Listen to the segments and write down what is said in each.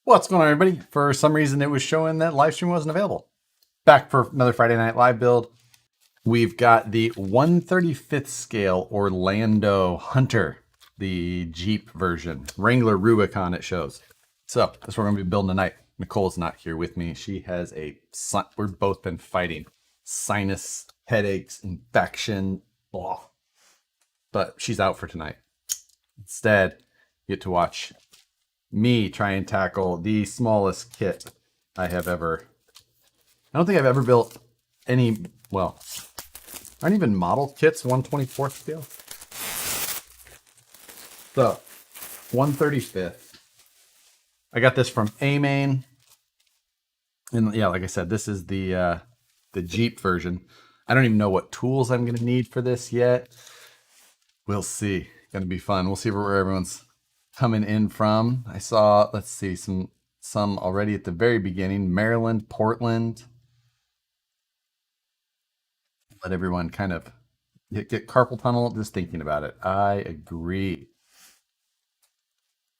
What's going on, everybody? For some reason, it was showing that live stream wasn't available. Back for another Friday Night Live build. We've got the 135th scale Orlando Hunter, the Jeep version. Wrangler Rubicon, it shows. So that's what we're going to be building tonight. Nicole's not here with me. She has we've both been fighting sinus, headaches, infection. Blah. But she's out for tonight. Instead, you get to watch me try and tackle the smallest kit I have ever. I don't think I've ever built any, well, aren't even model kits 1/24th scale. So, 1/35th. I got this from A-Main. And yeah, like I said, this is the Jeep version. I don't even know what tools I'm going to need for this yet. We'll see. Going to be fun. We'll see where everyone's coming in from. I saw, let's see, some already at the very beginning. Maryland, Portland. Let everyone kind of get carpal tunnel just thinking about it. I agree.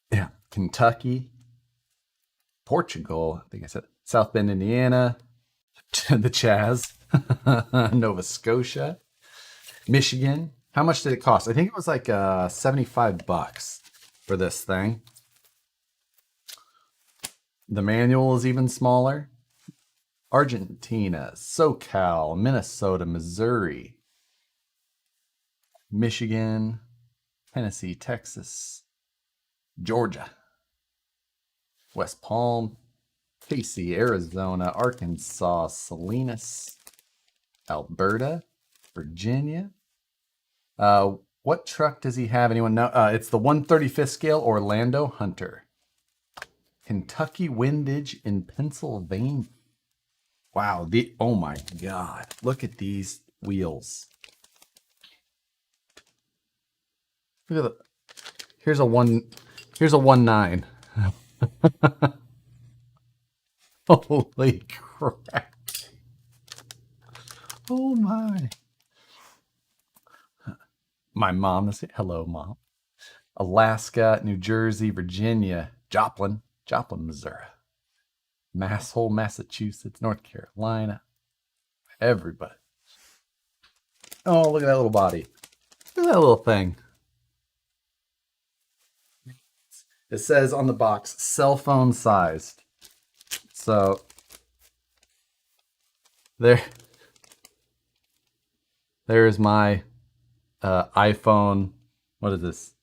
Yeah, Kentucky, Portugal. I think I said South Bend, Indiana, the Chaz, Nova Scotia, Michigan. How much did it cost? I think it was like $75 for this thing. The manual is even smaller. Argentina, SoCal, Minnesota, Missouri, Michigan, Tennessee, Texas, Georgia, West Palm, Casey, Arizona, Arkansas, Salinas, Alberta, Virginia. What truck does he have? Anyone know? It's the 135th scale Orlando Hunter. Kentucky windage in Pennsylvania. Wow, oh my God. Look at these wheels. Look at here's a 1.9. Holy crap. Oh my. My mom is here. Hello, Mom. Alaska, New Jersey, Virginia, Joplin, Missouri, Masshole, Massachusetts, North Carolina. Everybody. Oh, look at that little body. Look at that little thing. It says on the box, cell phone sized. So there's my iPhone. What is this?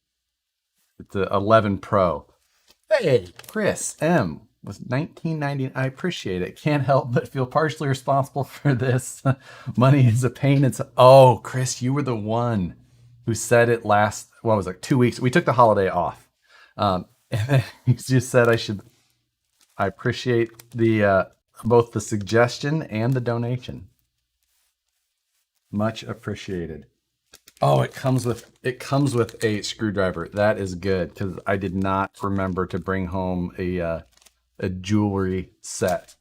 It's a 11 Pro. Hey, Chris M was $19.99. I appreciate it. Can't help but feel partially responsible for this. Money is a pain. Oh, Chris, you were the one who said it last. What was it? 2 weeks. We took the holiday off, and then you just said I appreciate the both the suggestion and the donation. Much appreciated. Oh, it comes with a screwdriver. That is good because I did not remember to bring home a jewelry set.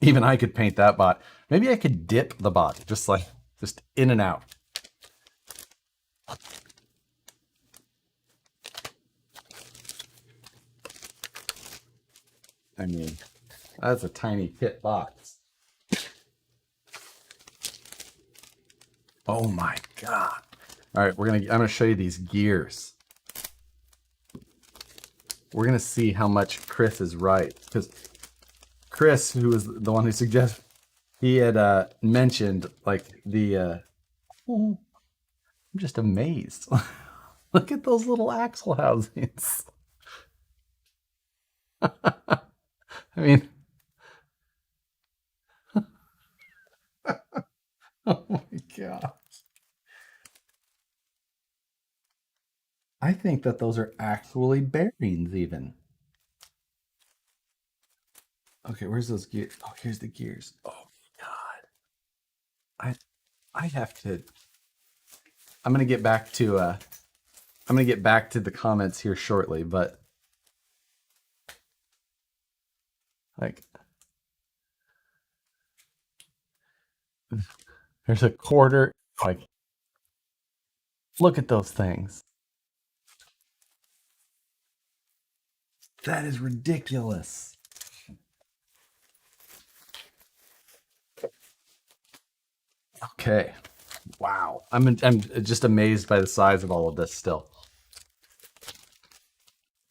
Even I could paint that bot. Maybe I could dip the bot just in and out. I mean, that's a tiny kit box. Oh my God. All right, I'm gonna show you these gears. We're gonna see how much Chris is right. Because Chris, who was the one who suggested, he had mentioned like the oh, I'm just amazed. Look at those little axle housings. I mean, oh my God. I think that those are actually bearings even. Okay, where's those gears? Oh, here's the gears. Oh my God. I have to. I'm gonna get back to the comments here shortly, but like there's a quarter, like look at those things. That is ridiculous. Okay. Wow. I'm just amazed by the size of all of this still.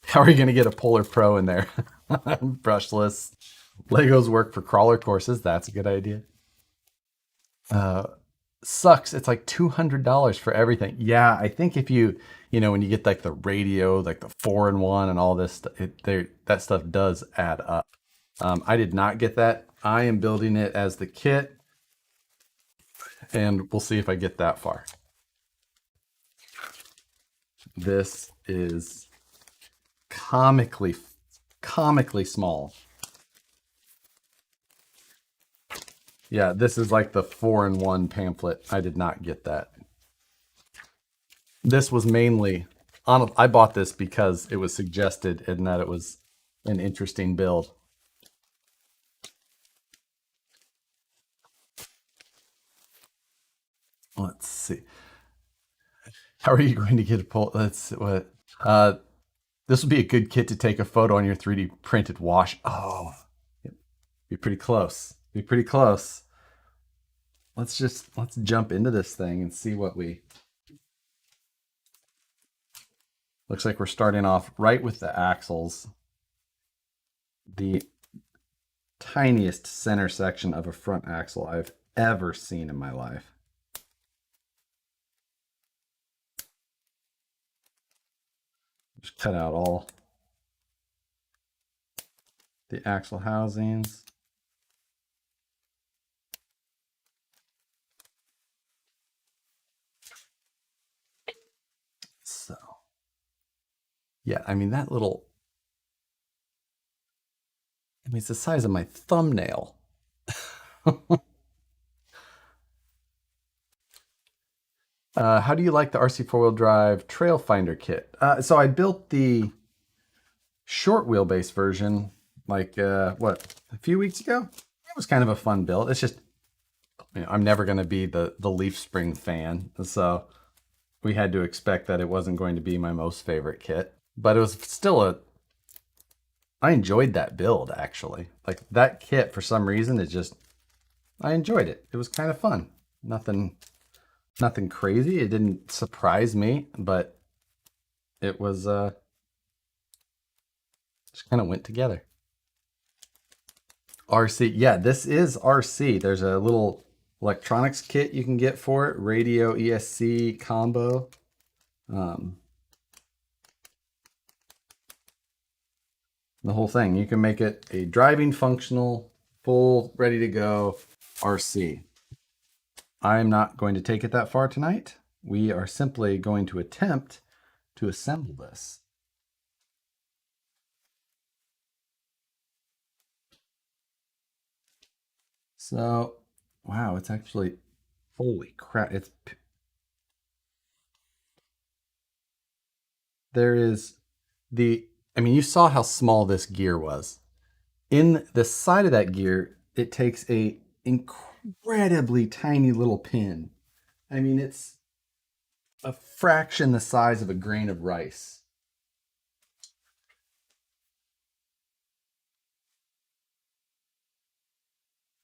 How are you going to get a Polar Pro in there? Brushless. Legos work for crawler courses. That's a good idea. Sucks. It's like $200 for everything. Yeah, I think if when you get like the radio, like the 4-in-1 and all this, that stuff does add up. I did not get that. I am building it as the kit, and we'll see if I get that far. This is comically small. Yeah, this is like the 4-in-1 pamphlet. I did not get that. This was mainly I bought this because it was suggested and that it was an interesting build. Let's see. How are you going to get a pull? Let's what? This would be a good kit to take a photo on your 3D printed wash. Oh, be pretty close. Be pretty close. Let's jump into this thing and see what we. Looks like we're starting off right with the axles. The tiniest center section of a front axle I've ever seen in my life. Just cut out all the axle housings. So, yeah, I mean, that little, it's the size of my thumbnail. How do you like the RC 4-wheel drive Trail Finder kit? So I built the short wheelbase version like, a few weeks ago? It was kind of a fun build. It's just, I'm never going to be the leaf spring fan. So we had to expect that it wasn't going to be my most favorite kit. But it was still I enjoyed that build, actually. Like, that kit, for some reason, I enjoyed it. It was kind of fun. Nothing crazy. It didn't surprise me, but it was, just kind of went together. RC. Yeah, this is RC. There's a little electronics kit you can get for it. Radio ESC combo. The whole thing. You can make it a driving functional, full, ready to go RC. I'm not going to take it that far tonight. We are simply going to attempt to assemble this. So, wow, it's actually, holy crap. You saw how small this gear was. In the side of that gear, it takes a incredibly tiny little pin. I mean, it's a fraction the size of a grain of rice.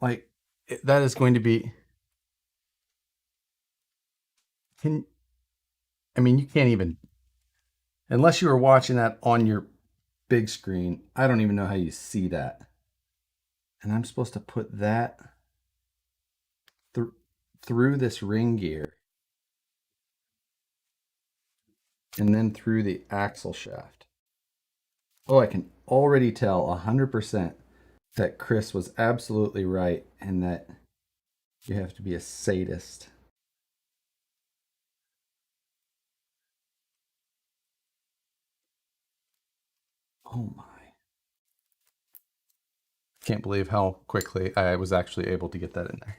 Like, that is going to be. You can't even. Unless you were watching that on your big screen, I don't even know how you see that. And I'm supposed to put that through this ring gear and then through the axle shaft. Oh, I can already tell 100% that Chris was absolutely right and that you have to be a sadist. Oh my. Can't believe how quickly I was actually able to get that in there.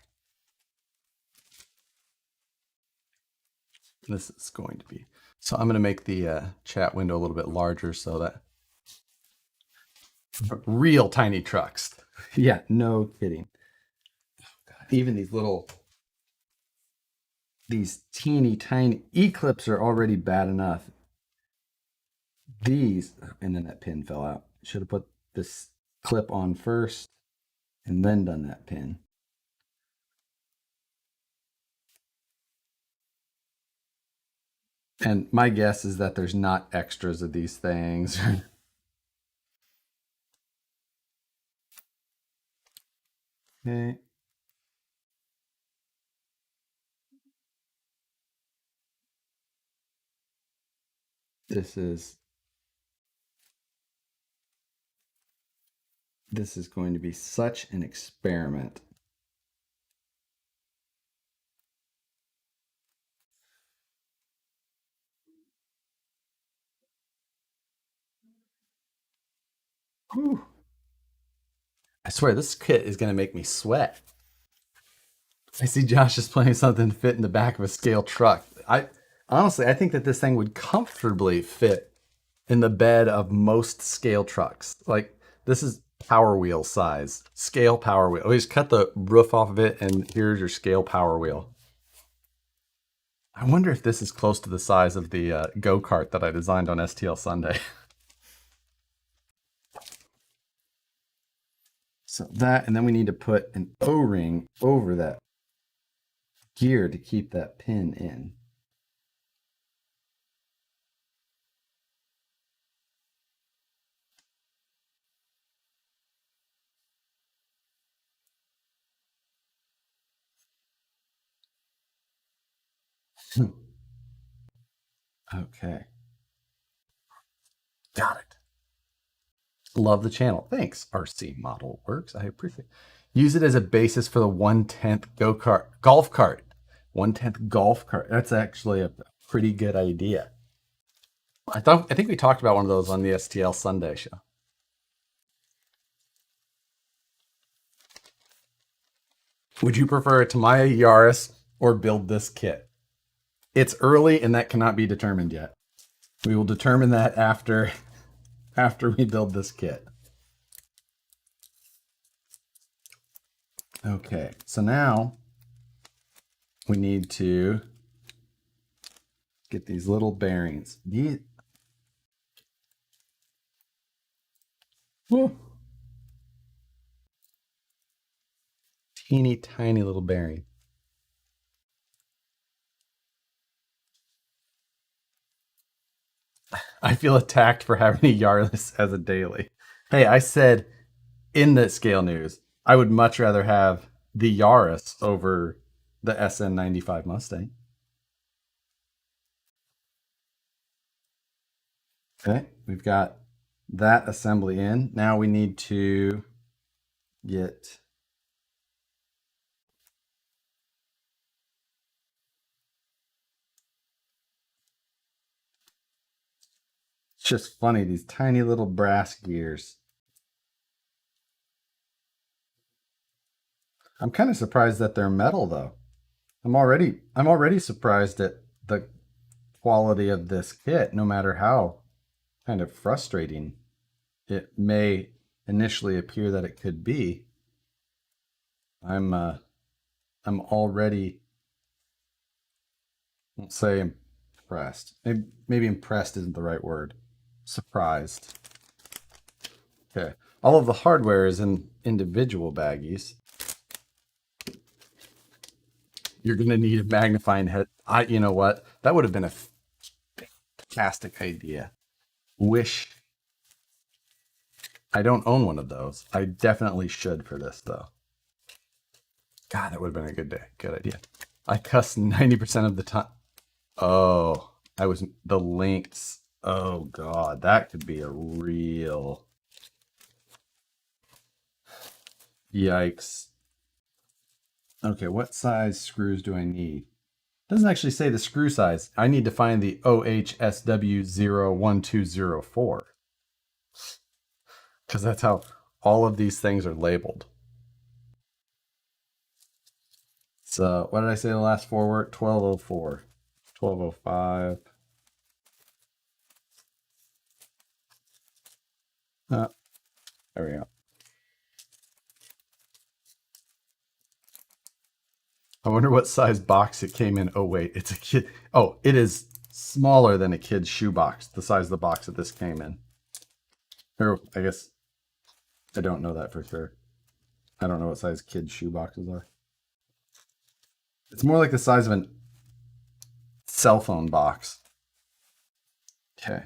This is going to be. So I'm going to make the chat window a little bit larger so that real tiny trucks. Yeah, no kidding. Even these teeny tiny Eclipse are already bad enough. These, and then that pin fell out. Should have put this clip on first and then done that pin. And my guess is that there's not extras of these things. Okay. This is going to be such an experiment. Whew. I swear this kit is going to make me sweat. I see Josh is playing something to fit in the back of a scale truck. I think that this thing would comfortably fit in the bed of most scale trucks. Like, this is Power Wheel size, scale Power Wheel. Oh, just cut the roof off of it, and here's your scale Power Wheel. I wonder if this is close to the size of the go-kart that I designed on STL Sunday. So that, and then we need to put an O-ring over that gear to keep that pin in. Okay. Got it. Love the channel. Thanks, RC Model Works. I appreciate it. Use it as a basis for the 1/10 go-kart golf cart. 1/10 golf cart. That's actually a pretty good idea. I think we talked about one of those on the STL Sunday show. Would you prefer a Tamiya Yaris or build this kit? It's early and that cannot be determined yet. We will determine that after we build this kit. Okay, so now we need to get these little bearings. Teeny tiny little bearing. I feel attacked for having a Yaris as a daily. Hey, I said in the scale news, I would much rather have the Yaris over the SN95 Mustang. Okay, we've got that assembly in. Now we need to get it's just funny, these tiny little brass gears. I'm kind of surprised that they're metal though. I'm already surprised at the quality of this kit, no matter how kind of frustrating it may initially appear that it could be. I'm already, I won't say impressed. Maybe impressed isn't the right word. Surprised. Okay. All of the hardware is in individual baggies. You're going to need a magnifying head. You know what? That would have been a fantastic idea. Wish I don't own one of those. I definitely should for this though. God, that would have been a good day. Good idea. I cuss 90% of the time. Oh, the links. Oh God, that could be a real yikes. Okay, what size screws do I need? Doesn't actually say the screw size. I need to find the OHSW01204 because that's how all of these things are labeled. So what did I say the last four were? 1204, 1205. There we go. I wonder what size box it came in. Oh wait, it's a kid. Oh, it is smaller than a kid's shoebox, the size of the box that this came in. Or I guess I don't know that for sure. I don't know what size kids' shoe boxes are. It's more like the size of a cell phone box. Okay.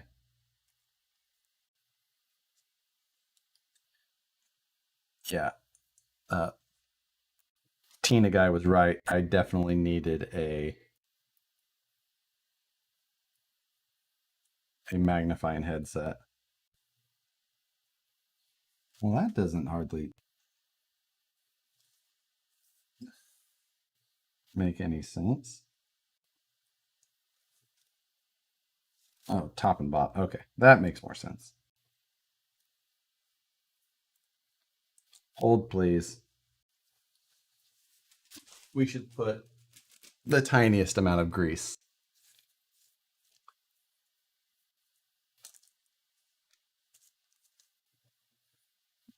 Yeah. Uh, Tina guy was right. I definitely needed a magnifying headset. Well, that doesn't hardly make any sense. Oh, top and bottom. Okay, that makes more sense. Hold, please. We should put the tiniest amount of grease.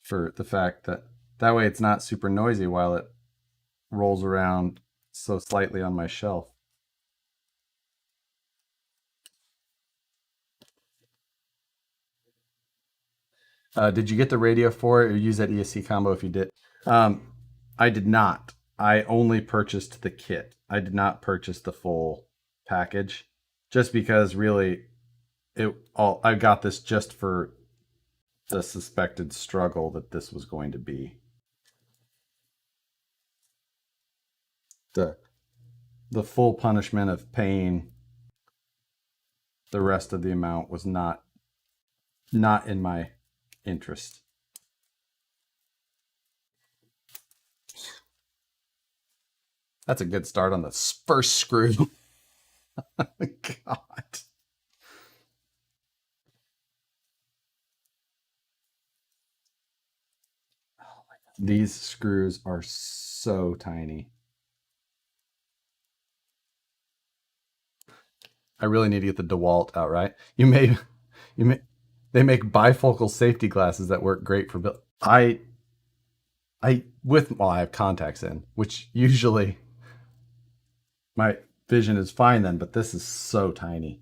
For the fact that that way it's not super noisy while it rolls around so slightly on my shelf. Did you get the radio for it or use that ESC combo if you did? Um, I did not. I only purchased the kit. I did not purchase the full package just because really I got this just for the suspected struggle that this was going to be. The the full punishment of paying the rest of the amount was not in my interest. That's a good start on the first screw. God. These screws are so tiny. I really need to get the DeWalt out, right? You may, they make bifocal safety glasses that work great for well, I have contacts in, which usually my vision is fine then, but this is so tiny.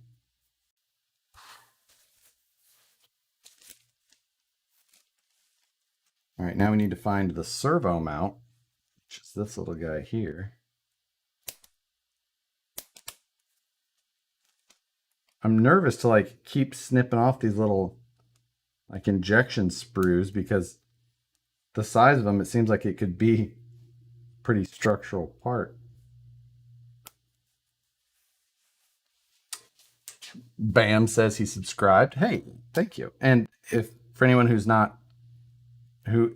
All right, now we need to find the servo mount, which is this little guy here. I'm nervous to like keep snipping off these little like injection sprues because the size of them, it seems like it could be pretty structural part. Bam says he subscribed. Hey, thank you. And if for anyone who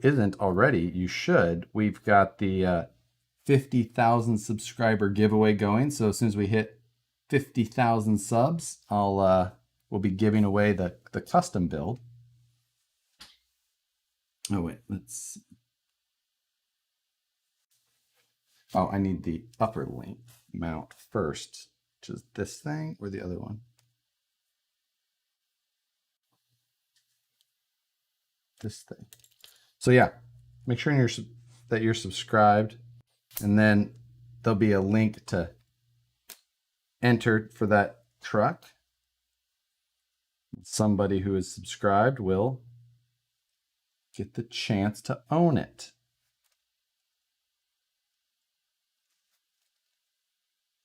isn't already, you should. We've got the 50,000 subscriber giveaway going. So as soon as we hit 50,000 subs, we'll be giving away the custom build. Oh wait, let's. Oh, I need the upper length mount first, which is this thing or the other one. This thing. So yeah, make sure that you're subscribed, and then there'll be a link to enter for that truck. Somebody who is subscribed will get the chance to own it.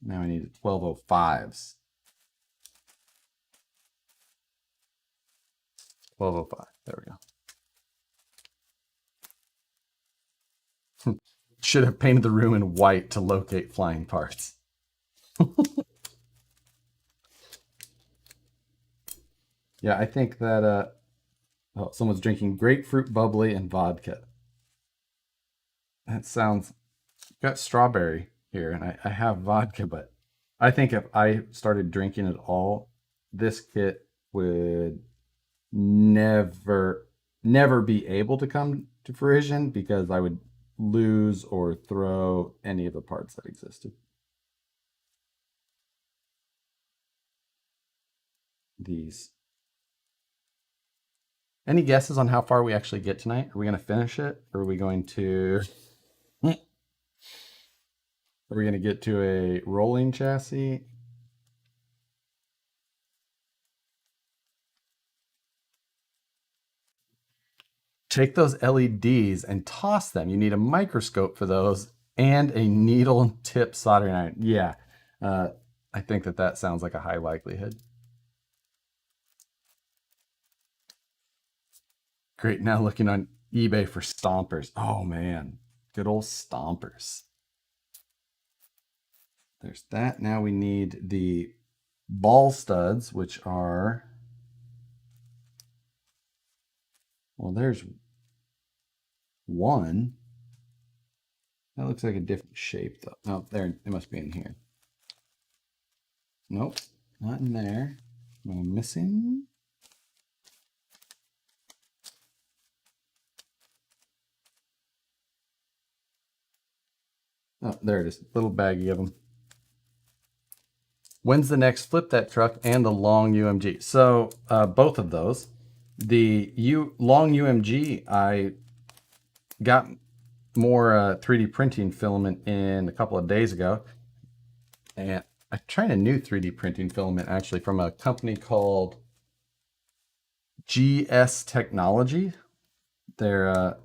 Now I need 1205s. 1205. There we go. Should have painted the room in white to locate flying parts. Yeah, I think that someone's drinking grapefruit bubbly and vodka. That sounds got strawberry here, and I have vodka, but I think if I started drinking it all, this kit would never be able to come to fruition because I would lose or throw any of the parts that existed. These. Any guesses on how far we actually get tonight? Are we going to finish it? Or are we going to... Are we going to get to a rolling chassis? Take those LEDs and toss them. You need a microscope for those and a needle and tip soldering iron. Yeah, I think that sounds like a high likelihood. Great, now looking on eBay for stompers. Oh man, good old stompers. There's that. Now we need the ball studs, which are, well, there's one. That looks like a different shape though. Oh, there, it must be in here. Nope, not in there. Am I missing? Oh, there it is. Little baggie of them. When's the next Flip That Truck and the long UMG? So both of those. The long UMG, I got more 3D printing filament in a couple of days ago. And I tried a new 3D printing filament actually from a company called GS Technology. They're,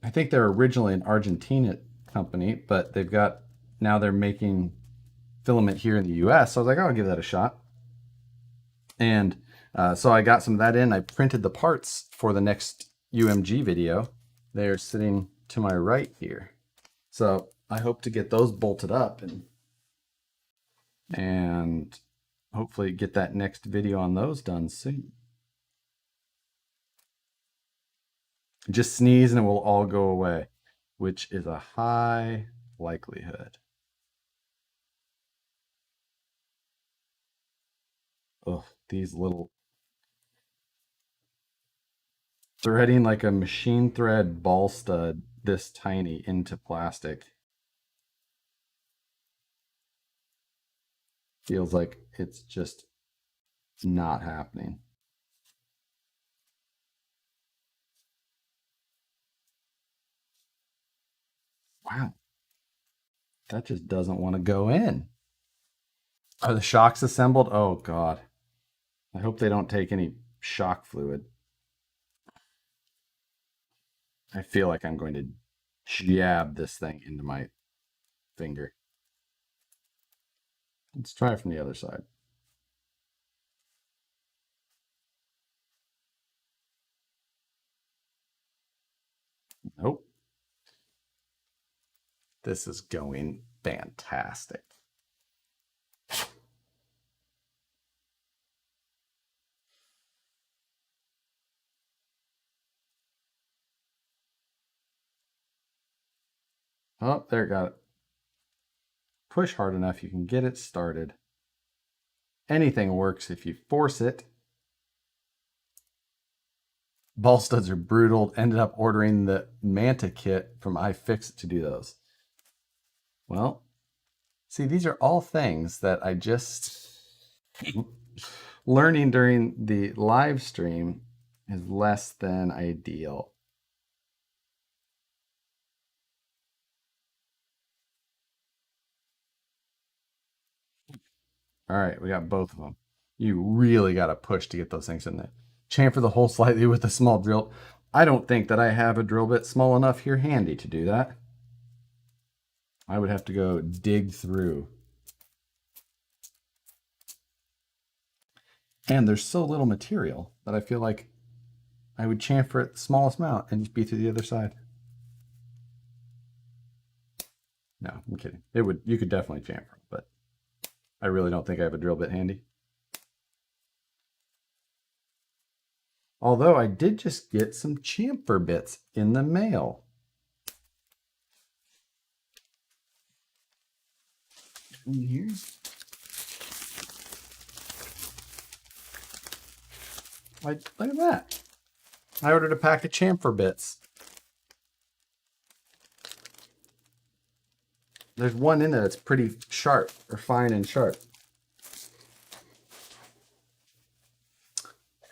I think they're originally an Argentina company, but now they're making filament here in the US. So I was like, oh, I'll give that a shot. And so I got some of that in. I printed the parts for the next UMG video. They're sitting to my right here. So I hope to get those bolted up and hopefully get that next video on those done soon. Just sneeze and it will all go away, which is a high likelihood. Oh, these little threading like a machine thread ball stud this tiny into plastic feels like it's just not happening. Wow. That just doesn't want to go in. Are the shocks assembled? Oh God. I hope they don't take any shock fluid. I feel like I'm going to jab this thing into my finger. Let's try it from the other side. Nope. This is going fantastic. Oh, there, got it. Push hard enough, you can get it started. Anything works if you force it. Ball studs are brutal. Ended up ordering the Manta kit from iFixit to do those. Well, see, these are all things that I just learning during the live stream is less than ideal. All right, we got both of them. You really got to push to get those things in there. Chamfer the hole slightly with a small drill. I don't think that I have a drill bit small enough here handy to do that. I would have to go dig through. And there's so little material that I feel like I would chamfer it the smallest amount and just be through the other side. No, I'm kidding. You could definitely chamfer, but I really don't think I have a drill bit handy. Although I did just get some chamfer bits in the mail. In here. Look at that. I ordered a pack of chamfer bits. There's one in there that's pretty sharp, or fine and sharp.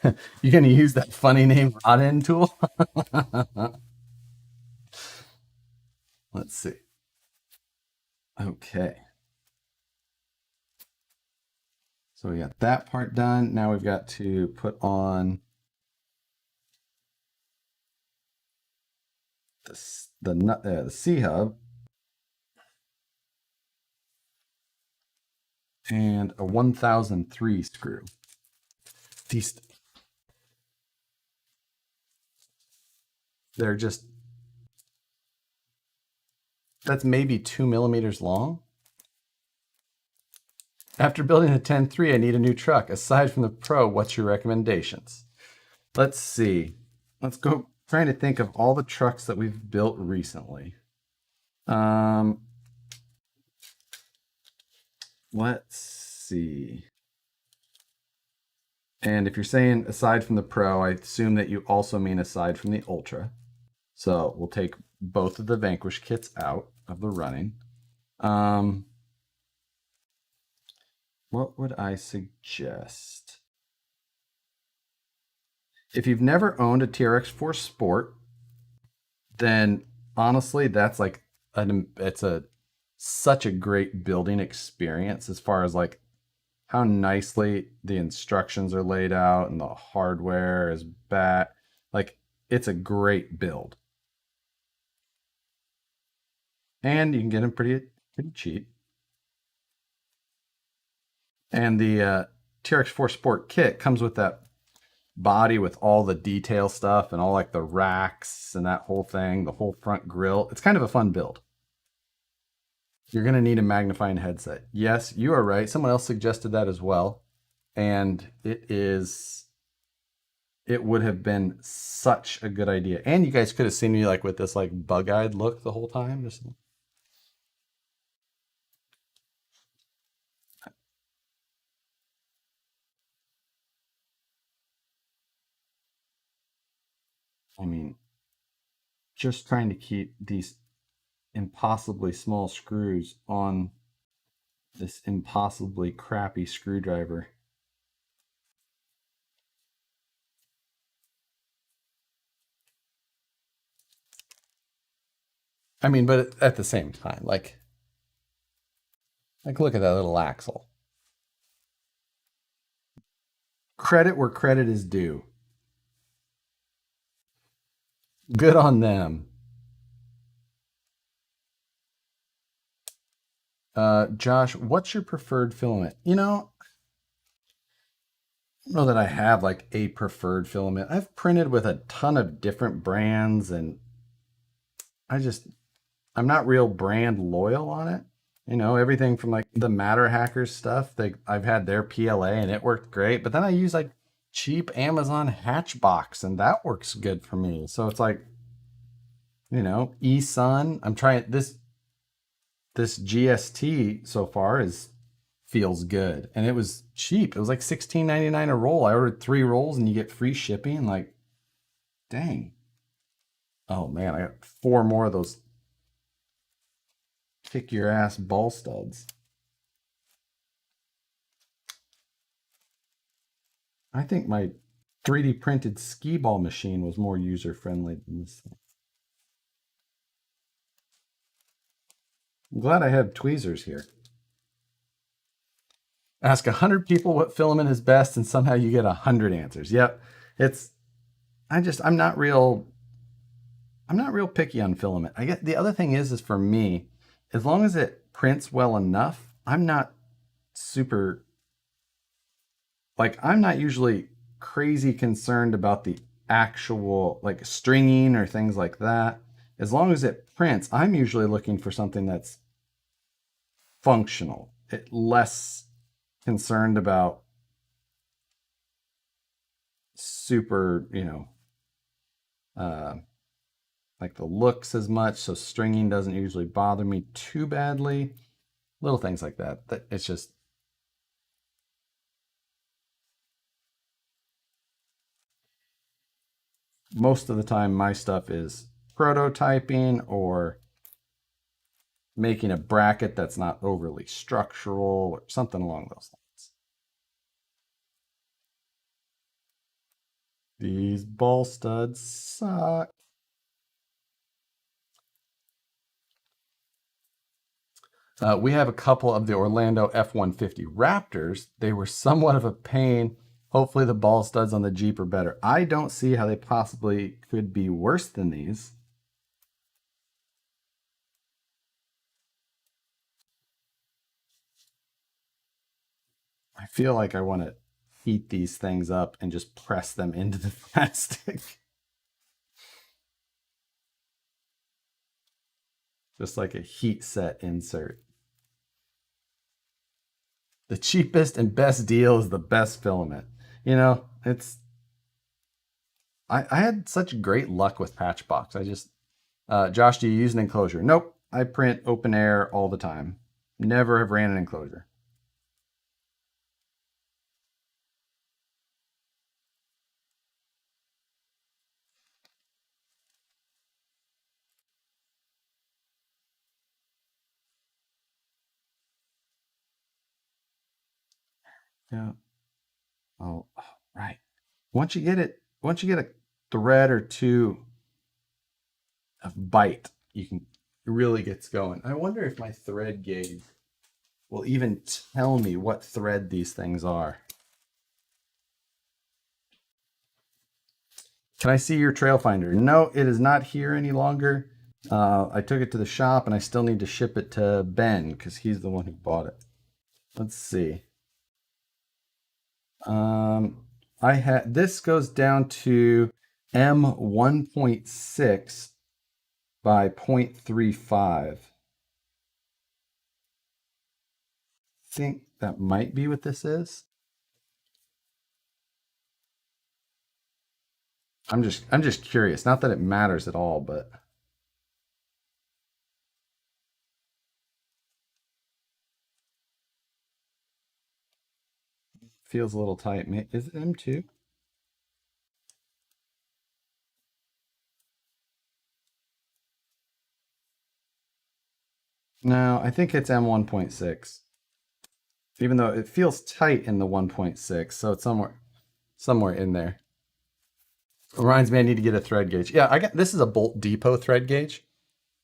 You're going to use that funny name rod end tool? Let's see. Okay. So we got that part done. Now we've got to put on the C hub, and a 1003 screw. These, they're just, that's maybe 2 millimeters long. After building a 10.3, I need a new truck. Aside from the Pro, what's your recommendations? Let's see. Let's go trying to think of all the trucks that we've built recently. Let's see. And if you're saying aside from the Pro, I assume that you also mean aside from the Ultra. So we'll take both of the Vanquish kits out of the running. What would I suggest? If you've never owned a TRX4 Sport, then honestly, that's like such a great building experience as far as like how nicely the instructions are laid out and the hardware is bad. Like, it's a great build. And you can get them pretty cheap. And the TRX4 Sport kit comes with that body with all the detail stuff and all like the racks and that whole thing, the whole front grille. It's kind of a fun build. You're going to need a magnifying headset. Yes, you are right. Someone else suggested that as well. And it would have been such a good idea. And you guys could have seen me like with this like bug-eyed look the whole time. Just, I mean, just trying to keep these impossibly small screws on this impossibly crappy screwdriver. I mean, but at the same time, like look at that little axle. Credit where credit is due. Good on them. Josh, what's your preferred filament? You know, I don't know that I have like a preferred filament. I've printed with a ton of different brands and I'm not real brand loyal on it. You know, everything from like the Matter Hackers stuff, I've had their PLA and it worked great, but then I use like cheap Amazon Hatchbox and that works good for me. So it's like, you know, eSun, I'm trying this GST so far feels good, and it was cheap. It was like $16.99 a roll. I ordered 3 rolls and you get free shipping. Like, dang. Oh man, I got 4 more of those kick your ass ball studs. I think my 3D printed skee ball machine was more user friendly than this thing. I'm glad I have tweezers here. Ask 100 people what filament is best, and somehow you get 100 answers. Yep, I'm not real picky on filament. I get the other thing is for me, as long as it prints well enough, I'm not super I'm not usually crazy concerned about the actual like stringing or things like that. As long as it prints, I'm usually looking for something that's functional. Less concerned about super, like the looks as much. So stringing doesn't usually bother me too badly. Little things like that. It's just, most of the time my stuff is prototyping or making a bracket that's not overly structural or something along those lines. These ball studs suck. We have a couple of the Orlando F-150 Raptors. They were somewhat of a pain. Hopefully the ball studs on the Jeep are better. I don't see how they possibly could be worse than these. I feel like I want to heat these things up and just press them into the plastic. Just like a heat set insert. The cheapest and best deal is the best filament. You know, I had such great luck with Patchbox. Josh, do you use an enclosure? Nope. I print open air all the time. Never have ran an enclosure. Yeah. Oh, right. Once you get a thread or two of bite, it really gets going. I wonder if my thread gauge will even tell me what thread these things are. Can I see your trail finder? No, it is not here any longer. I took it to the shop and I still need to ship it to Ben because he's the one who bought it. Let's see. I had this goes down to M 1.6 by 0.35. I think that might be what this is. I'm just curious. Not that it matters at all, but feels a little tight. Is it M2? No, I think it's M1.6. Even though it feels tight in the 1.6, so it's somewhere in there. Reminds me I need to get a thread gauge. Yeah, I got this is a Bolt Depot thread gauge.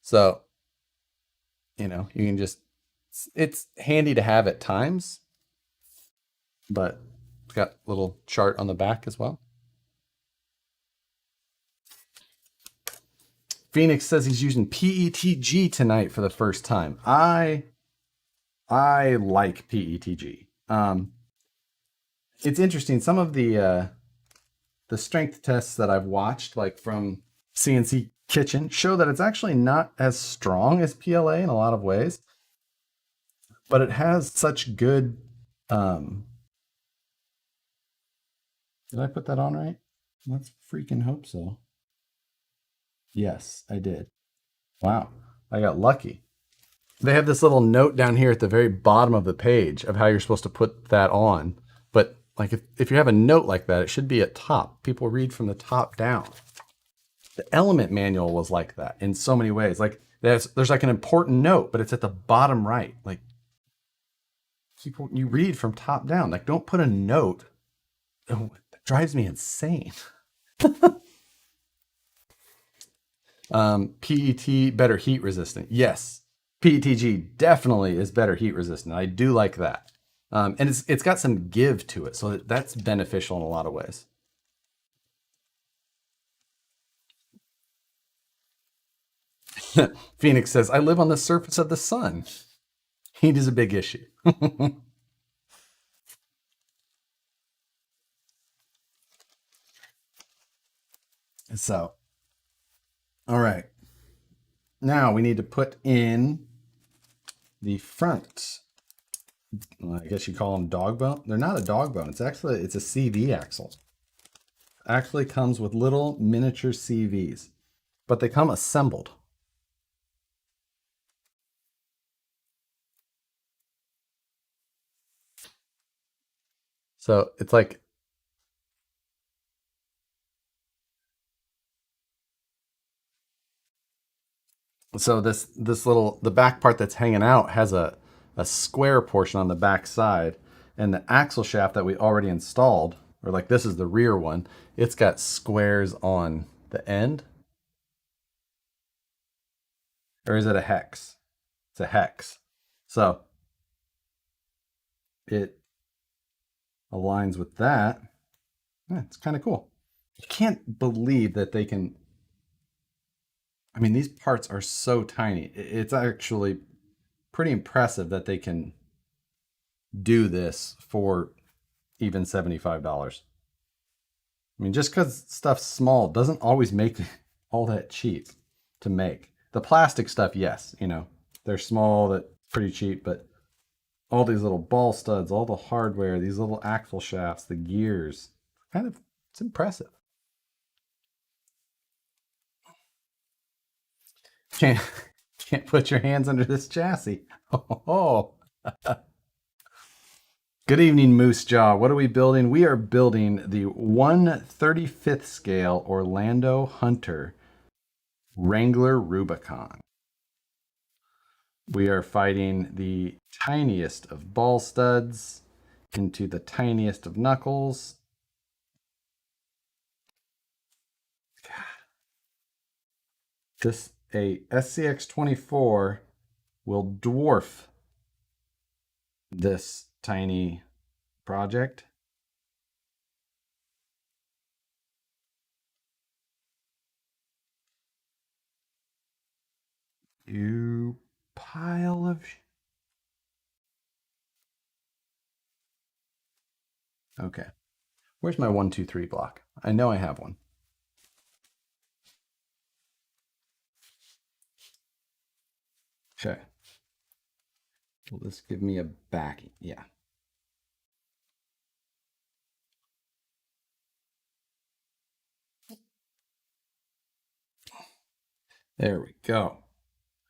So, you can just it's handy to have at times, but it's got a little chart on the back as well. Phoenix says he's using PETG tonight for the first time. I like PETG. It's interesting. Some of the strength tests that I've watched, like from CNC Kitchen, show that it's actually not as strong as PLA in a lot of ways, but it has such good. Did I put that on right? Let's freaking hope so. Yes, I did. Wow, I got lucky. They have this little note down here at the very bottom of the page of how you're supposed to put that on. But like if you have a note like that, it should be at top. People read from the top down. The element manual was like that in so many ways. Like there's like an important note, but it's at the bottom right. Like you read from top down. Like don't put a note. Oh, that drives me insane. PET better heat resistant. Yes, PETG definitely is better heat resistant. I do like that, and it's got some give to it, so that's beneficial in a lot of ways. Phoenix says, "I live on the surface of the sun. Heat is a big issue." So, all right. Now we need to put in the front. I guess you call them dog bone. They're not a dog bone. It's a CV axle. Actually comes with little miniature CVs, but they come assembled. So it's like the back part that's hanging out has a square portion on the back side, and the axle shaft that we already installed, or like this is the rear one, it's got squares on the end. Or is it a hex? It's a hex. So it aligns with that. Yeah, it's kind of cool. You can't believe that they can. I mean, these parts are so tiny. It's actually pretty impressive that they can do this for even $75. I mean, just because stuff's small doesn't always make all that cheap to make. The plastic stuff, yes, you know, they're small, that's pretty cheap, but all these little ball studs, all the hardware, these little axle shafts, the gears, it's impressive. Can't, can't put your hands under this chassis. Oh. Good evening, Moose Jaw. What are we building? We are building the 1/35th scale Orlando Hunter Wrangler Rubicon. We are fighting the tiniest of ball studs into the tiniest of knuckles. This a SCX-24 will dwarf this tiny project. You pile of... Okay. Where's my 1, 2, 3 block? I know I have one. Okay. Will this give me a backing? Yeah. There we go.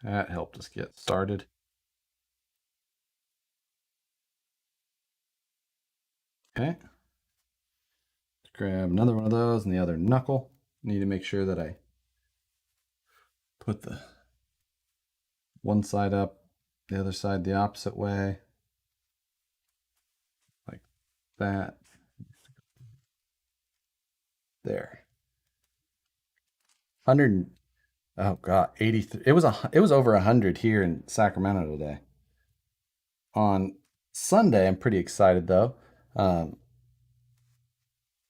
That helped us get started. Okay. Let's grab another one of those and the other knuckle. Need to make sure that I put the one side up, the other side the opposite way. Like that. There. 100. Oh God, 83. It was over 100 here in Sacramento today. On Sunday, I'm pretty excited though.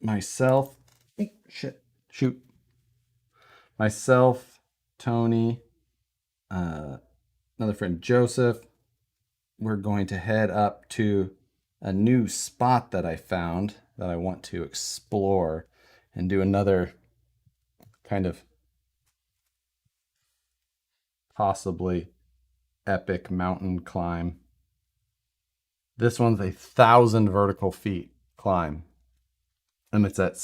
Myself, shoot. Myself, Tony, another friend Joseph. We're going to head up to a new spot that I found that I want to explore and do another kind of possibly epic mountain climb. This one's 1,000 vertical feet climb. And it's at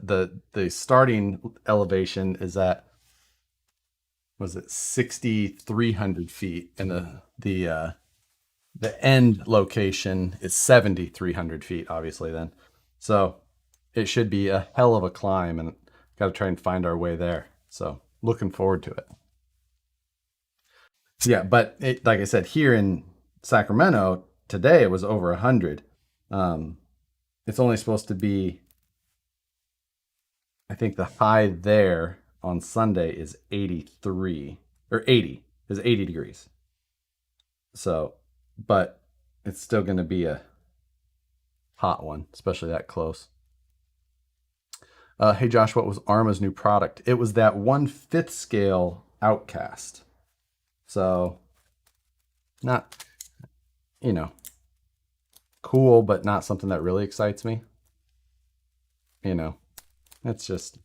the starting elevation is at, was it 6,300 feet, and the end location is 7,300 feet, obviously then. So it should be a hell of a climb, and got to try and find our way there. So looking forward to it. Yeah, but like I said, here in Sacramento today it was over 100. It's only supposed to be, I think the high there on Sunday is 83 or 80 is 80 degrees. So, but it's still going to be a hot one, especially that close. Hey Josh, what was Arma's new product? It was that 1/5 scale Outcast. So, not, you know, cool, but not something that really excites me. You know, it's just...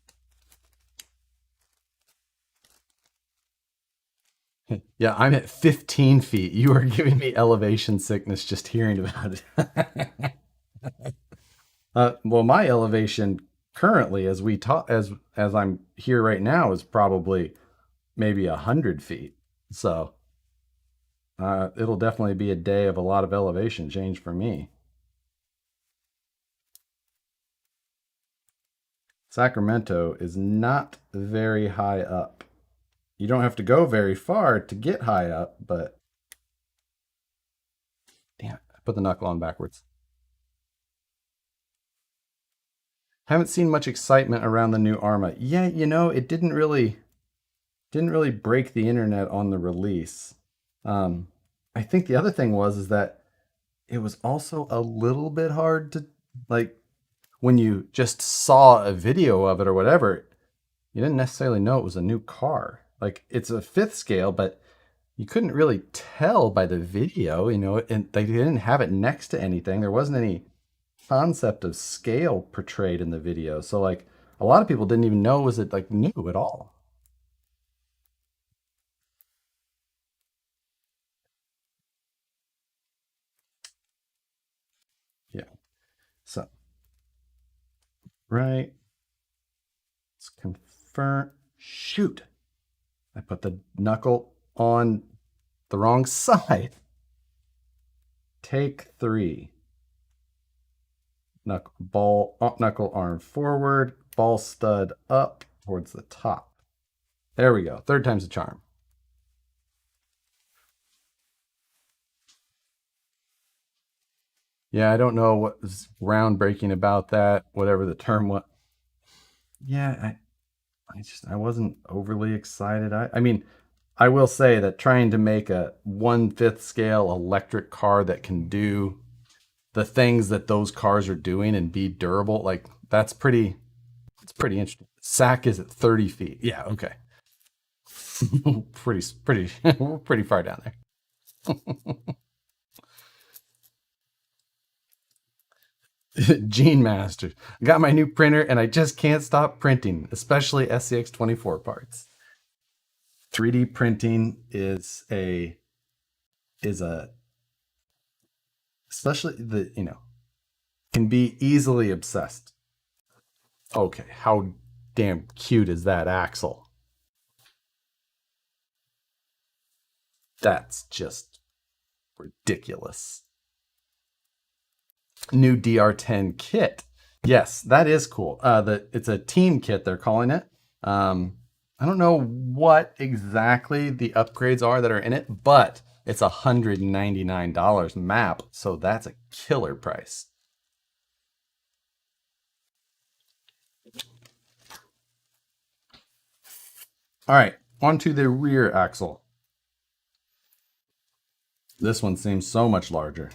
Yeah, I'm at 15 feet. You are giving me elevation sickness just hearing about it. Well, my elevation currently, as we talk, as I'm here right now, is probably maybe 100 feet. So it'll definitely be a day of a lot of elevation change for me. Sacramento is not very high up. You don't have to go very far to get high up, but damn, I put the knuckle on backwards. Haven't seen much excitement around the new Arma. Yeah, you know, it didn't really break the internet on the release. I think the other thing is that it was also a little bit hard to, like, when you just saw a video of it or whatever, you didn't necessarily know it was a new car. Like, it's a 5th scale, but you couldn't really tell by the video, and they didn't have it next to anything. There wasn't any concept of scale portrayed in the video. So like a lot of people didn't even know it was it like new at all. Yeah. So right. Let's confirm. Shoot. I put the knuckle on the wrong side. Take 3. Knuckle arm forward, ball stud up towards the top. There we go. Third time's a charm. Yeah, I don't know what was groundbreaking about that, whatever the term was. Yeah, I wasn't overly excited. I mean, I will say that trying to make a 1/5 scale electric car that can do the things that those cars are doing and be durable, like it's pretty interesting. Sack is at 30 feet. Yeah, okay. Pretty far down there. Gene Master. I got my new printer and I just can't stop printing, especially SCX-24 parts. 3D printing is a especially can be easily obsessed. Okay, how damn cute is that axle? That's just ridiculous. New DR10 kit. Yes, that is cool. It's a team kit, they're calling it. I don't know what exactly the upgrades are that are in it, but it's $199 map, so that's a killer price. All right, onto the rear axle. This one seems so much larger.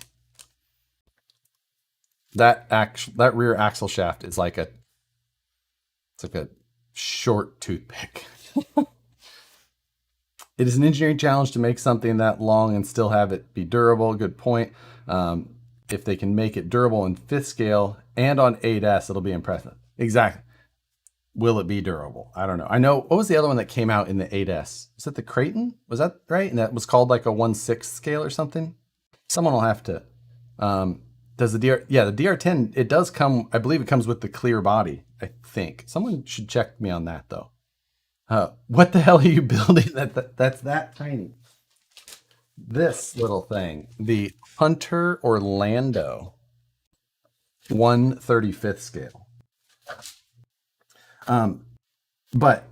That rear axle shaft is like a short toothpick. It is an engineering challenge to make something that long and still have it be durable. Good point. If they can make it durable in 5th scale and on 8S, it'll be impressive. Exactly. Will it be durable? I don't know. I know, what was the other one that came out in the 8S? Was it the Creighton? Was that right? And that was called like a 1/6 scale or something? Someone will have to. Does the the DR10, it does come, I believe it comes with the clear body, I think. Someone should check me on that though. What the hell are you building that's that tiny? This little thing, the Hunter Orlando 1/35 scale. But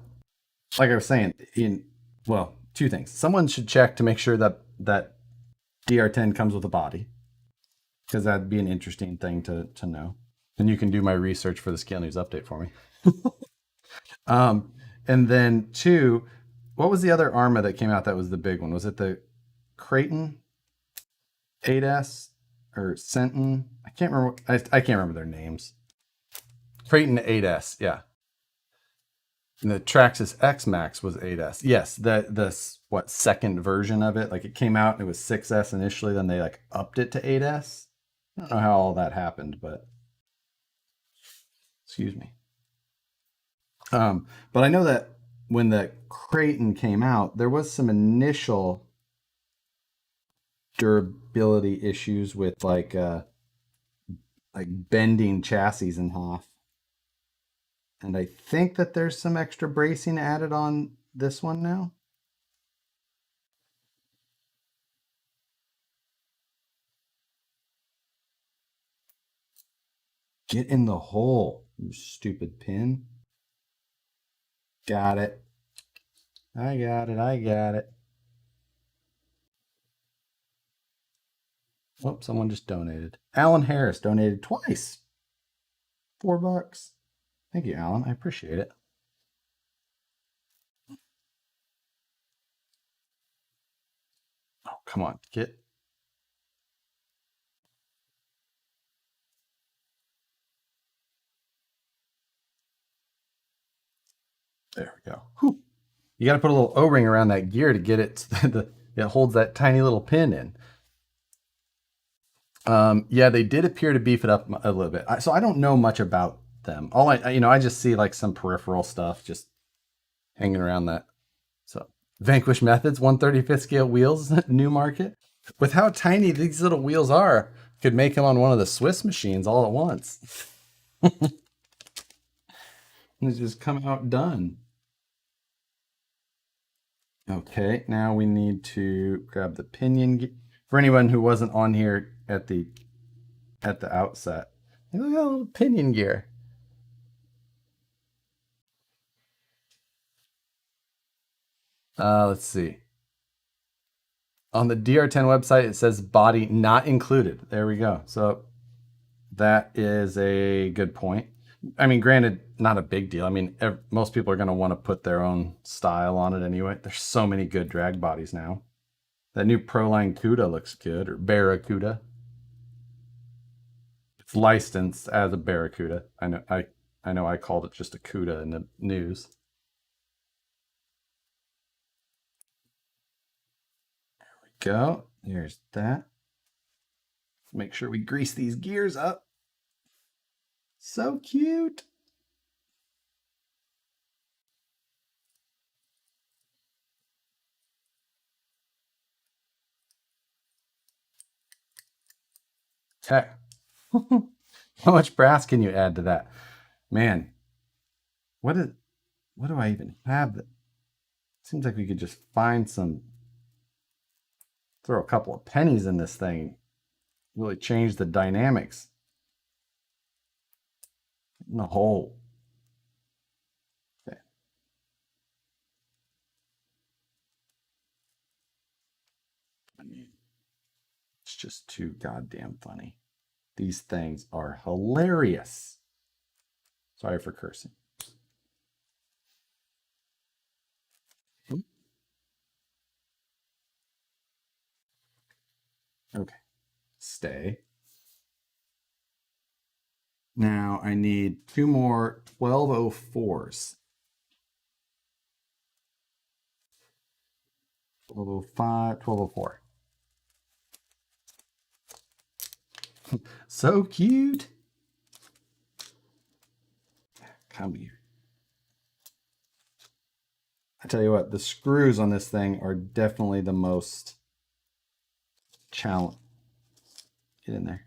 like I was saying, two things. Someone should check to make sure that DR10 comes with a body, because that'd be an interesting thing to know. And you can do my research for the Scale News update for me. And then 2, what was the other Arma that came out that was the big one? Was it the Creighton 8S or Centon? I can't remember. I can't remember their names. Creighton 8S, yeah. And the Traxxas X Max was 8S. Yes, the second version of it, like it came out and it was 6S initially, then they like upped it to 8S. I don't know how all that happened, but excuse me. But I know that when the Creighton came out, there was some initial durability issues with like bending chassis in half. And I think that there's some extra bracing added on this one now. Get in the hole, you stupid pin. Got it. I got it. I got it. Oh, someone just donated. Alan Harris donated twice. $4. Thank you, Alan. I appreciate it. Oh, come on. Get. There we go. Whew. You got to put a little O-ring around that gear to get it. it holds that tiny little pin in. Yeah, they did appear to beef it up a little bit. So I don't know much about them. All I just see like some peripheral stuff just hanging around that. So Vanquish Methods, 1/35th scale wheels, new market. With how tiny these little wheels are, could make them on one of the Swiss machines all at once. They just come out done. Okay, now we need to grab the pinion. For anyone who wasn't on here at the outset, look at that little pinion gear. Let's see. On the DR10 website, it says body not included. There we go. So that is a good point. I mean, granted, not a big deal. I mean, most people are going to want to put their own style on it anyway. There's so many good drag bodies now. That new Proline Cuda looks good, or Barracuda. It's licensed as a Barracuda. I know I called it just a Cuda in the news. There we go. There's that. Make sure we grease these gears up. So cute. Okay. How much brass can you add to that? Man, what do I even have that seems like we could just find throw a couple of pennies in this thing, really change the dynamics in the hole. Okay. I mean, it's just too goddamn funny. These things are hilarious. Sorry for cursing. Okay. Stay. Now I need two more 1204s. 1205, 1204. So cute. Come here. I tell you what, the screws on this thing are definitely the most challenge. Get in there.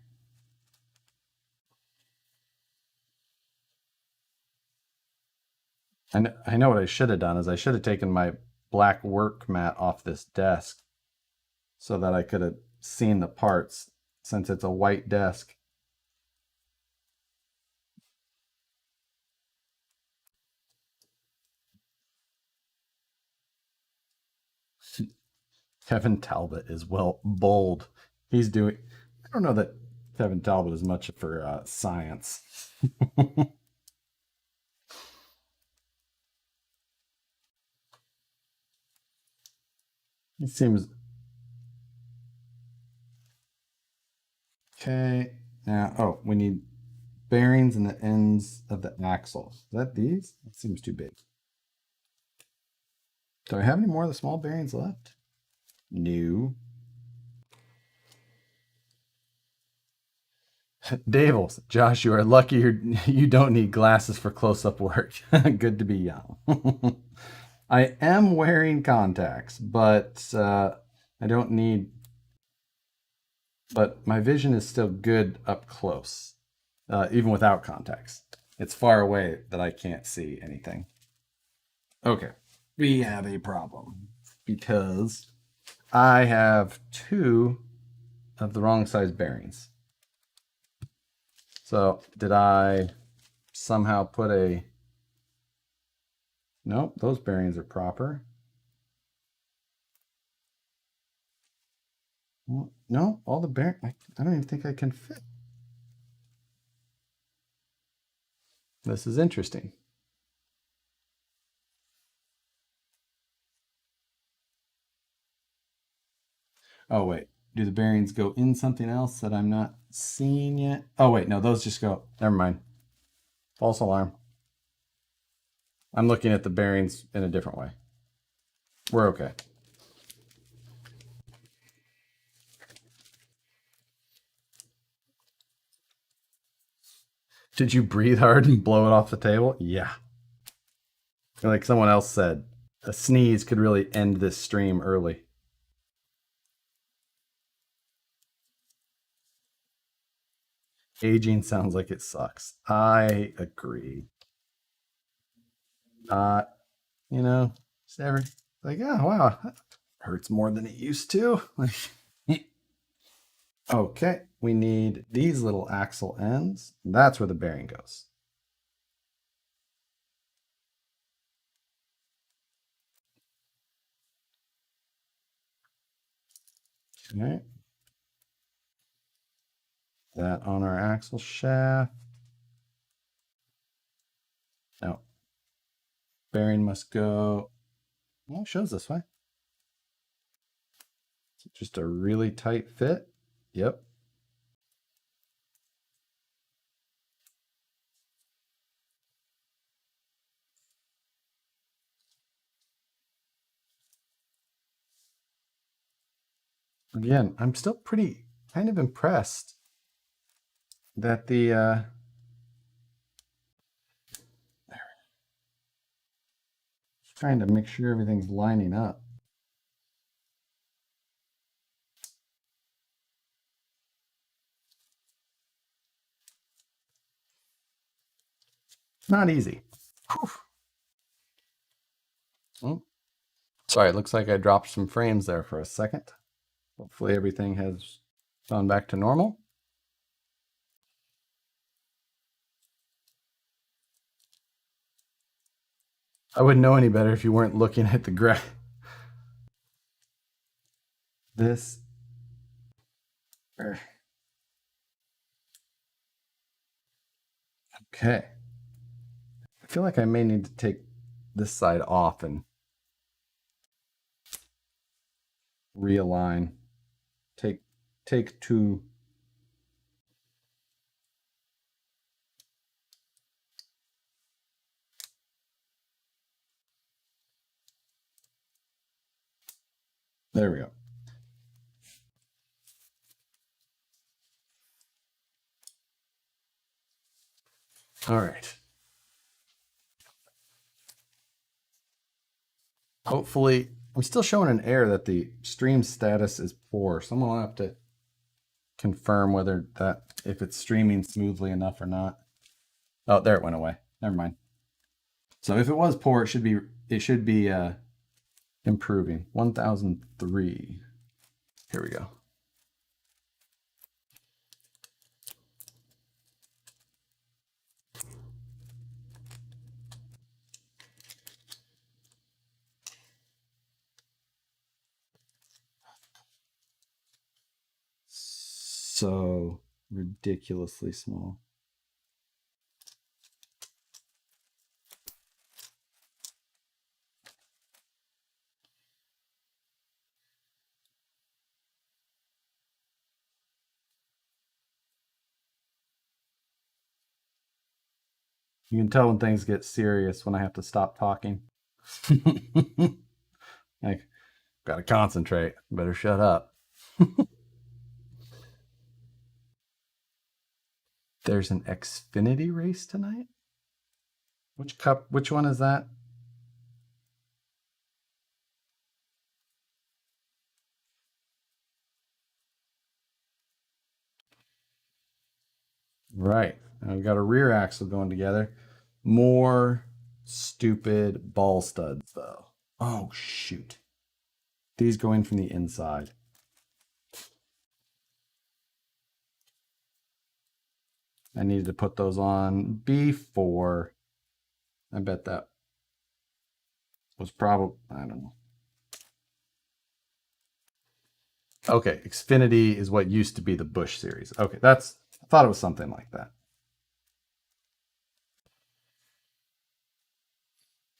I know what I should have done is I should have taken my black work mat off this desk so that I could have seen the parts since it's a white desk. Kevin Talbot is bold. He's doing. I don't know that Kevin Talbot is much for science. He seems okay. Now, oh, we need bearings in the ends of the axle. Is that these? That seems too big. Do I have any more of the small bearings left? No. Davels, Josh, you are lucky you don't need glasses for close-up work. Good to be young. I am wearing contacts, but I don't need. But my vision is still good up close, even without contacts. It's far away that I can't see anything. Okay, we have a problem because I have two of the wrong size bearings. So did I somehow put a... Nope, those bearings are proper. Well, no, all the bearings, I don't even think I can fit. This is interesting. Oh, wait. Do the bearings go in something else that I'm not seeing yet? Oh, wait. No, those just go. Never mind. False alarm. I'm looking at the bearings in a different way. We're okay. Did you breathe hard and blow it off the table? Yeah. Like someone else said, a sneeze could really end this stream early. Aging sounds like it sucks. I agree. You know, just every like, oh wow, that hurts more than it used to. Okay, we need these little axle ends. That's where the bearing goes. Okay. That on our axle shaft. No. Bearing must go. Well, it shows this way. Just a really tight fit. Yep. Again, I'm still pretty kind of impressed that the trying to make sure everything's lining up. Not easy. Oh, sorry, it looks like I dropped some frames there for a second. Hopefully everything has gone back to normal. I wouldn't know any better if you weren't looking at the graph. This. Okay. I feel like I may need to take this side off and realign. Take two. There we go. All right. Hopefully, I'm still showing an error that the stream status is poor. Someone will have to confirm whether if it's streaming smoothly enough or not. Oh, there it went away. Never mind. So if it was poor, it should be improving. 1003. Here we go. So ridiculously small. You can tell when things get serious when I have to stop talking. Like, gotta concentrate. Better shut up. There's an Xfinity race tonight? Which one is that? Right. And we've got a rear axle going together. More stupid ball studs, though. Oh, shoot. These go in from the inside. I needed to put those on before. I bet that was probably, I don't know. Okay, Xfinity is what used to be the Bush series. Okay, I thought it was something like that.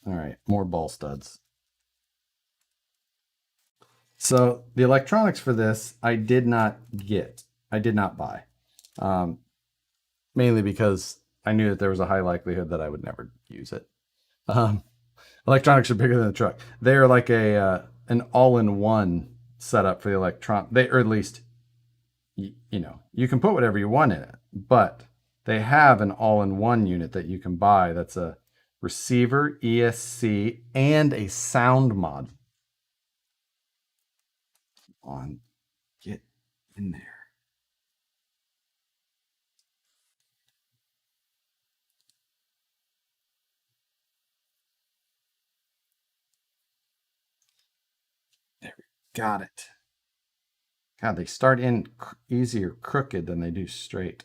All right, more ball studs. So the electronics for this, I did not buy. Mainly because I knew that there was a high likelihood that I would never use it. Electronics are bigger than the truck. They are like an all-in-one setup for the or at least, you can put whatever you want in it, but They have an all-in-one unit that you can buy that's a receiver, ESC, and a sound mod. Come on, get in there. There we got it. God, they start in easier crooked than they do straight.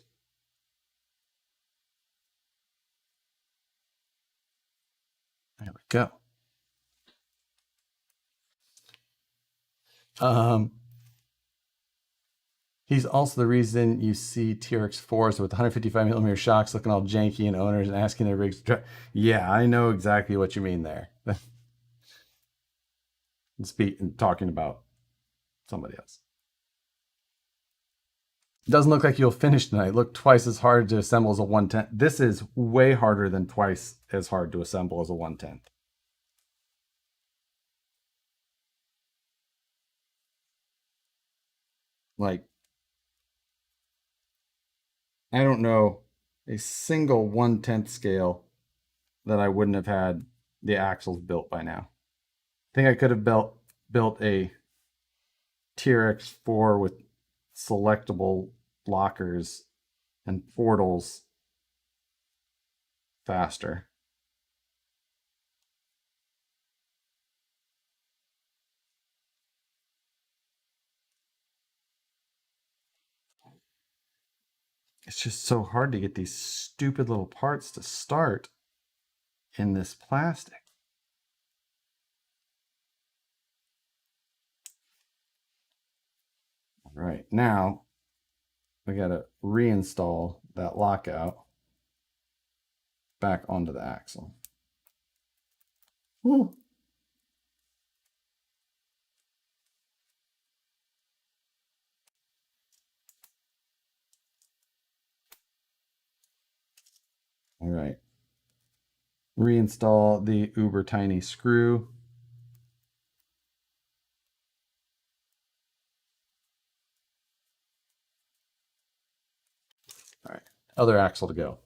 There we go. He's also the reason you see TRX4s with 155mm shocks looking all janky and owners and asking their rigs to try. Yeah, I know exactly what you mean there. Talking about somebody else. It doesn't look like you'll finish tonight. Look twice as hard to assemble as a 1/10. This is way harder than twice as hard to assemble as a 1/10. Like, I don't know a single 1/10 scale that I wouldn't have had the axles built by now. I think I could have built a TRX4 with selectable lockers and portals faster. It's just so hard to get these stupid little parts to start in this plastic. All right, now we got to reinstall that lockout back onto the axle. Woo. All right. Reinstall the uber tiny screw. All right. Other axle to go.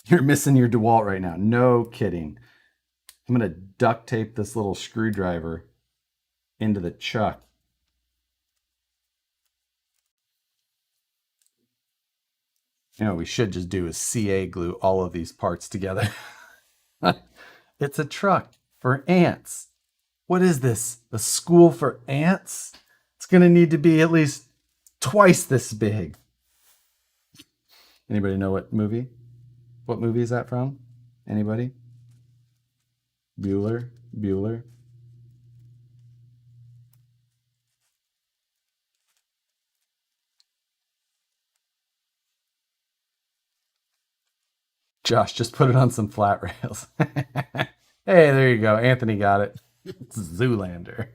You're missing your DeWalt right now. No kidding. I'm going to duct tape this little screwdriver into the chuck. You know, we should just do is CA glue all of these parts together. It's a truck for ants. What is this? A school for ants? It's going to need to be at least twice this big. Anybody know what movie? What movie is that from? Anybody? Bueller? Josh, just put it on some flat rails. Hey, there you go. Anthony got it. It's Zoolander.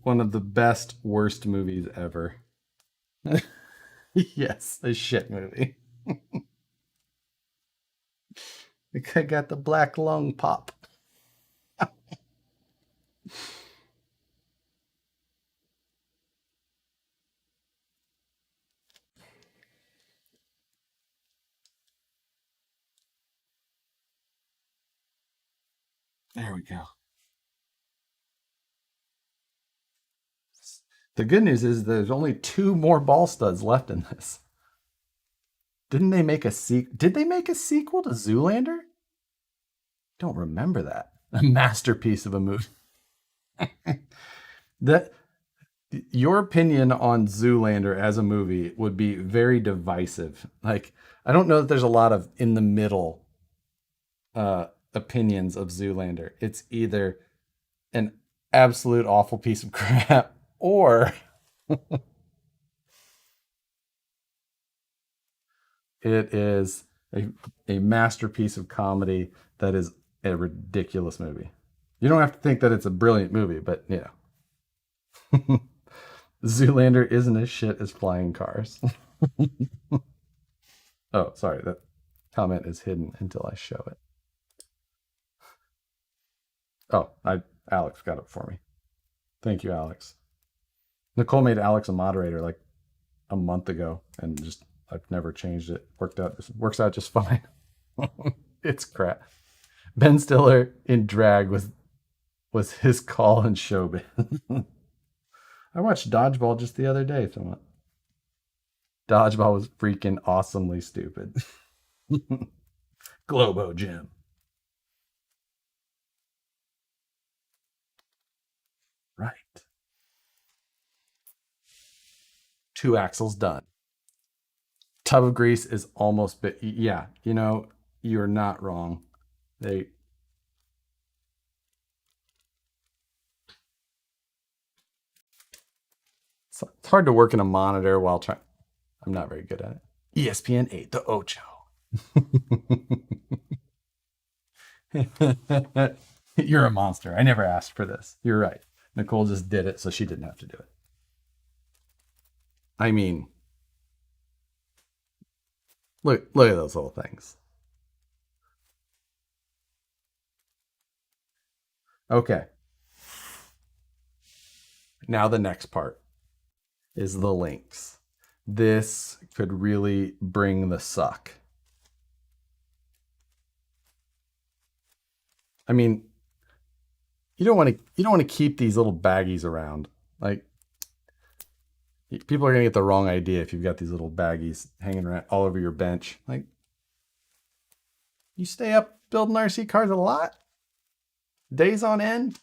One of the best, worst movies ever. Yes, a shit movie. I got the black lung pop. There we go. The good news is there's only 2 more ball studs left in this. Didn't they make a sequel? Did they make a sequel to Zoolander? Don't remember that. A masterpiece of a movie. That your opinion on Zoolander as a movie would be very divisive. Like, I don't know that there's a lot of in the middle opinions of Zoolander. It's either an absolute awful piece of crap or it is a masterpiece of comedy that is a ridiculous movie. You don't have to think that it's a brilliant movie, but you know. Zoolander isn't as shit as flying cars. Oh, sorry, that comment is hidden until I show it. Oh, Alex got it for me. Thank you, Alex. Nicole made Alex a moderator like a month ago, and just I've never changed it. Works out just fine. It's crap. Ben Stiller in drag was his call in showbiz. I watched Dodgeball just the other day. Somewhat. Dodgeball was freaking awesomely stupid. Globo Jim. Right. 2 axles done. Tub of grease is almost bit. Yeah, you're not wrong. They it's hard to work in a monitor while trying. I'm not very good at it. ESPN 8, the Ocho. You're a monster. I never asked for this. You're right. Nicole just did it, so she didn't have to do it. I mean, look at those little things. Okay. Now the next part is the links. This could really bring the suck. I mean, you don't want to keep these little baggies around. Like people are gonna get the wrong idea if you've got these little baggies hanging around all over your bench. Like you stay up building RC cars a lot, days on end.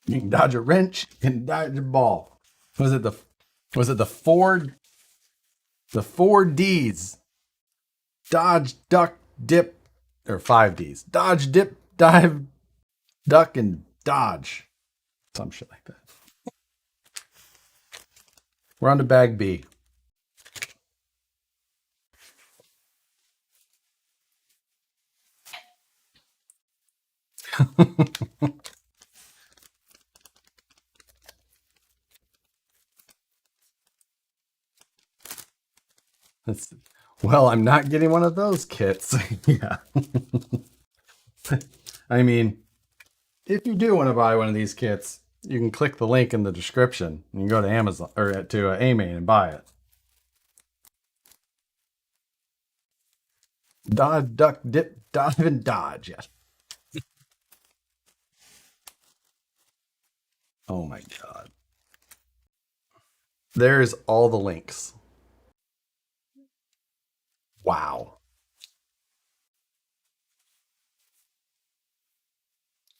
You can dodge a wrench and dodge a ball. Was it the four D's? Dodge, duck, dip, or 5 D's. Dodge, dip, dive, duck, and dodge. Some shit like that. We're on to bag B. Well, I'm not getting one of those kits. Yeah. I mean, if you do want to buy one of these kits, you can click the link in the description. You can go to Amazon or to AMain and buy it. Dodge, duck, dip, dive, and dodge. Yes. Oh my god. There's all the links. Wow.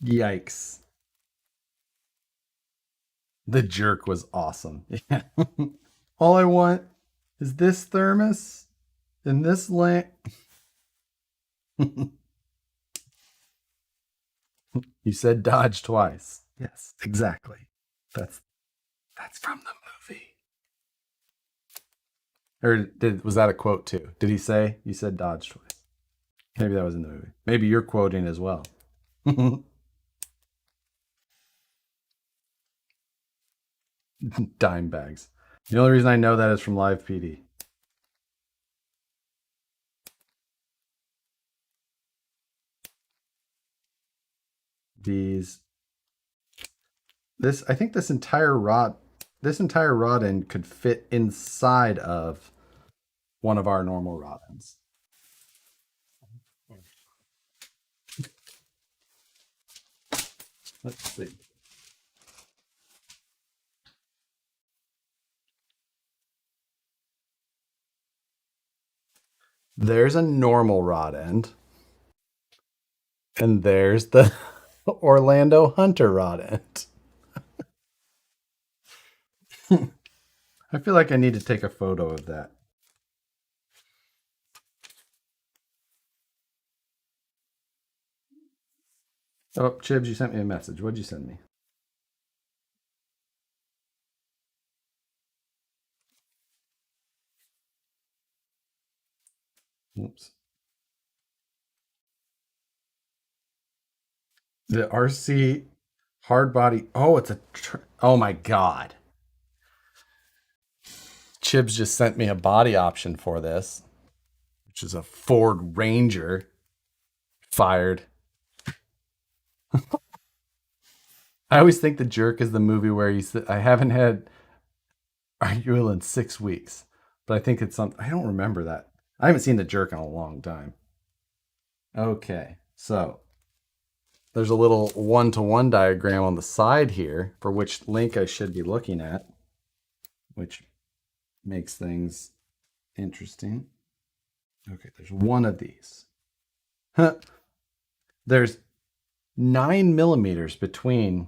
Yikes. The jerk was awesome. Yeah. All I want is this thermos and this lamp. You said dodge twice. Yes, exactly. That's from the movie. Or was that a quote too? Did he say you said dodge twice? Maybe that was in the movie. Maybe you're quoting as well. Dime bags. The only reason I know that is from Live PD. These. I think this entire rod end could fit inside of one of our normal rod ends. Let's see. There's a normal rod end. And there's the Orlando Hunter rod end. I feel like I need to take a photo of that. Oh, Chibs, you sent me a message. What'd you send me? Oops. The RC hard body. Oh, it's oh my god. Chibs just sent me a body option for this. which is a Ford Ranger. Fired. I always think The Jerk is the movie where I haven't had Arguel in 6 weeks, but I think it's something. I don't remember that. I haven't seen The Jerk in a long time. Okay, so there's a little one-to-one diagram on the side here for which link I should be looking at, which makes things interesting. Okay, there's one of these. Huh. There's 9 millimeters between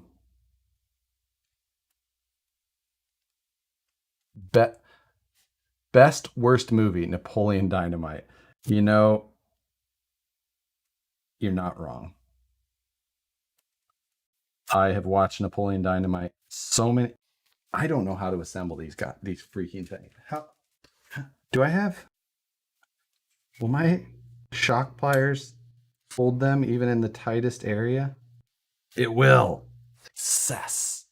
best worst movie, Napoleon Dynamite. You know, you're not wrong. I have watched Napoleon Dynamite so many. I don't know how to assemble these freaking things. How do I have? Will my shock pliers fold them even in the tightest area? It will. Success.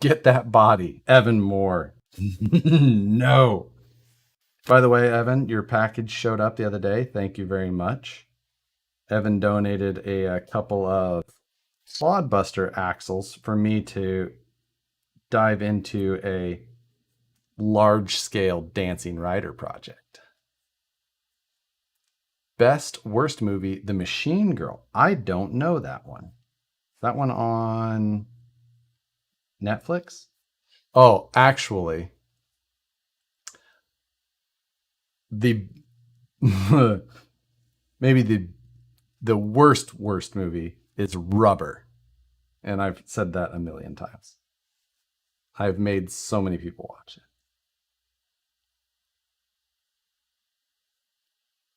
Get that body, Evan Moore. No. By the way, Evan, your package showed up the other day. Thank you very much. Evan donated a couple of Clodbuster axles for me to dive into a large-scale Dancing Rider project. Best worst movie, The Machine Girl. I don't know that one. Is that one on Netflix? Oh, actually, the maybe the worst movie is Rubber. And I've said that a million times. I've made so many people watch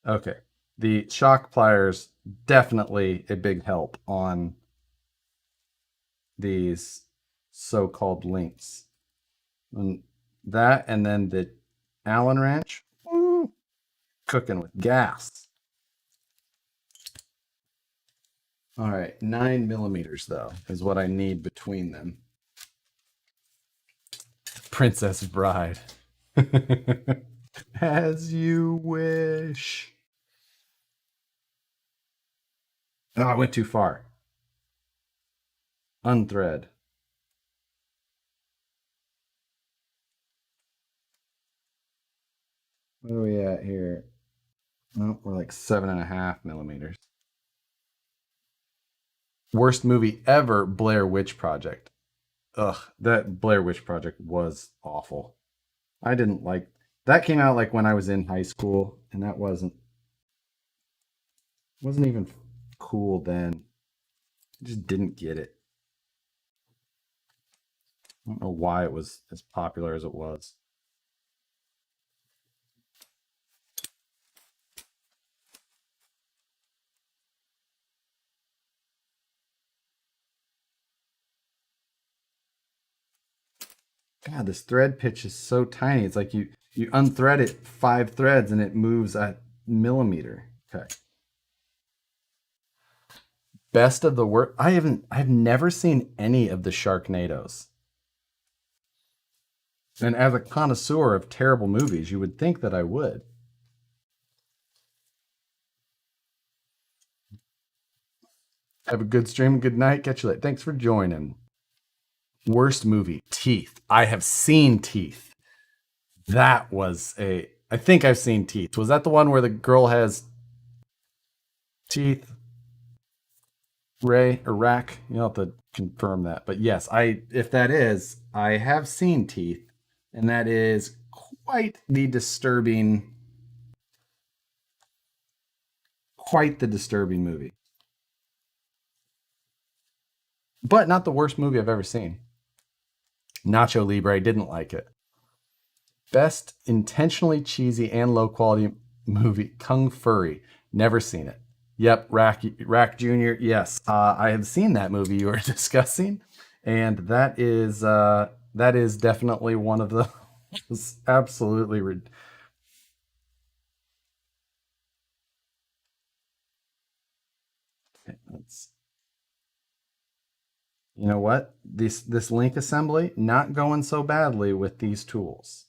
it. Okay. The shock pliers, definitely a big help on these so-called links. And that, and then the Allen wrench, cooking with gas. All right, 9 millimeters though is what I need between them. Princess Bride. As you wish. Oh, I went too far. Unthread. What are we at here? Oh, we're like 7.5 millimeters. Worst movie ever, Blair Witch Project. Ugh, that Blair Witch Project was awful. I didn't like that. Came out like when I was in high school, and that wasn't even cool then. I just didn't get it. I don't know why it was as popular as it was. God, this thread pitch is so tiny. It's like you unthread it 5 threads and it moves a millimeter. Okay. Best of the worst. I've never seen any of the Sharknadoes. And as a connoisseur of terrible movies, you would think that I would. Have a good stream, good night. Catch you later. Thanks for joining. Worst movie, Teeth. I have seen Teeth. That was I think I've seen Teeth. Was that the one where the girl has teeth? Ray or Rack? You'll have to confirm that. But yes, if that is, I have seen Teeth, and that is quite the disturbing movie. But not the worst movie I've ever seen. Nacho Libre, didn't like it. Best intentionally cheesy and low quality movie, Kung Fury. Never seen it. Yep, Rack Jr. Yes, I have seen that movie you were discussing, and that is definitely one of the absolutely. Okay, you know what? This link assembly not going so badly with these tools.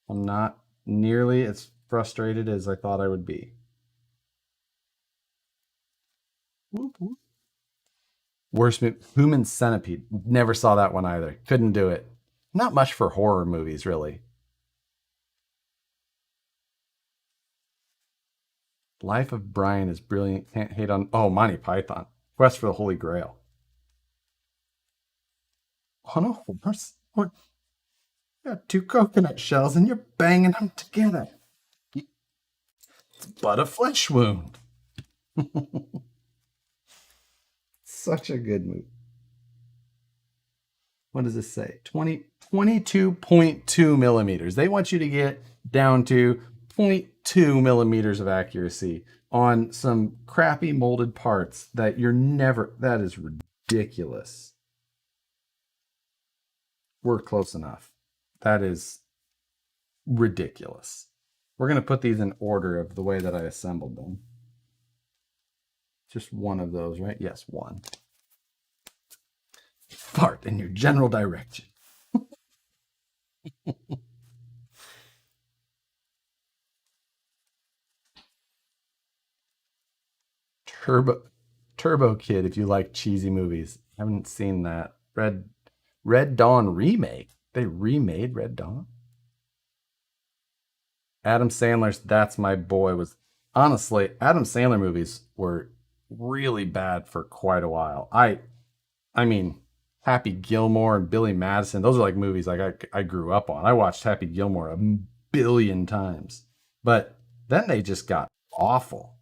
I'm not nearly as frustrated as I thought I would be. Whoop, whoop. Worst movie, Human Centipede. Never saw that one either. Couldn't do it. Not much for horror movies, really. Life of Brian is brilliant. Can't hate on. Oh, Monty Python. Quest for the Holy Grail. On a horse? What? You got two coconut shells and you're banging them together. It's but a flesh wound. Such a good movie. What does this say? 22.2 millimeters. They want you to get down to 0.2 millimeters of accuracy on some crappy molded parts that you're never, that is ridiculous. We're close enough. That is ridiculous. We're going to put these in order of the way that I assembled them. Just one of those, right? Yes, one. Fart in your general direction. Turbo Kid, if you like cheesy movies. I haven't seen that. Red Dawn remake. They remade Red Dawn. Adam Sandler's That's My Boy was honestly, Adam Sandler movies were really bad for quite a while. I mean, Happy Gilmore and Billy Madison, those are like movies like I grew up on. I watched Happy Gilmore a billion times. But then they just got awful.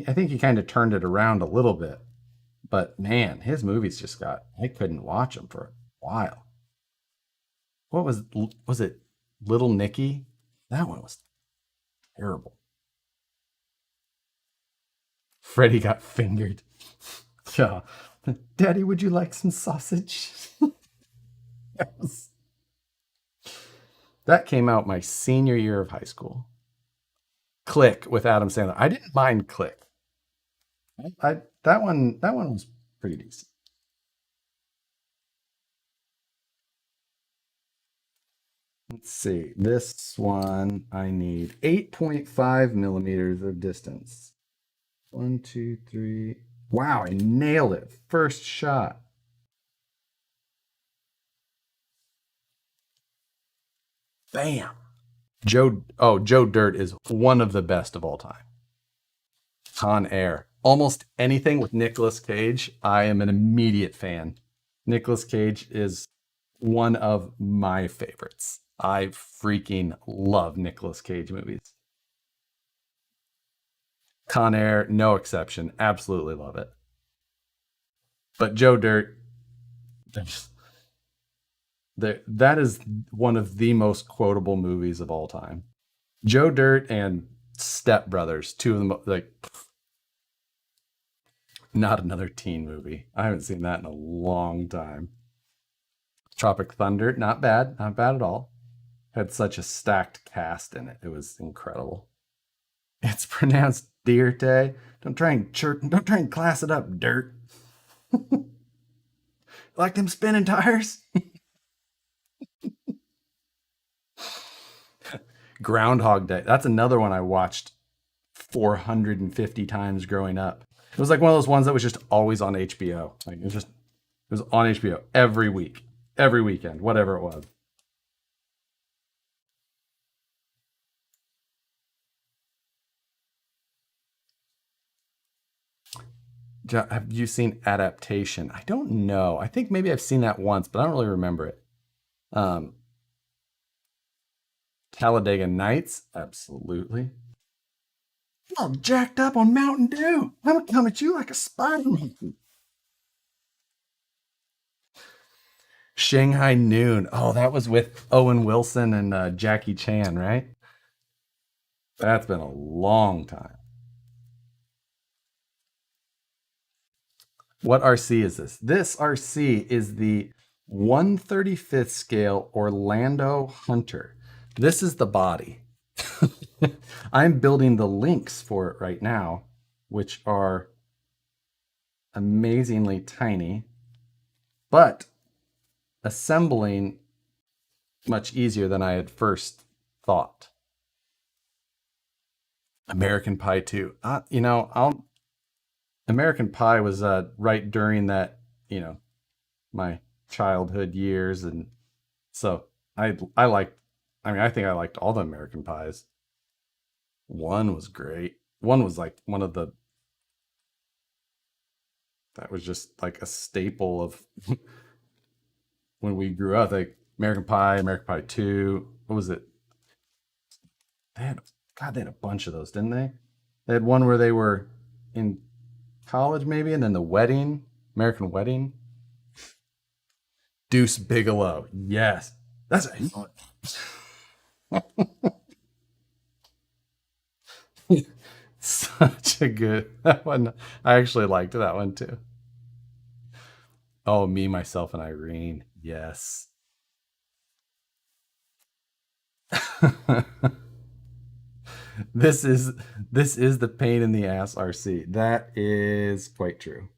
I think he kind of turned it around a little bit. But man, his movies just got, I couldn't watch them for a while. What was it Little Nicky? That one was terrible. Freddie got fingered. Yeah. Daddy, would you like some sausage? Yes. That came out my senior year of high school. Click with Adam Sandler. I didn't mind Click. That one was pretty decent. Let's see. This one I need 8.5 millimeters of distance. One, two, three. Wow, I nailed it. First shot. Bam. Joe Dirt is one of the best of all time. Con Air. Almost anything with Nicolas Cage, I am an immediate fan. Nicolas Cage is one of my favorites. I freaking love Nicolas Cage movies. Con Air, no exception. Absolutely love it. But Joe Dirt, that is one of the most quotable movies of all time. Joe Dirt and Step Brothers, two of them, like, not another teen movie. I haven't seen that in a long time. Tropic Thunder, not bad, not bad at all. Had such a stacked cast in it. It was incredible. It's pronounced Dirte. Don't try and class it up, Dirt. Like them spinning tires? Groundhog Day. That's another one I watched 450 times growing up. It was like one of those ones that was just always on HBO. Like it was on HBO every week, every weekend, whatever it was. Have you seen Adaptation? I don't know. I think maybe I've seen that once, but I don't really remember it. Um, Talladega Nights, absolutely. I'm all jacked up on Mountain Dew. I'm gonna come at you like a spider monkey. Shanghai Noon. Oh, that was with Owen Wilson and Jackie Chan, right? That's been a long time. What RC is this? This RC is the 135th scale Orlando Hunter. This is the body. I'm building the links for it right now, which are amazingly tiny, but assembling much easier than I had first thought. American Pie 2. I'll American Pie was right during that, my childhood years, and so I liked. I mean, I think I liked all the American Pies. One was great. One was like one of the that was just like a staple of when we grew up. Like American Pie 2. What was it? They had they had a bunch of those, didn't they? They had one where they were in college maybe, and then the wedding, American Wedding. Deuce Bigelow. Yes. That's such a good that one. I actually liked that one too. Oh, me, myself, and Irene. Yes. this is this is the pain in the ass RC. That is quite true.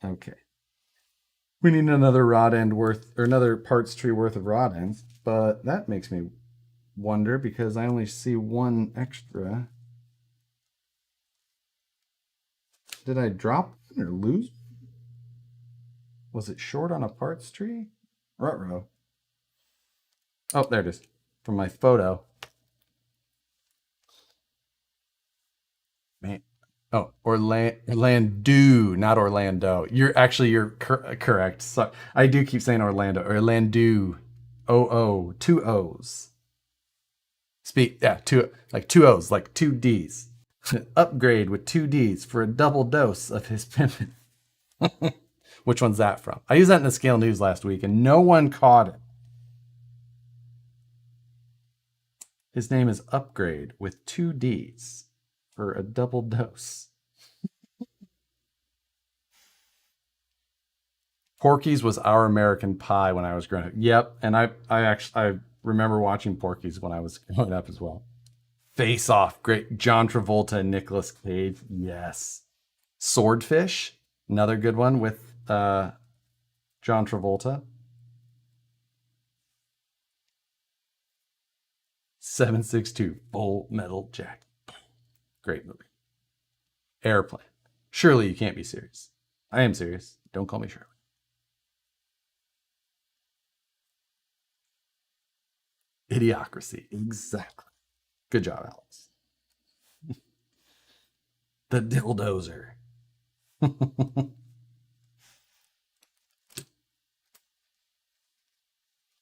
Okay. We need another rod end worth or another parts tree worth of rod ends, but that makes me wonder because I only see one extra. Did I drop one or lose? Was it short on a parts tree? Ruh-roh. Oh, there it is. From my photo. Man. Oh, Orlando, not Orlando. You're correct. So I do keep saying Orlando. Orlando. Two O's. Two O's, like two D's. Upgrade with two D's for a double dose of his pimpin'. Which one's that from? I used that in the Scale News last week and no one caught it. His name is Upgrade with two D's for a double dose. Porky's was our American Pie when I was growing up. Yep, and I remember watching Porky's when I was growing up as well. Face Off, great. John Travolta and Nicolas Cage. Yes. Swordfish, another good one with John Travolta. 762 Full Metal Jacket. Great movie. Airplane. Surely you can't be serious. I am serious. Don't call me Shirley. Idiocracy. Exactly. Good job, Alex. The Dilldozer.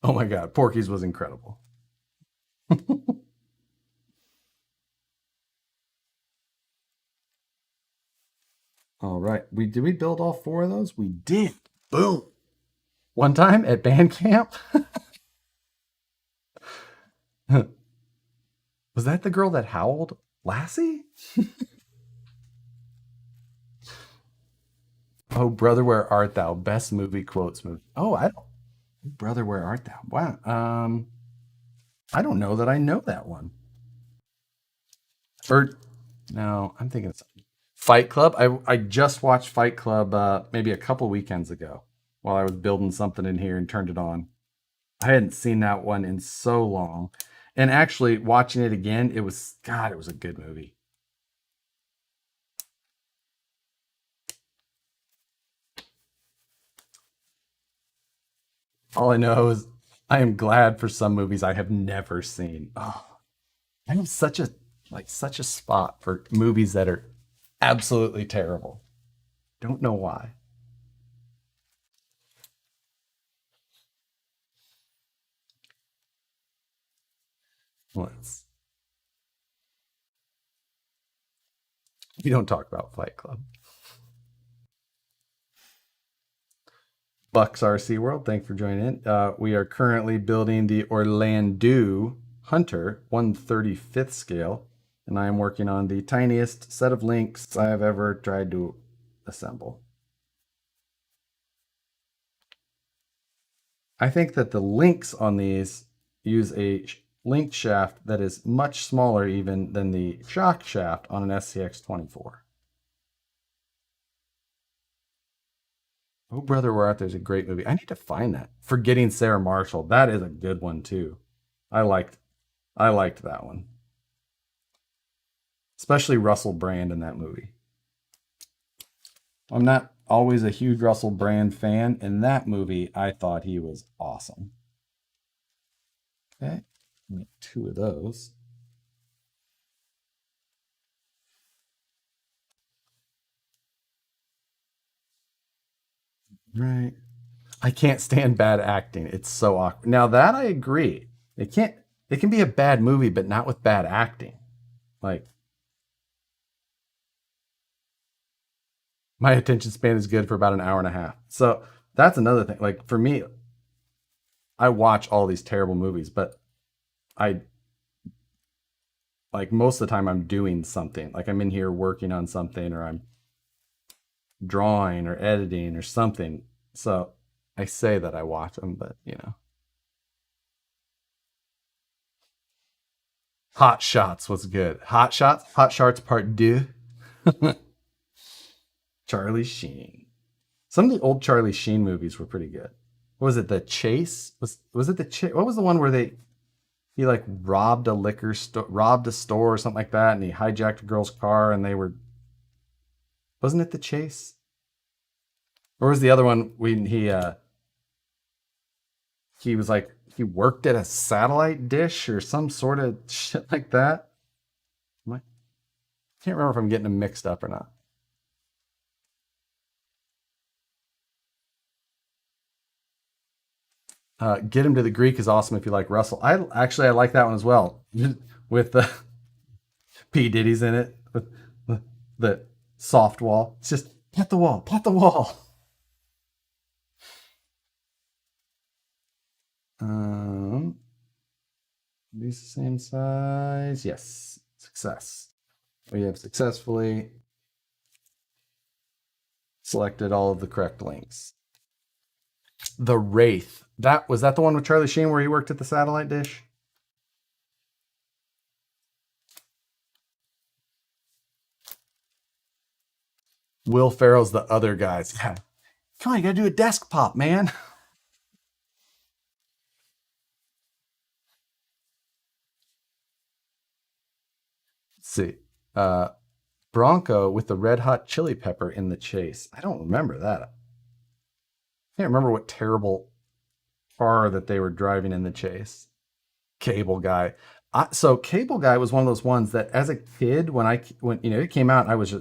Oh my God. Porky's was incredible. All right. Did we build all four of those? We did. Boom. One time at band camp. Was that the girl that howled? Lassie? Oh, brother, where art thou? Best movie quotes movie. Oh, I don't. Brother, where art thou? Wow. I don't know that I know that one. Or no, I'm thinking it's Fight Club. I just watched Fight Club maybe a couple weekends ago while I was building something in here and turned it on. I hadn't seen that one in so long. And actually watching it again, it was God, it was a good movie. All I know is I am glad for some movies I have never seen. Oh, I'm such a spot for movies that are absolutely terrible. Don't know why. Let's we don't talk about Fight Club. Bucks RC World, thanks for joining in. We are currently building the Orlando Hunter 135th scale, and I am working on the tiniest set of links I have ever tried to assemble. I think that the links on these use a link shaft that is much smaller even than the shock shaft on an SCX 24. Oh, Brother, Where Art There's a great movie. I need to find that. Forgetting Sarah Marshall. That is a good one too. I liked I liked that one, especially Russell Brand in that movie. I'm not always a huge Russell Brand fan. In that movie, I thought he was awesome. Okay, make 2 of those. Right. I can't stand bad acting. It's so awkward. Now that I agree. It can't it can be a bad movie, but not with bad acting. Like my attention span is good for about an hour and a half. So that's another thing. Like for me, I watch all these terrible movies, but I like most of the time I'm doing something. Like I'm in here working on something or I'm drawing or editing or something. So I say that I watch them, but you know. Hot Shots was good. Hot Shots Part 2. Charlie Sheen. Some of the old Charlie Sheen movies were pretty good. What was it? The Chase? Was it the Chase? What was the one where he like robbed a liquor store, robbed a store or something like that, and he hijacked a girl's car, and they were. Wasn't it the Chase? Or was the other one when he was like he worked at a satellite dish or some sort of shit like that? I can't remember if I'm getting them mixed up or not. Get him to the Greek is awesome if you like Russell. I like that one as well. With the P Diddy's in it with the soft wall. It's just pat the wall, pat the wall. These the same size. Yes, success. We have successfully selected all of the correct links. The Wraith. That the one with Charlie Sheen where he worked at the satellite dish? Will Ferrell's the other guys. Yeah. Come on, you gotta do a desk pop, man. Let's see. Uh, Bronco with the red hot chili pepper in the chase. I don't remember that. I can't remember what terrible car that they were driving in the chase. Cable Guy. So Cable Guy was one of those ones that, as a kid, when it came out, I was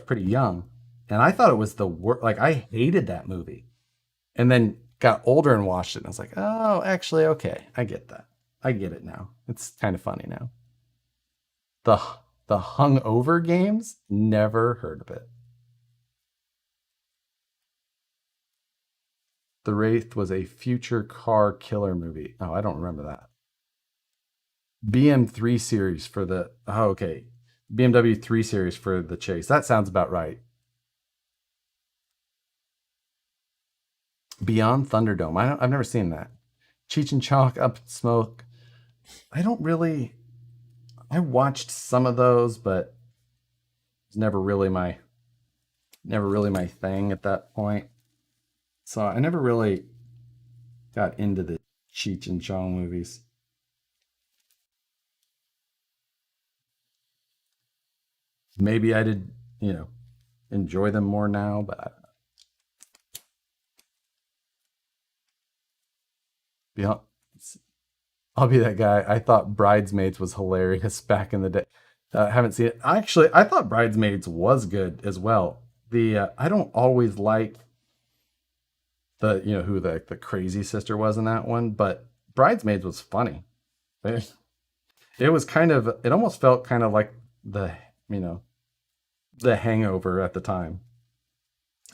pretty young, and I thought it was the worst. Like I hated that movie, and then got older and watched it, and I was like, oh, actually, okay, I get that. I get it now. It's kind of funny now. The the Hungover Games. Never heard of it. The Wraith was a future car killer movie. Oh, I don't remember that. BM3 series for the. Oh, okay. BMW 3 series for the chase. That sounds about right. Beyond Thunderdome. I've never seen that. Cheech and Chong Up in Smoke. I don't really. I watched some of those, but it's never really my thing at that point. So I never really got into the Cheech and Chong movies. Maybe I did, enjoy them more now, but yeah, I'll be that guy. I thought Bridesmaids was hilarious back in the day. Haven't seen it. Actually, I thought Bridesmaids was good as well. The I don't always like who the crazy sister was in that one, but Bridesmaids was funny. It was it almost felt kind of like you know the Hangover at the time.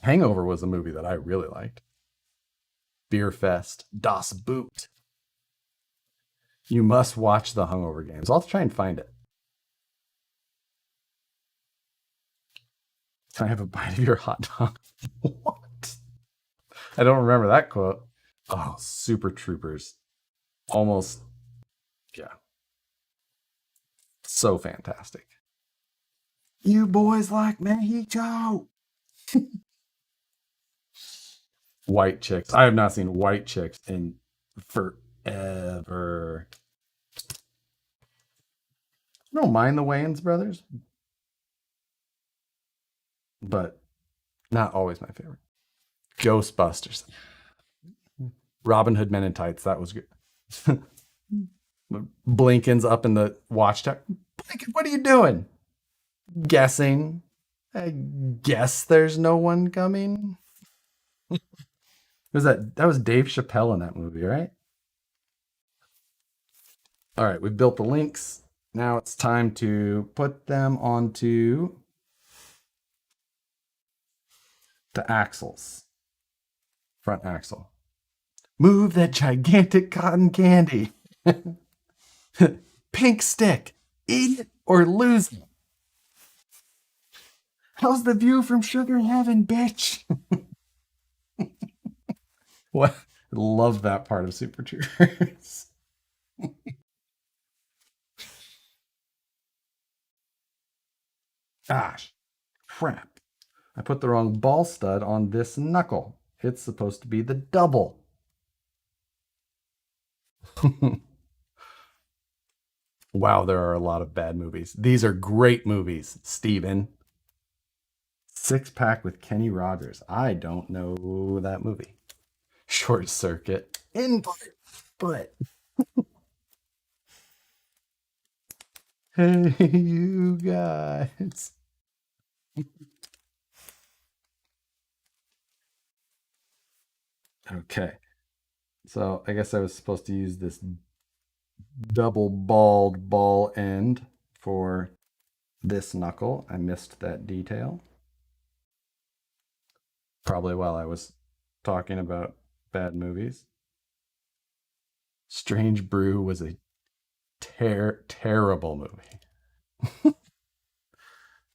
Hangover was a movie that I really liked. Beer Fest, Das Boot. You must watch the Hungover Games. I'll try and find it. Can I have a bite of your hot dog? What? I don't remember that quote. Oh, Super Troopers. Almost, yeah, so fantastic. You boys like Mexico? White Chicks. I have not seen White Chicks in forever. I don't mind the Wayans brothers, but not always my favorite. Ghostbusters. Robin Hood Men in Tights. That was good. Blinken's up in the watchtower. Blinken, what are you doing? Guessing. I guess there's no one coming. Was that was Dave Chappelle in that movie, right? All right, we've built the links. Now it's time to put them onto the axles. Front axle. Move that gigantic cotton candy. Pink stick. Eat it or lose it. How's the view from sugar heaven, bitch? What? Love that part of Super Troopers. Gosh, crap. I put the wrong ball stud on this knuckle. It's supposed to be the double. Wow, there are a lot of bad movies. These are great movies, Steven. Six Pack with Kenny Rogers. I don't know that movie. Short Circuit. Input. But. Hey, you guys. Okay. So I guess I was supposed to use this double balled ball end for this knuckle. I missed that detail. Probably while I was talking about bad movies. Strange Brew was a terrible movie.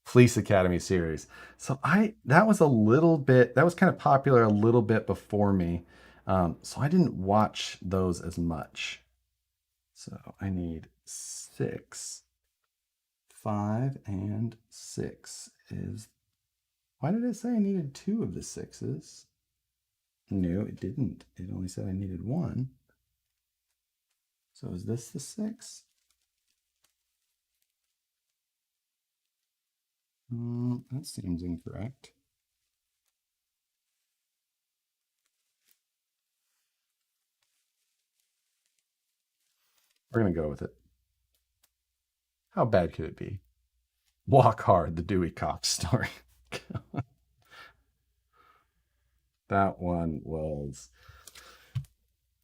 Police Academy series. So that was a little bit that was kind of popular a little bit before me. So I didn't watch those as much. So I need 6. 5 and 6 is. Why did it say I needed 2 of the 6s? No, it didn't. It only said I needed 1. So is this the 6? That seems incorrect. We're going to go with it. How bad could it be? Walk Hard, the Dewey Cox story. that one was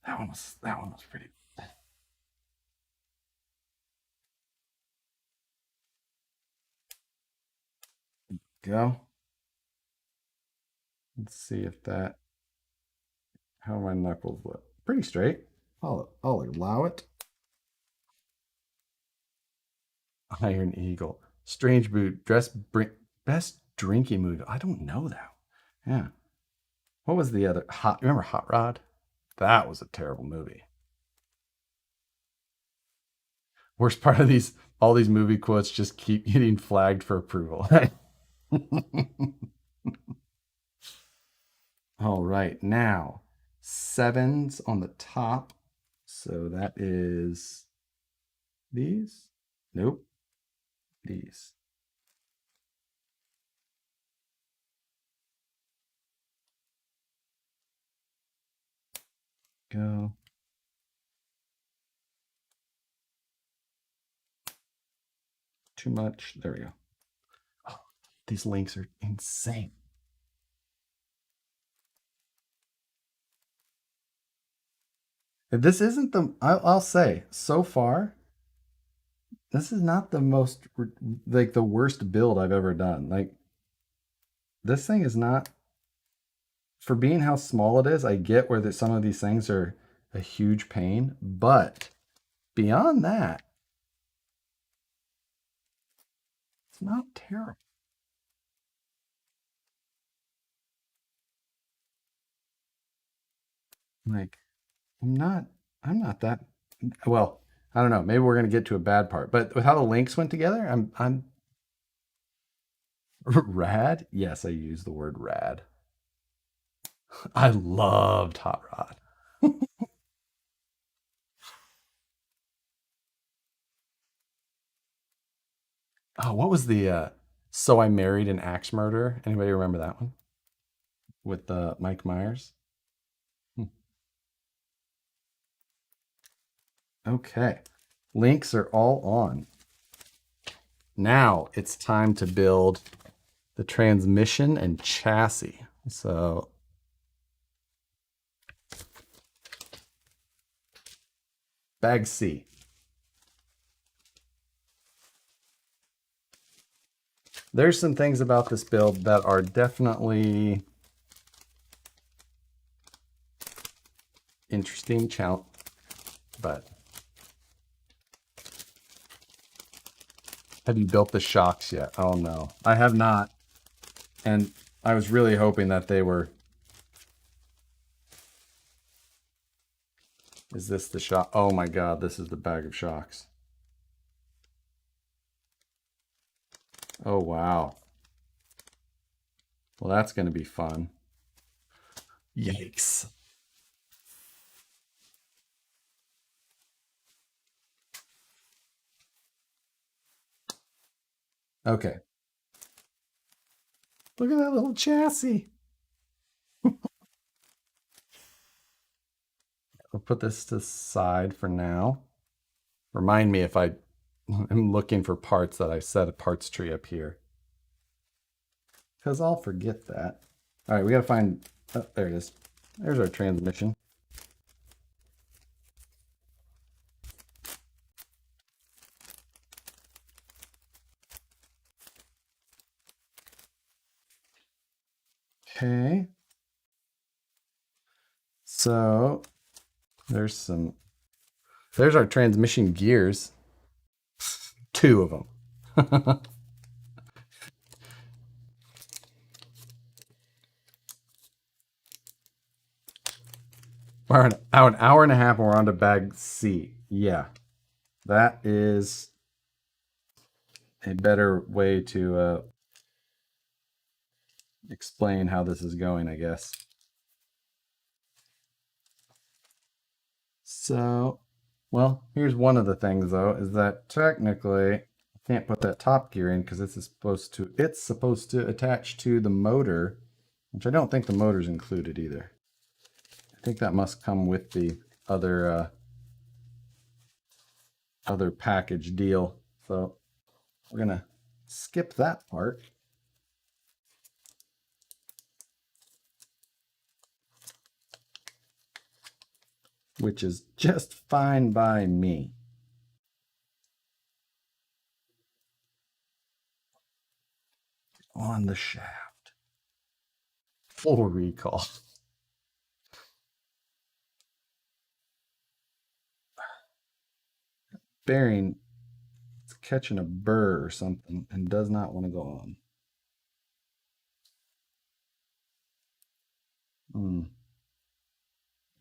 that one was pretty. Go. Let's see if that. How my knuckles look. Pretty straight. I'll allow it. Iron Eagle. Strange Boot. Best drinking movie. I don't know that. Yeah. What was the other? Remember Hot Rod? That was a terrible movie. Worst part of all these movie quotes just keep getting flagged for approval. All right, now 7s on the top. So that is these? Nope. These. Go. Too much. There we go. Oh, these links are insane. This isn't I'll say, so far, this is not the most, like, the worst build I've ever done. Like, this thing is not, for being how small it is, I get where some of these things are a huge pain, but beyond that, it's not terrible. Like, I'm not that, well, I don't know. Maybe we're gonna get to a bad part, but with how the links went together, I'm rad. Yes, I use the word rad. I loved Hot Rod. Oh, what was the So I Married an Axe Murderer? Anybody remember that one with Mike Myers? Hmm. Okay, links are all on. Now it's time to build the transmission and chassis. So bag C. There's some things about this build that are definitely interesting, but have you built the shocks yet? Oh no, I have not. And I was really hoping that they were. Is this the shock? Oh my God, this is the bag of shocks. Oh wow. Well, that's going to be fun. Yikes. Okay. Look at that little chassis. I'll put this to the side for now. Remind me if I am looking for parts that I set a parts tree up here. Because I'll forget that. All right, we got to find... Oh, there it is. There's our transmission. Okay. So there's our transmission gears. 2 of them. We're an hour and a half and we're on to bag C. Yeah. That is a better way to explain how this is going, I guess. So, well, here's one of the things though, is that technically I can't put that top gear in because it's supposed to attach to the motor, which I don't think the motor's included either. I think that must come with the other package deal. So we're gonna skip that part. Which is just fine by me. On the shaft. Full recall. Bearing, it's catching a burr or something and does not want to go on.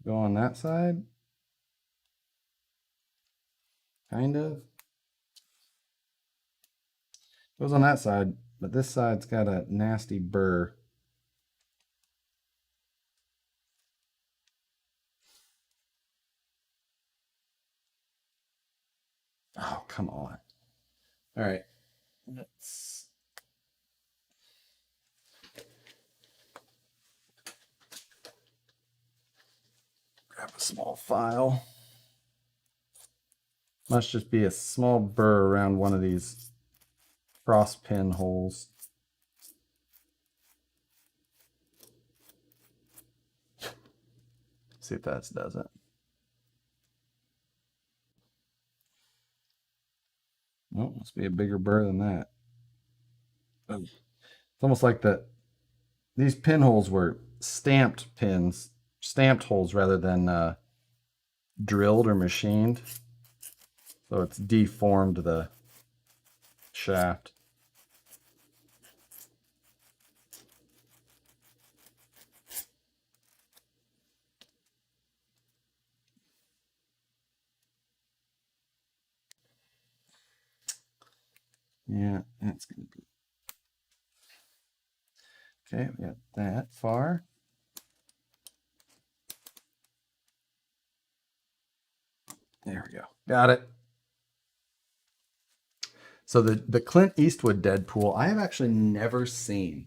Go on that side? Kind of. Goes on that side, but this side's got a nasty burr. Oh, come on. All right. Let's grab a small file. Must just be a small burr around one of these cross pin holes. See if that does it. Oh, must be a bigger burr than that. It's almost like these pinholes were stamped holes rather than drilled or machined. So it's deformed the shaft. Yeah, that's going to be... Okay, we got that far. There we go. Got it. So the Clint Eastwood Deadpool, I have actually never seen.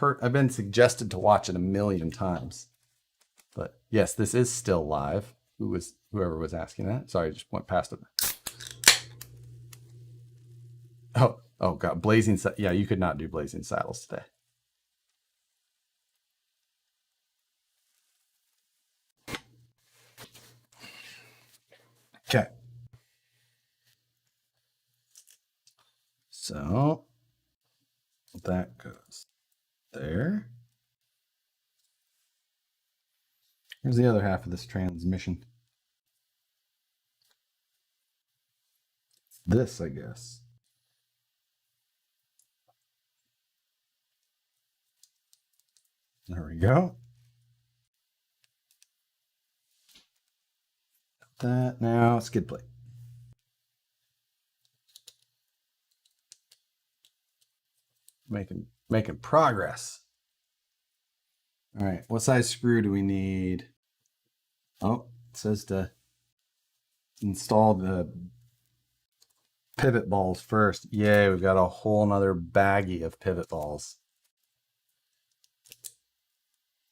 I've been suggested to watch it a million times. But yes, this is still live. Whoever was asking that? Sorry, I just went past it. Oh God, Blazing. Yeah, you could not do Blazing Saddles today. Okay. So that goes there. Here's the other half of this transmission. This, I guess. There we go. That now skid plate. Making progress. All right, what size screw do we need? Oh, it says to install the pivot balls first. Yay, we've got a whole nother baggie of pivot balls.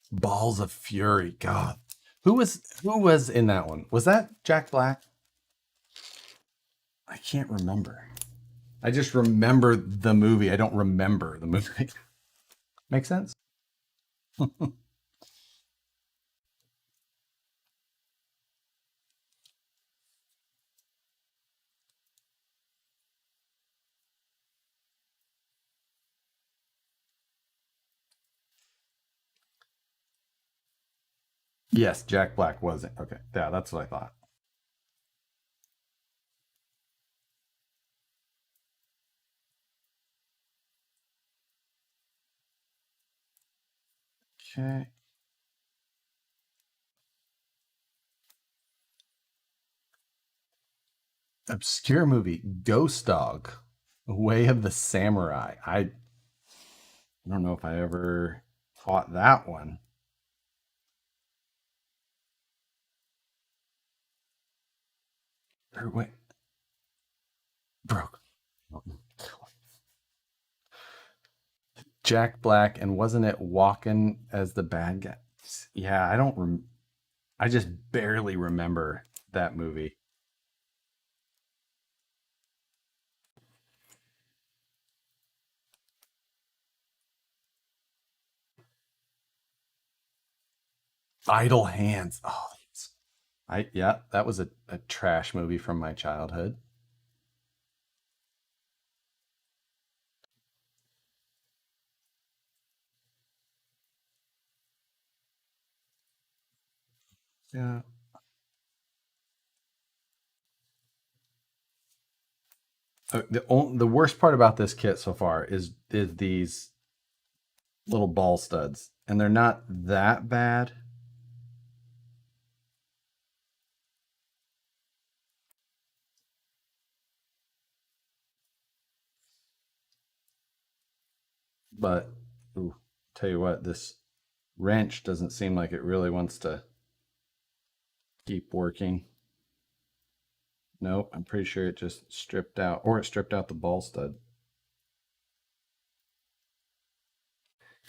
Balls of Fury. God. Who was in that one? Was that Jack Black? I can't remember. I just remember the movie. I don't remember the movie. Make sense? Yes, Jack Black was it. Okay. Yeah, that's what I thought. Okay. Obscure movie, Ghost Dog, Way of the Samurai. I don't know if I ever caught that one. Or wait, broke. Jack Black, and wasn't it Walken as the bad guy? Yeah, I don't. I just barely remember that movie. Idle Hands. Oh, yeah, that was a trash movie from my childhood. Yeah. The worst part about this kit so far is these little ball studs, and they're not that bad. But ooh, tell you what, this wrench doesn't seem like it really wants to keep working. Nope, I'm pretty sure it just stripped out, or it stripped out the ball stud.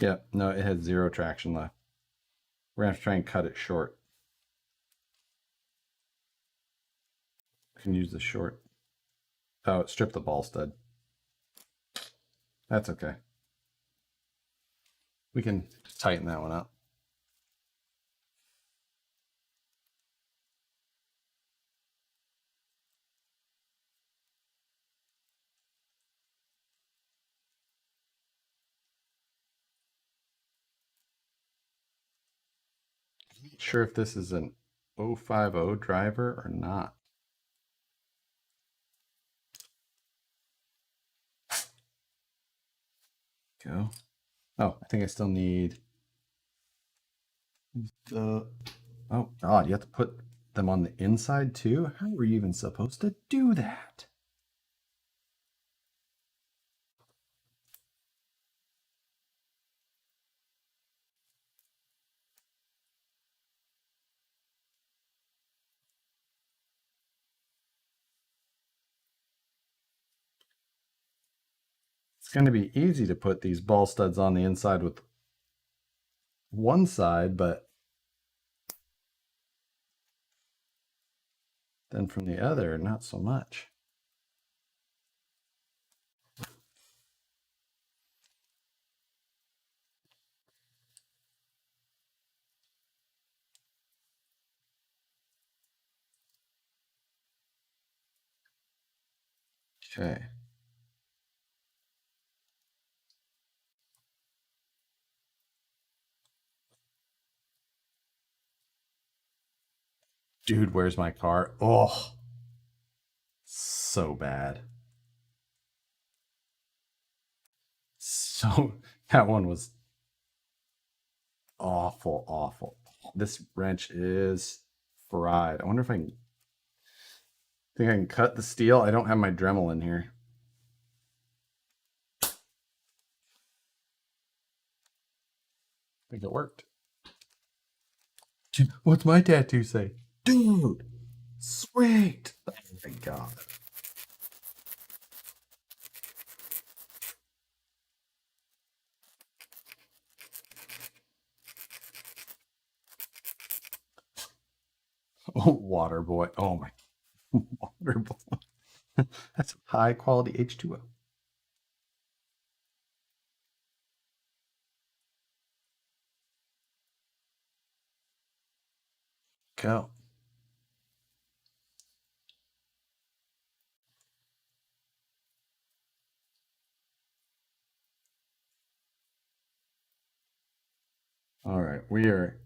Yep, no, it had zero traction left. We're gonna have to try and cut it short. I can use the short. Oh, it stripped the ball stud. That's okay. We can tighten that one up. I'm not sure if this is an 050 driver or not. Go. Oh, I think I still need the. Oh God, you have to put them on the inside too. How were you even supposed to do that? going to be easy to put these ball studs on the inside with one side, but then from the other, not so much. Okay. Dude, where's my car? Oh, so bad. So that one was awful, awful. This wrench is fried. I wonder if I can think I can cut the steel. I don't have my Dremel in here. I think it worked. What's my tattoo say? Dude, sweet. Oh my God. Oh, water boy. Oh my, water boy. That's high quality H2O. Go. All right, we are,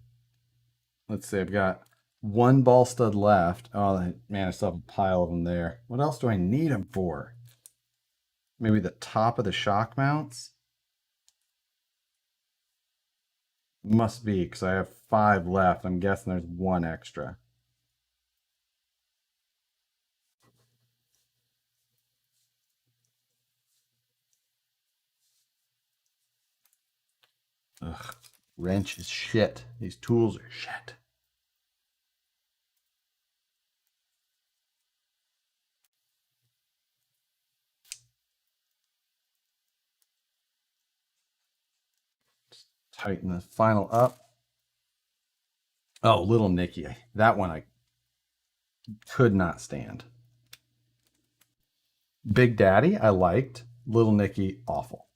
let's see, I've got one ball stud left. Oh, man, I still have a pile of them there. What else do I need them for? Maybe the top of the shock mounts? Must be, because I have 5 left. I'm guessing there's 1 extra. Ugh, wrench is shit. These tools are shit. Just tighten the final up. Oh, Little Nicky. That one I could not stand. Big Daddy, I liked. Little Nicky, awful.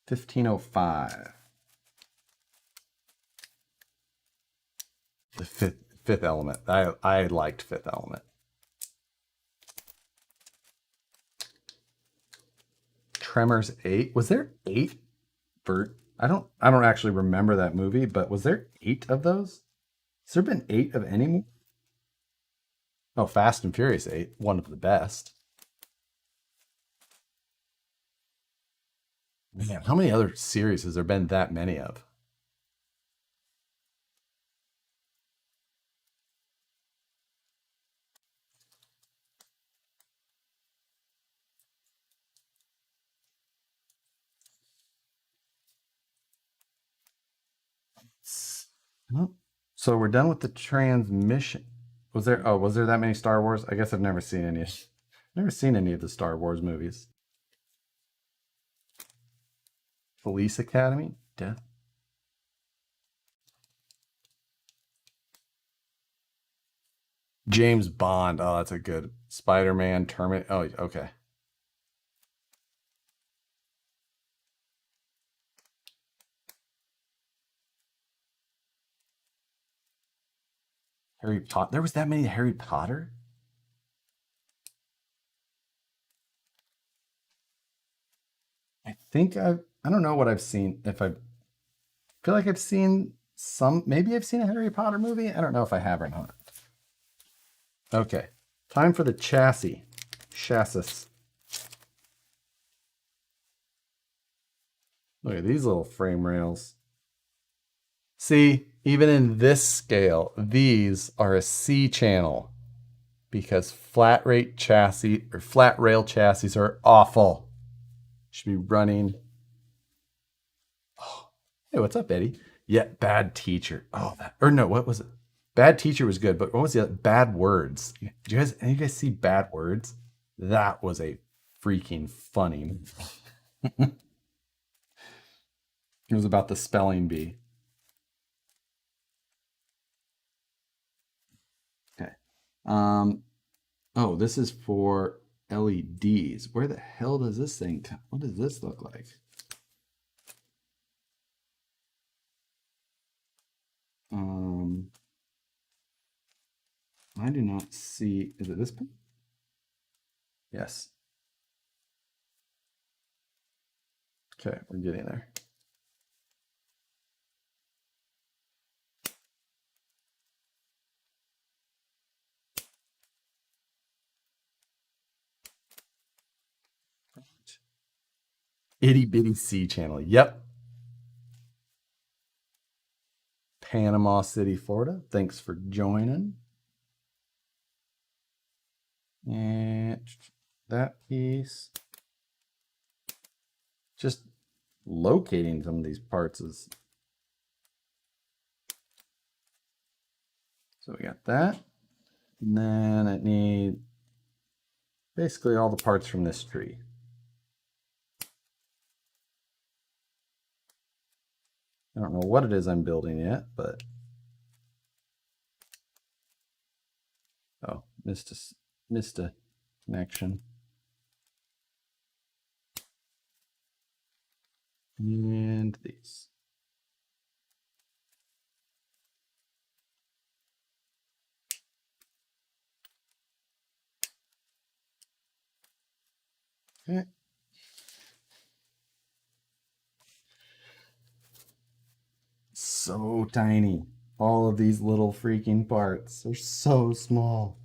1505. The fifth element. I liked Fifth Element. Tremors 8. Was there 8? Bert? I don't actually remember that movie, but was there 8 of those? Has there been 8 of any movie? Oh, Fast and Furious 8, one of the best. Man, how many other series has there been that many of? So we're done with the transmission. Was there that many Star Wars? I guess I've never seen any. Never seen any of the Star Wars movies. Police Academy? Death. James Bond. Oh, that's a good. Spider-Man, Terminator. Oh, okay. Harry Potter. There was that many Harry Potter? I don't know what I've seen. If I feel like I've seen some, maybe I've seen a Harry Potter movie. I don't know if I have or not. Okay, time for the chassis. Look at these little frame rails. See, even in this scale, these are a C channel because flat rail chassis are awful. Should be running. Oh, hey, what's up, Eddie? Yeah, Bad Teacher. Oh, what was it? Bad Teacher was good, but what was the other? Bad Words? Did you guys see Bad Words? That was a freaking funny movie. It was about the spelling bee. Okay. Oh, this is for LEDs. Where the hell does this thing, what does this look like? I do not see, is it this one? Yes. Okay, we're getting there. Itty bitty C channel. Yep. Panama City, Florida. Thanks for joining. And that piece. Just locating some of these parts is. So we got that. And then I need basically all the parts from this tree. I don't know what it is I'm building yet, but. Oh, missed a connection. And these. Okay. So tiny. All of these little freaking parts are so small.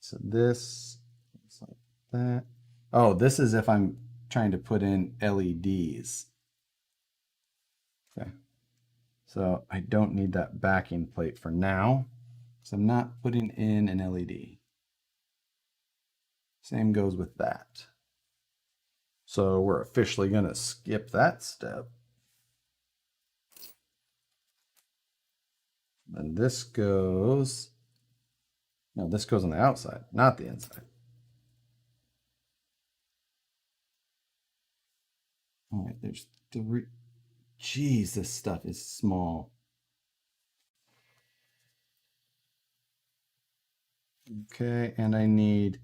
So this looks like that. Oh, this is if I'm trying to put in LEDs. Okay. So I don't need that backing plate for now. So I'm not putting in an LED. Same goes with that. So we're officially going to skip that step. And this goes, no, this goes on the outside, not the inside. All right, there's three. Jeez, this stuff is small. Okay, and I need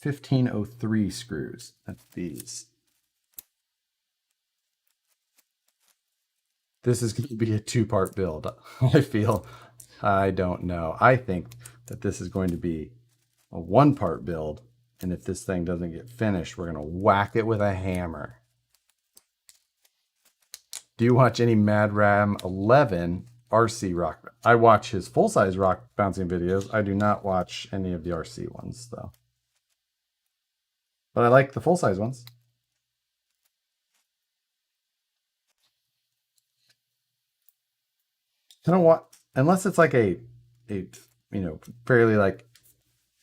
1503 screws. That's these. This is going to be a two-part build. I feel. I don't know. I think that this is going to be a one-part build. And if this thing doesn't get finished, we're going to whack it with a hammer. Do you watch any Mad Ram 11 RC rock? I watch his full-size rock bouncing videos. I do not watch any of the RC ones, though. But I like the full-size ones. I don't want, unless it's like a fairly like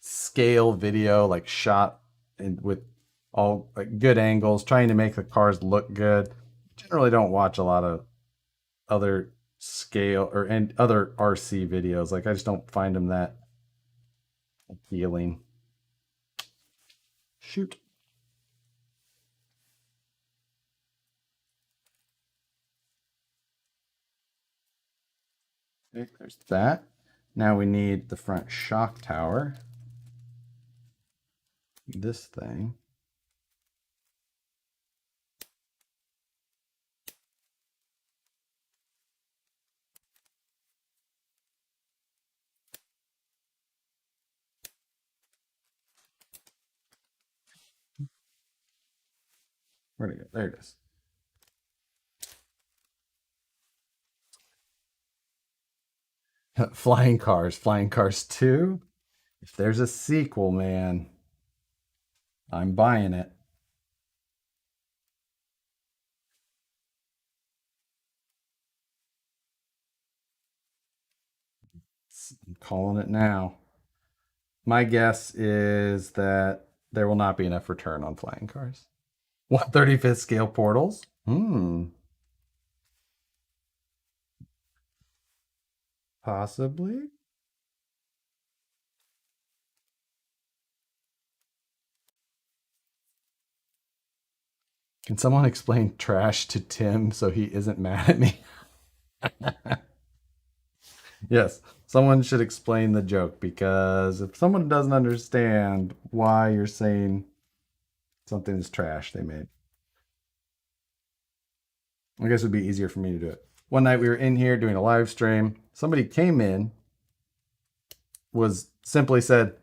scale video, like shot and with all like good angles, trying to make the cars look good. Generally don't watch a lot of other scale or and other RC videos. Like I just don't find them that appealing. Shoot. Okay, there's that. Now we need the front shock tower. This thing. Where'd it go? There it is. Flying Cars 2. If there's a sequel, man, I'm buying it. I'm calling it now. My guess is that there will not be enough return on flying cars. 1/35th scale portals? Possibly. Can someone explain trash to Tim so he isn't mad at me? Yes, someone should explain the joke because if someone doesn't understand why you're saying something is trash they made, I guess it would be easier for me to do it. One night we were in here doing a live stream. Somebody came in, was simply said,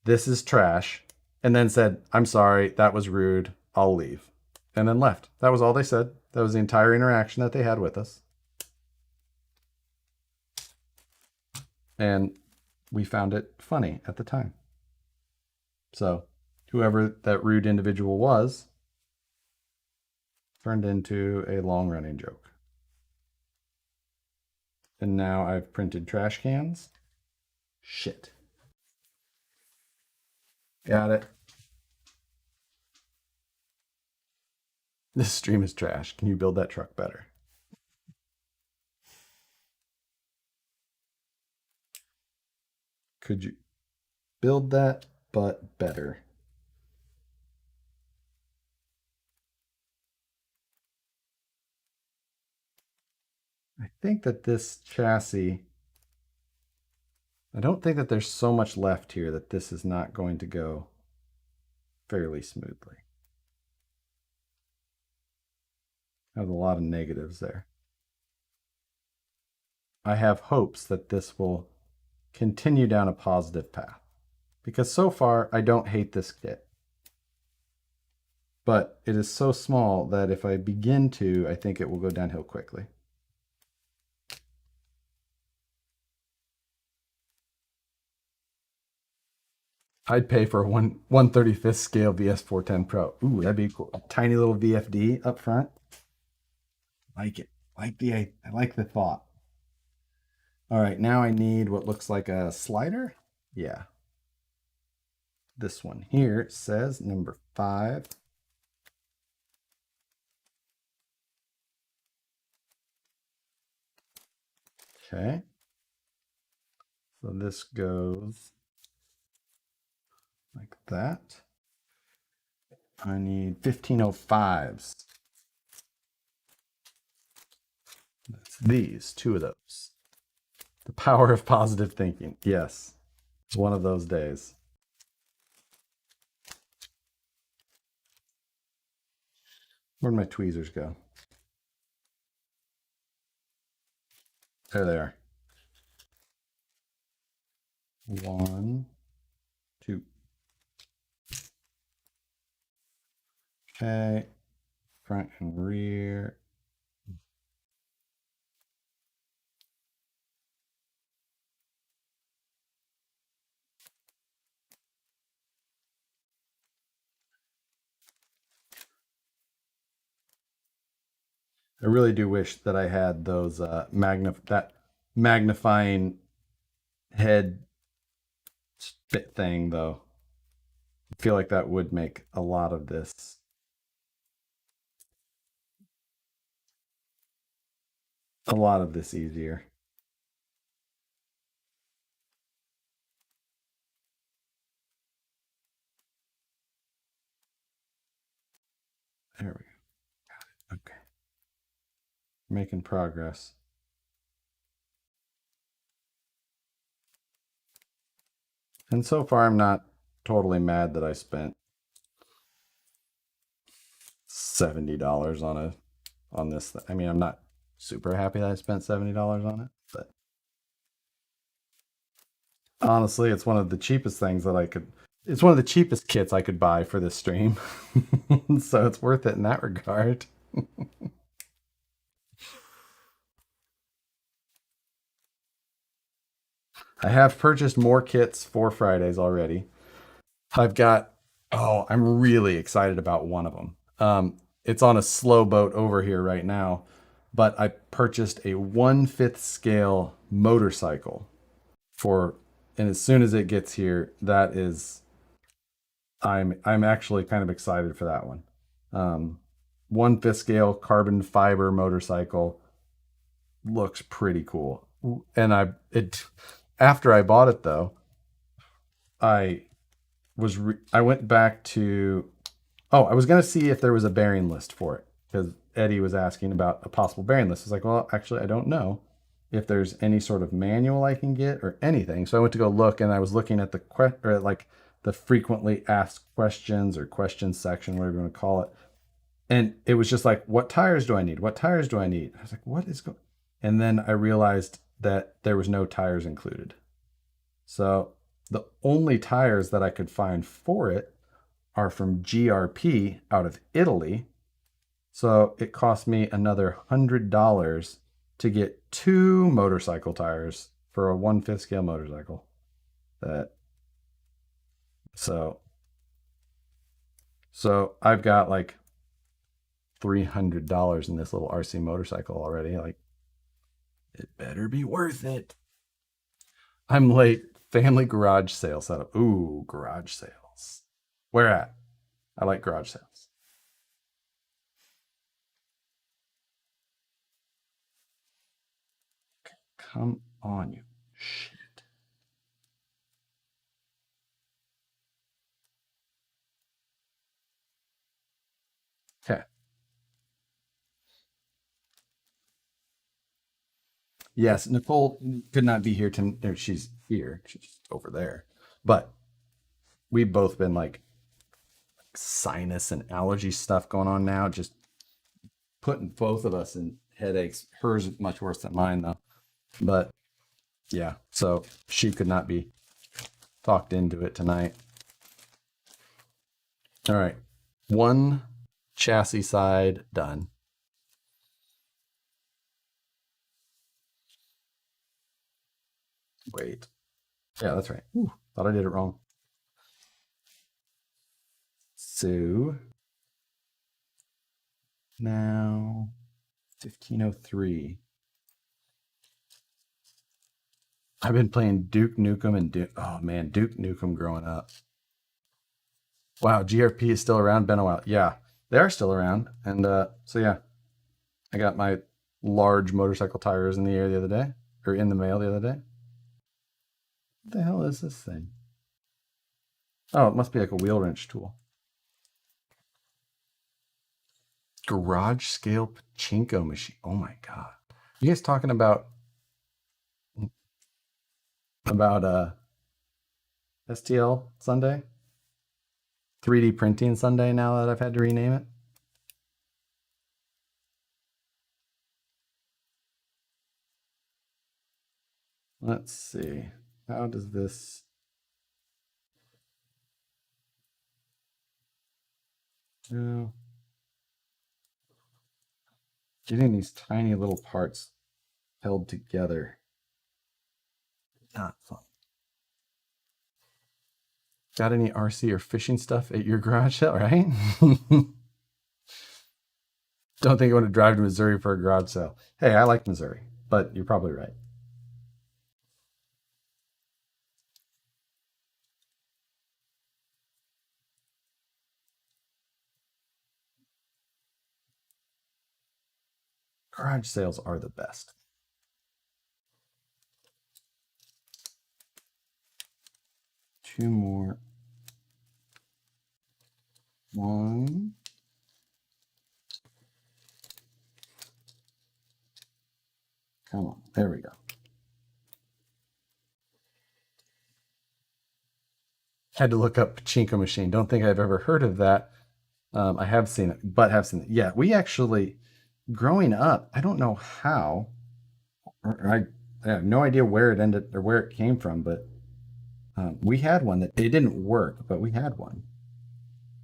"This is trash," and then said, "I'm sorry, that was rude. I'll leave." And then left. That was all they said. That was the entire interaction that they had with us. And we found it funny at the time. So whoever that rude individual was turned into a long running joke. And now I've printed trash cans. Shit. Got it. This stream is trash. Can you build that truck better? Could you build that, but better? I think that this chassis, I don't think that there's so much left here that this is not going to go fairly smoothly. I have a lot of negatives there. I have hopes that this will continue down a positive path because so far I don't hate this kit. But it is so small that if I begin to, I think it will go downhill quickly. I'd pay for a 1/35th scale VS410 Pro. Ooh, that'd be cool. A tiny little VFD up front. Like it. I like the thought. All right, now I need what looks like a slider. Yeah. This one here says number 5. Okay. So this goes like that. I need 1505s. That's these, 2 of those. The power of positive thinking. Yes, it's one of those days. Where'd my tweezers go? There they are. 1, 2. Okay, front and rear. I really do wish that I had those that magnifying head spit thing though. I feel like that would make a lot of this easier. There we go. Got it. Okay. Making progress. And so far I'm not totally mad that I spent $70 on this. I mean, I'm not super happy that I spent $70 on it, but honestly, it's one of the cheapest things that I could. It's one of the cheapest kits I could buy for this stream, so it's worth it in that regard. I have purchased more kits for Fridays already. I've got. Oh, I'm really excited about one of them. It's on a slow boat over here right now, but I purchased a 1/5 scale motorcycle for, and as soon as it gets here, that is, I'm actually kind of excited for that one. 1/5 scale carbon fiber motorcycle looks pretty cool, and after I bought it though, I went back to Oh, I was going to see if there was a bearing list for it because Eddie was asking about a possible bearing list. I was like, well, actually, I don't know if there's any sort of manual I can get or anything. So I went to go look, and I was looking at the frequently asked questions or questions section, whatever you want to call it. And it was just like, what tires do I need? What tires do I need? I was like, what is going? And then I realized that there was no tires included. So the only tires that I could find for it are from GRP out of Italy. So it cost me another $100 to get 2 motorcycle tires for a 1/5 scale motorcycle. That so I've got like $300 in this little RC motorcycle already. Like, it better be worth it. I'm late. Family garage sale setup. Ooh, garage sales. Where at? I like garage sales. Come on, you shit. Okay. Yes, Nicole could not be here to. She's here. She's over there. But we've both been like sinus and allergy stuff going on now, just putting both of us in headaches. Hers much worse than mine though. But yeah, so she could not be talked into it tonight. All right. One chassis side done. Wait. Yeah, that's right. Ooh, thought I did it wrong. So now 1503. I've been playing Duke Nukem and oh man, Duke Nukem growing up. Wow, GRP is still around. Been a while. Yeah, they are still around. And so yeah, I got my large motorcycle tires in the air the other day, or in the mail the other day. What the hell is this thing? Oh, it must be like a wheel wrench tool. Garage scale pachinko machine. Oh my god. You guys talking about STL Sunday? 3D printing Sunday now that I've had to rename it? Let's see. How does this no. Getting these tiny little parts held together. Not fun. Got any RC or fishing stuff at your garage sale, right? Don't think I want to drive to Missouri for a garage sale. Hey, I like Missouri, but you're probably right. Garage sales are the best. Two more. One. Come on. There we go. Had to look up pachinko machine. Don't think I've ever heard of that. I have seen it, but have seen it. Yeah, we actually, growing up, I don't know how, I have no idea where it ended or where it came from, but we had one that it didn't work, but we had one.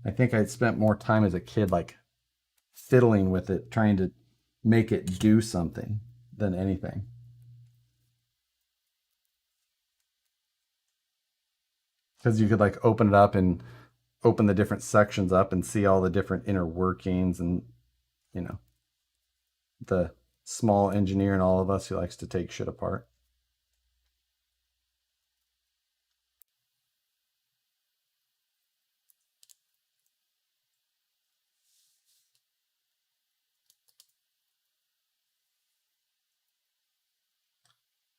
I think I spent more time as a kid, like fiddling with it, trying to make it do something than anything. Because you could like open it up and open the different sections up and see all the different inner workings and, you know, the small engineer in all of us who likes to take shit apart.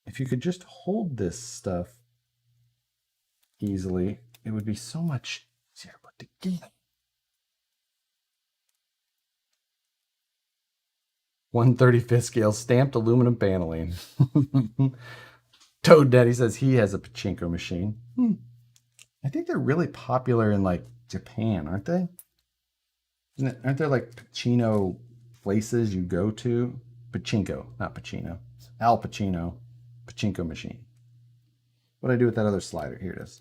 If you could just hold this stuff easily, it would be so much easier to put together. 1/35 scale stamped aluminum paneling. Toad Daddy says he has a pachinko machine. I think they're really popular in like Japan, aren't they? Aren't there like Pacino places you go to? Pachinko, not Pacino. Al Pacino, pachinko machine. What do I do with that other slider? Here it is.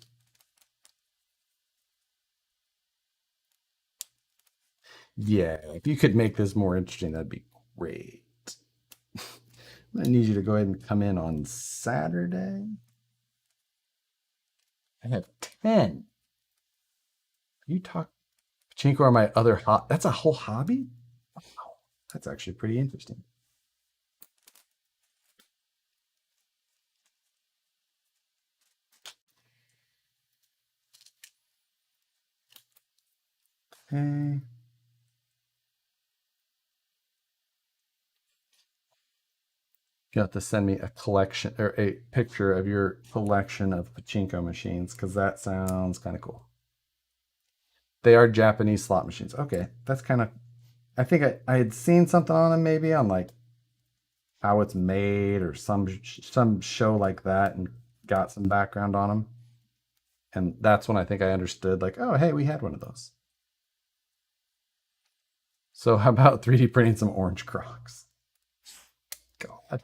Yeah, if you could make this more interesting, that'd be great. I need you to go ahead and come in on Saturday. I have 10. You talk pachinko are my other that's a whole hobby? Wow, that's actually pretty interesting. Okay. You have to send me a collection or a picture of your collection of pachinko machines because that sounds kind of cool. They are Japanese slot machines. Okay, that's kind of. I think I had seen something on them maybe on like how it's made or some show like that and got some background on them. And that's when I think I understood like, oh, hey, we had one of those. So how about 3D printing some orange Crocs? God.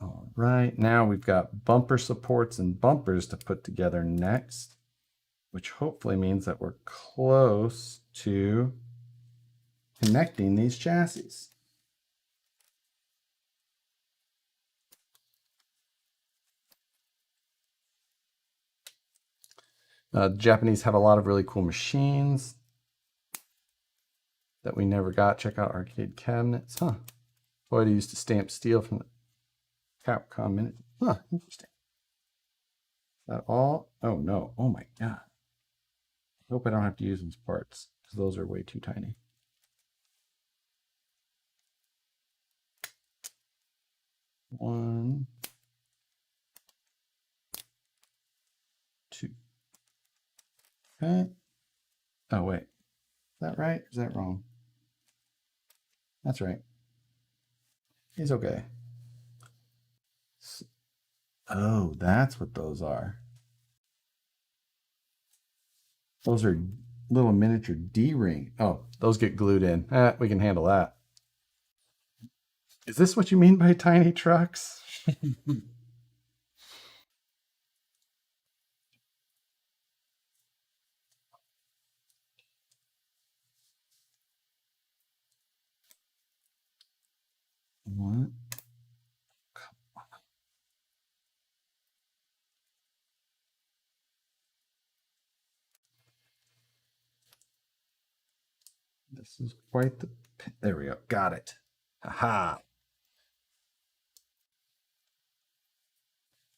All right, now we've got bumper supports and bumpers to put together next, which hopefully means that we're close to connecting these chassis. Japanese have a lot of really cool machines that we never got. Check out arcade cabinets. Huh. Boy, they used to stamp steel from the Capcom Minute. Huh, interesting. Is that all? Oh no. Oh my god. I hope I don't have to use those parts because those are way too tiny. One, two. Okay. Oh wait. Is that right? Or is that wrong? That's right. He's okay. Oh, that's what those are. Those are little miniature D-ring. Oh, those get glued in. We can handle that. Is this what you mean by tiny trucks? What? This is quite the. There we go. Got it. Haha.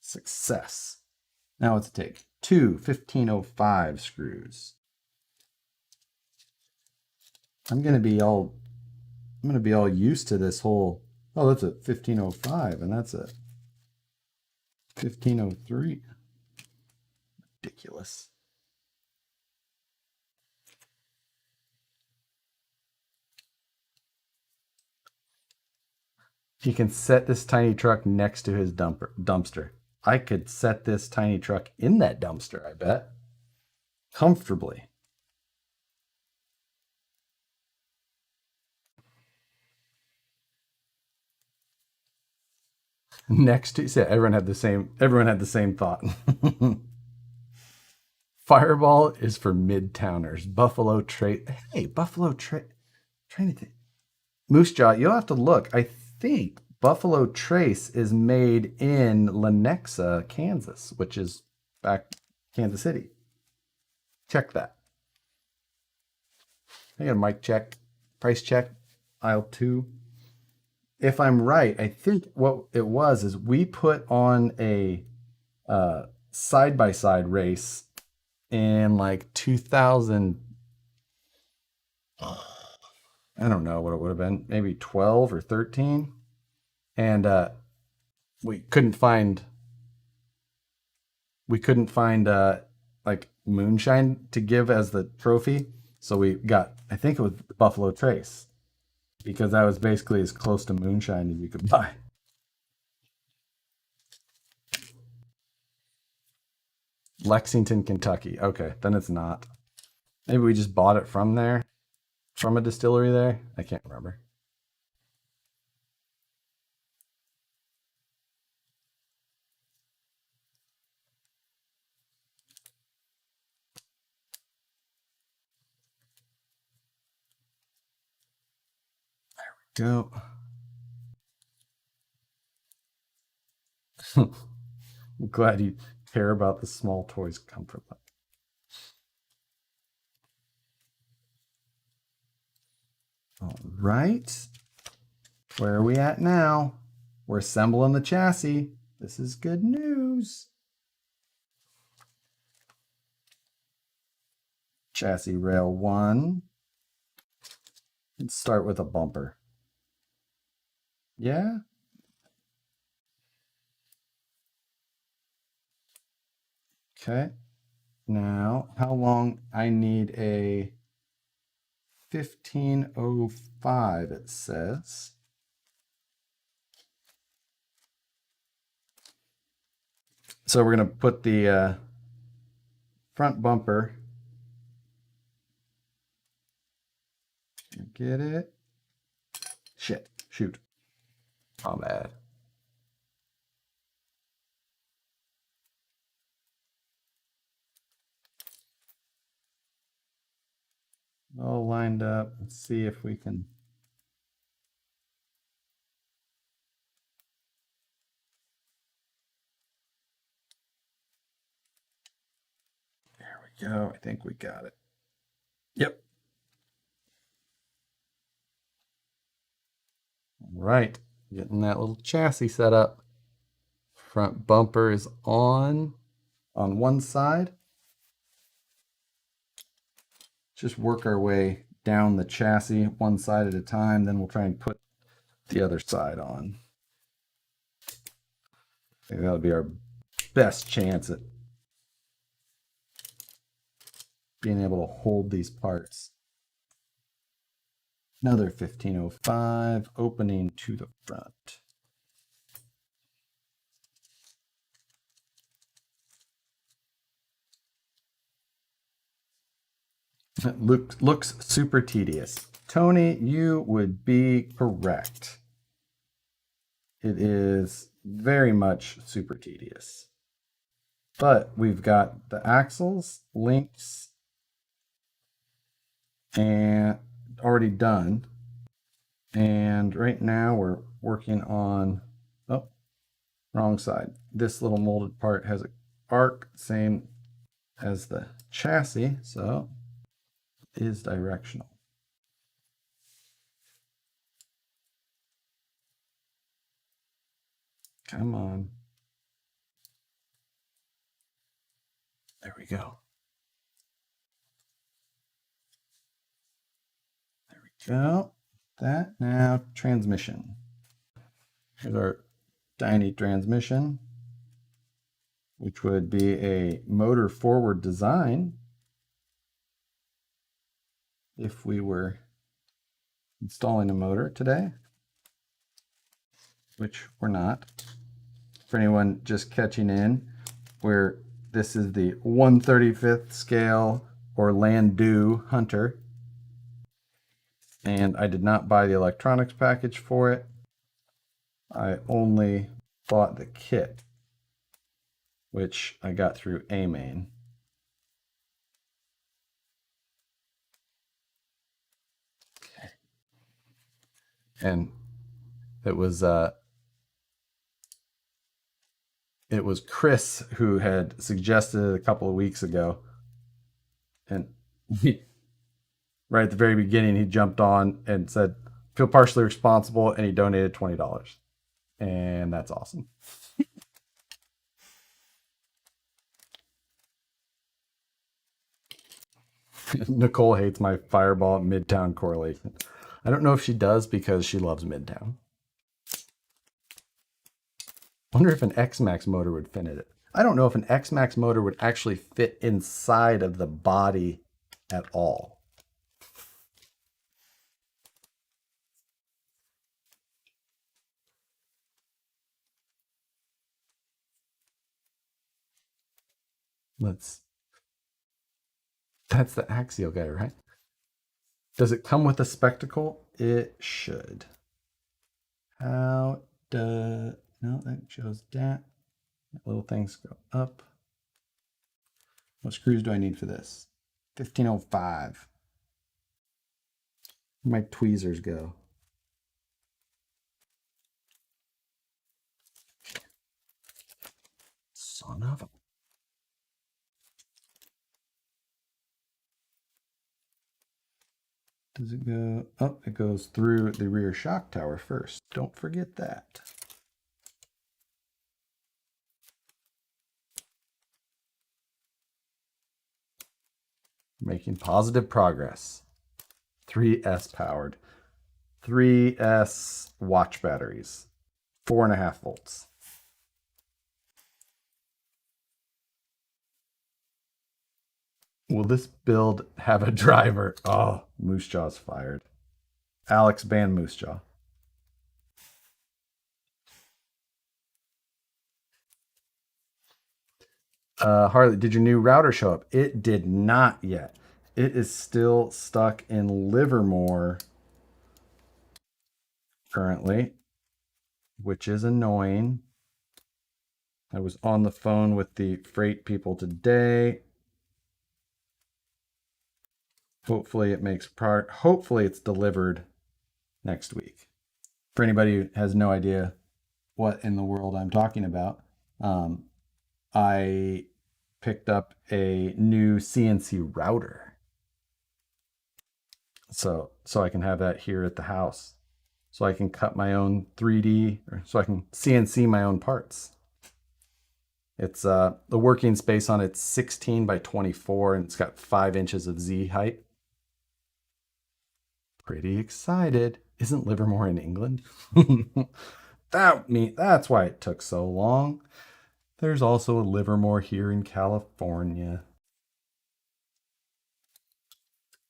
Success. Now let's take two 1505 screws. I'm gonna be all used to this whole. Oh, that's a 1505, and that's a 1503. Ridiculous. He can set this tiny truck next to his dumpster. I could set this tiny truck in that dumpster, I bet. Comfortably. Next to yeah, everyone had the same thought. Fireball is for midtowners. Buffalo Trace. Hey, Buffalo Trace. Trying to think. Moose Jaw, you'll have to look. I think Buffalo Trace is made in Lenexa, Kansas, which is back Kansas City. Check that. I got a mic check, price check, aisle 2. If I'm right, I think what it was is we put on a side-by-side race in like 2000. I don't know what it would have been, maybe 12 or 13. and we couldn't find like moonshine to give as the trophy, so we got, I think it was Buffalo Trace, because that was basically as close to moonshine as you could buy. Lexington, Kentucky. Okay, then it's not. Maybe we just bought it from there, from a distillery there. I can't remember. Go. I'm glad you care about the small toys comfort level. All right. Where are we at now? We're assembling the chassis. This is good news. Chassis rail 1. Let's start with a bumper. Yeah? Okay. Now, how long? I need a 1505, it says. So we're going to put the front bumper. Get it? Shit. Shoot. Oh, bad. All lined up. Let's see if we can. There we go. I think we got it. Yep. All right. Getting that little chassis set up. Front bumper is on one side. Just work our way down the chassis one side at a time, then we'll try and put the other side on. I think that'll be our best chance at being able to hold these parts. Another 1505 opening to the front. It looks super tedious. Tony, you would be correct. It is very much super tedious. But we've got the axles, links, and already done. And right now we're working on, oh, wrong side. This little molded part has an arc, same as the chassis, so it is directional. Come on. There we go. There we go. That now transmission. Here's our tiny transmission, which would be a motor forward design if we were installing a motor today, which we're not. For anyone just catching in, where this is the 1/35th scale Orlando Hunter, and I did not buy the electronics package for it. I only bought the kit, which I got through A-Main. And it was Chris who had suggested it a couple of weeks ago, and right at the very beginning he jumped on and said, "Feel partially responsible," and he donated $20, and that's awesome. Nicole hates my Fireball Midtown correlation. I don't know if she does because she loves Midtown. Wonder if an X-Max motor would fit in it. I don't know if an X-Max motor would actually fit inside of the body at all. That's the axial guy, right? Does it come with a spectacle? It should. No, that shows that. Little things go up. What screws do I need for this? 1505. Where'd my tweezers go? Son of a... Does it go? Oh, it goes through the rear shock tower first. Don't forget that. Making positive progress. 3S powered. 3S watch batteries. 4.5 volts. Will this build have a driver? Oh, Moose Jaw's fired. Alex banned Moose Jaw. Harley, did your new router show up? It did not yet. It is still stuck in Livermore currently, which is annoying. I was on the phone with the freight people today. Hopefully it makes hopefully it's delivered next week. For anybody who has no idea what in the world I'm talking about, I picked up a new CNC router. So I can have that here at the house. So I can cut my own 3D, or so I can CNC my own parts. It's the working space on it's 16 by 24, and it's got 5 inches of Z height. Pretty excited. Isn't Livermore in England? That's why it took so long. There's also a Livermore here in California.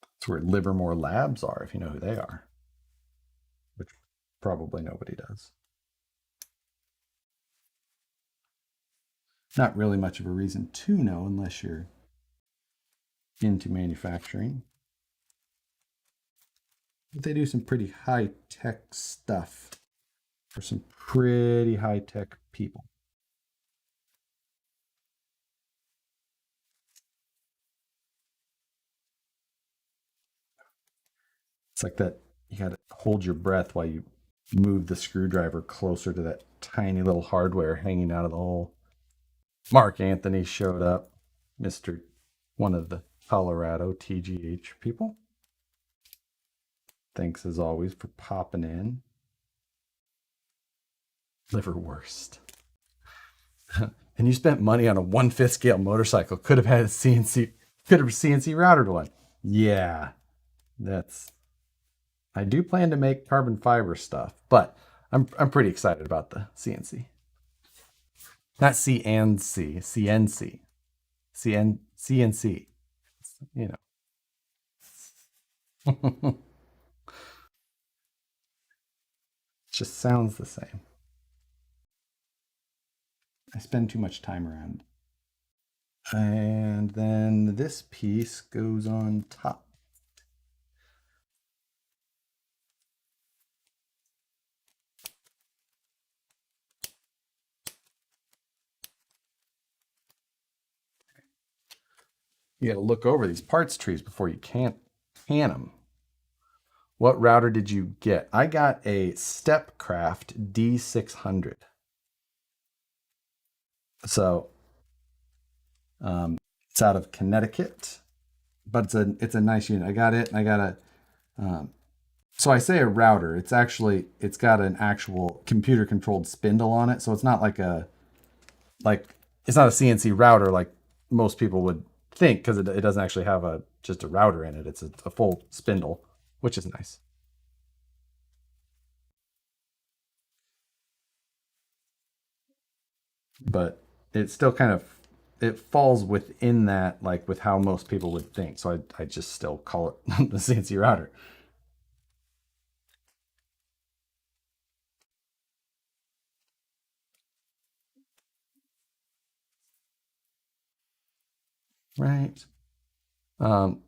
That's where Livermore Labs are, if you know who they are. Which probably nobody does. Not really much of a reason to know unless you're into manufacturing. But they do some pretty high-tech stuff for some pretty high-tech people. It's like that, you gotta hold your breath while you move the screwdriver closer to that tiny little hardware hanging out of the hole. Mark Anthony showed up, one of the Colorado TGH people. Thanks as always for popping in. Liverwurst. And you spent money on a 1/5 scale motorcycle. Could have had a CNC, could have CNC routered one. Yeah, I do plan to make carbon fiber stuff, but I'm pretty excited about the CNC. Not C and C, CNC. CNC. You know. Just sounds the same. I spend too much time around. And then this piece goes on top. You got to look over these parts trees before you can them. What router did you get? I got a Stepcraft D600. So it's out of Connecticut, but it's a nice unit. I got it, and I got a. So I say a router. It's got an actual computer controlled spindle on it. So it's not it's not a CNC router like most people would think, because it doesn't actually have just a router in it. It's a full spindle, which is nice. but it still kind of it falls within that, like with how most people would think. So I just still call it the CNC router. Right.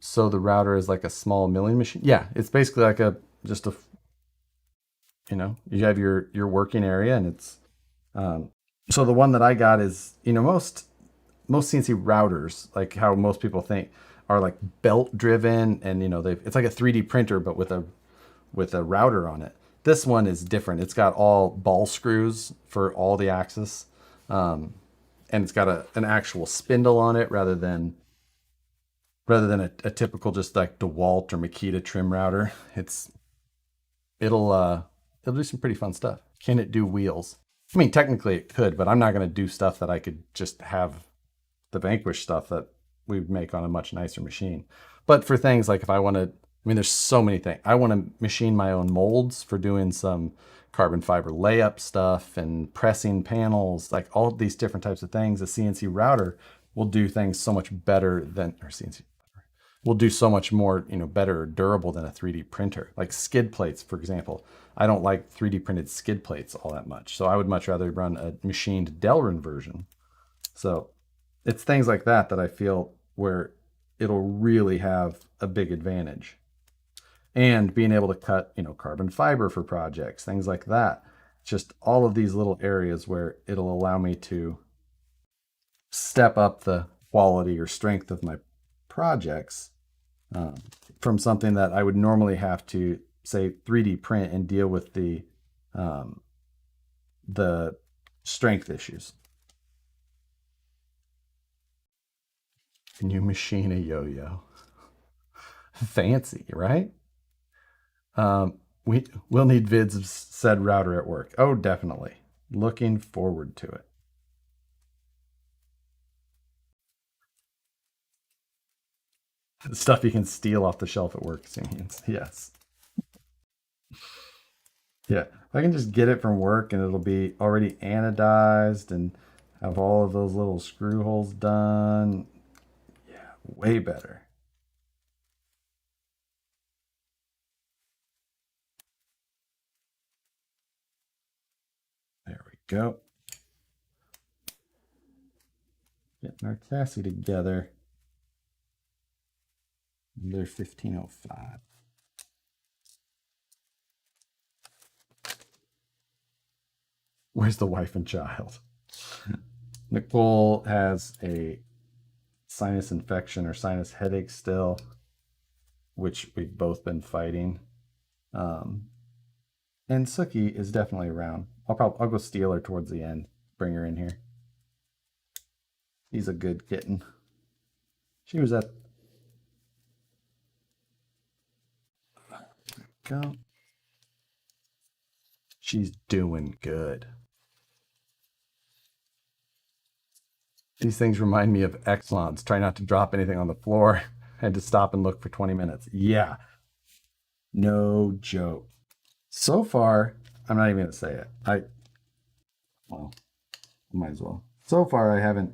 So the router is like a small milling machine. Yeah, it's basically like a just a you have your working area, and it's so the one that I got is most CNC routers, like how most people think, are like belt driven, and they it's like a 3D printer but with a router on it. This one is different. It's got all ball screws for all the axis, and it's got an actual spindle on it rather than a typical just like DeWalt or Makita trim router. It'll it'll do some pretty fun stuff. Can it do wheels? I mean, technically it could, but I'm not going to do stuff that I could just have the Vanquish stuff that we would make on a much nicer machine. But for things like if I want to, I mean, there's so many things. I want to machine my own molds for doing some carbon fiber layup stuff and pressing panels, like all of these different types of things. A CNC router will do things so much better than, or CNC will do so much more, better or durable than a 3D printer. Like skid plates, for example. I don't like 3D printed skid plates all that much. So I would much rather run a machined Delrin version. So it's things like that that I feel where it'll really have a big advantage. And being able to cut, carbon fiber for projects, things like that. Just all of these little areas where it'll allow me to step up the quality or strength of my projects, um, from something that I would normally have to say 3D print and deal with um, the strength issues. Can you machine a yo-yo? Fancy, right? We'll need vids of said router at work. Oh, definitely. Looking forward to it. Stuff you can steal off the shelf at work, Simeons. Yes. Yeah. If I can just get it from work and it'll be already anodized and have all of those little screw holes done, yeah, way better. There we go. Getting our chassis together. They're 1505. Where's the wife and child? Nicole has a sinus infection or sinus headache still, which we've both been fighting. Um, and Suki is definitely around. I'll go steal her towards the end. Bring her in here. He's a good kitten. She was at go. She's doing good. These things remind me of Exelons. Try not to drop anything on the floor. Had to stop and look for 20 minutes. Yeah, no joke. So far, I'm not even gonna say it. Well, might as well. So far, I haven't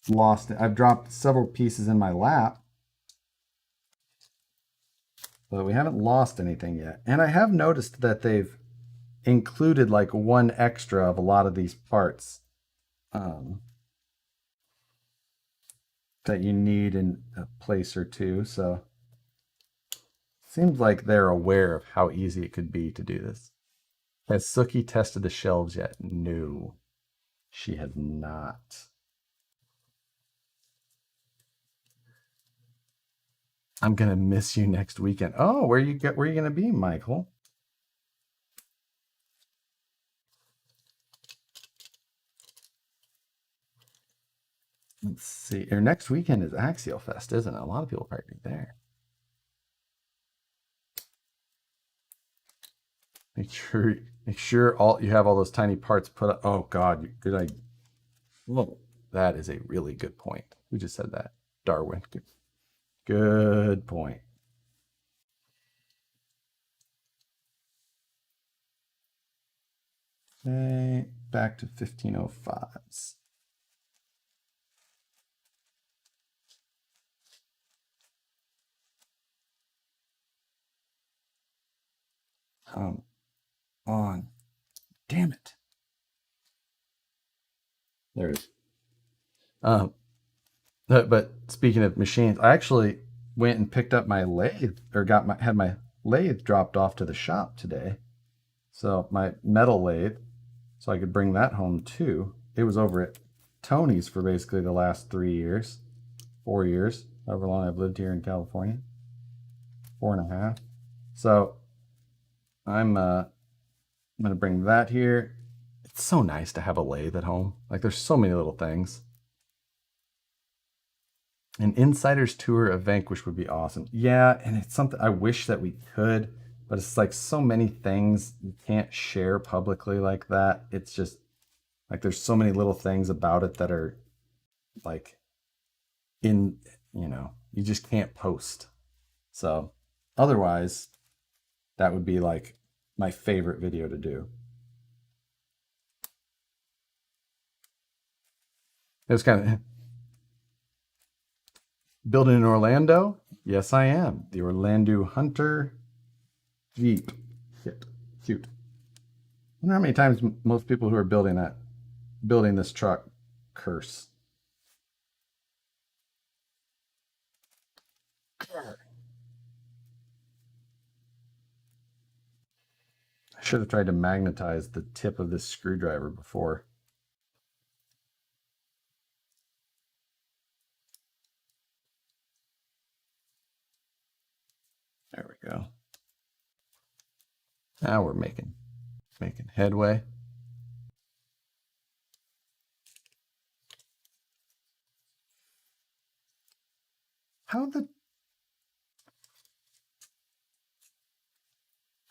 lost it. I've dropped several pieces in my lap, but we haven't lost anything yet. And I have noticed that they've included like one extra of a lot of these parts, um, that you need in a place or two. So seems like they're aware of how easy it could be to do this. Has Suki tested the shelves yet? No, she has not. I'm gonna miss you next weekend. Oh, where you gonna be, Michael? Let's see. Or next weekend is Axial Fest, isn't it? A lot of people probably be there. Make sure all you have all those tiny parts put up. Oh God, good idea. Whoa, that is a really good point. Who just said that? Darwin. Good point. Okay, back to 1505s. Come on. Damn it. There it is. But speaking of machines, I actually went and picked up my lathe, or had my lathe dropped off to the shop today. So my metal lathe, so I could bring that home too. It was over at Tony's for basically the last 3 years, 4 years, however long I've lived here in California, 4.5. So I'm gonna bring that here. It's so nice to have a lathe at home. Like there's so many little things. An insider's tour of Vanquish would be awesome. Yeah, and it's something I wish that we could, but it's like so many things you can't share publicly like that. It's just like there's so many little things about it that are like you just can't post. So otherwise, that would be like my favorite video to do. It was kind of building in Orlando. Yes, I am. The Orlando Hunter Jeep. Shit. Cute. I wonder how many times most people who are building this truck curse. I should have tried to magnetize the tip of this screwdriver before. There we go. Now we're making headway. How the...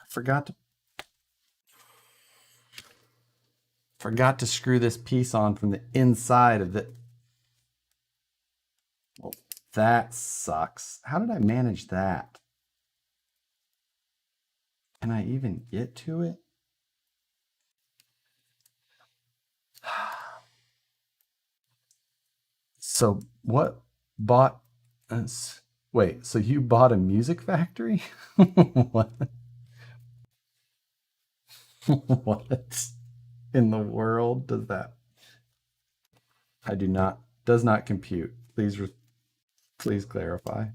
I forgot to screw this piece on from the inside of the... Well, that sucks. How did I manage that? Can I even get to it? So what bought us? Wait, so you bought a music factory? What? What in the world does that? Does not compute. Please clarify.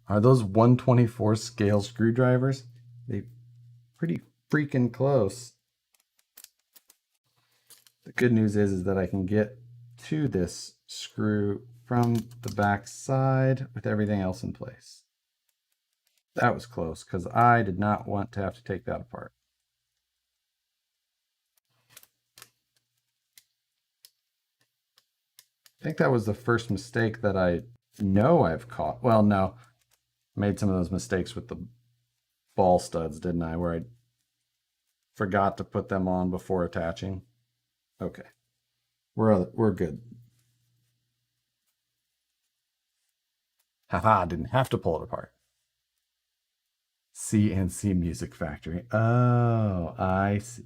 Are those 124 scale screwdrivers? They pretty freaking close. The good news is that I can get to this screw from the back side with everything else in place. That was close because I did not want to have to take that apart. I think that was the first mistake that I know I've caught. Well, no, I made some of those mistakes with the ball studs, didn't I? Where I forgot to put them on before attaching. Okay, we're good. Haha, didn't have to pull it apart. CNC Music Factory. Oh, I see.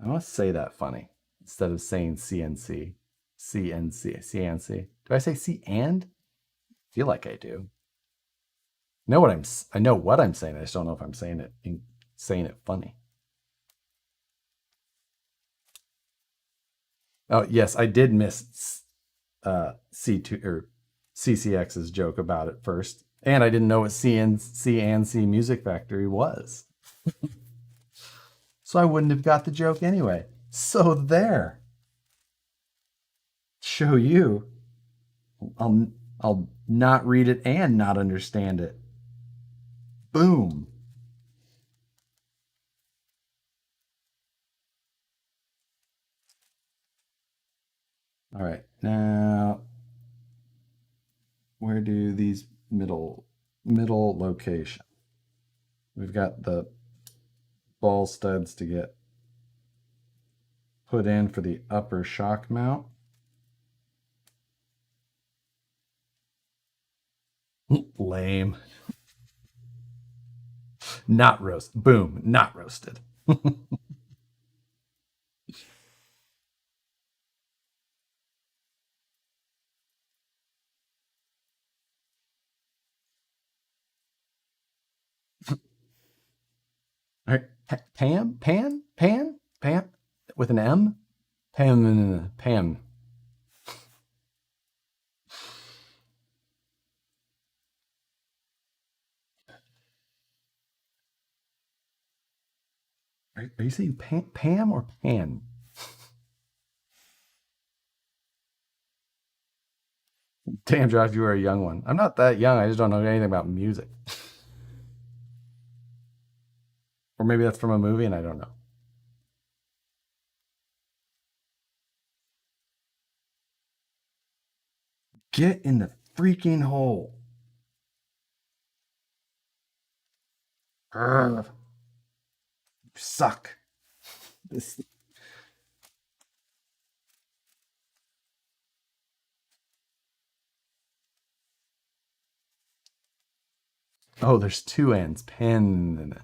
I must say that funny instead of saying CNC. CNC. Do I say C and? I feel like I do. I know what I'm saying. I just don't know if I'm saying it funny. Oh yes, I did miss C2 or CCX's joke about it first, and I didn't know what CNC Music Factory was. So I wouldn't have got the joke anyway. So there. Show you. I'll not read it and not understand it. Boom. All right. Now, where do these middle location? We've got the ball studs to get put in for the upper shock mount. Lame. Not roast. Boom. Not roasted. All right. Pam with an M. Pam. Are you saying Pam or Pan? Damn, Josh, you are a young one. I'm not that young. I just don't know anything about music. Or maybe that's from a movie and I don't know. Get in the freaking hole. Urgh. You suck. This. Oh, there's two ends. Pen.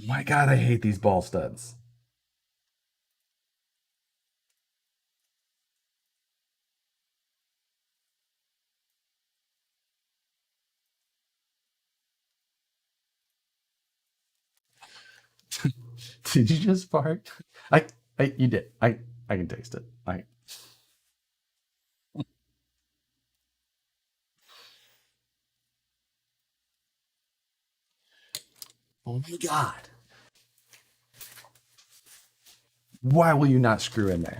Oh my God, I hate these ball studs. Did you just fart? You did. I can taste it. Oh my God. Why will you not screw in there?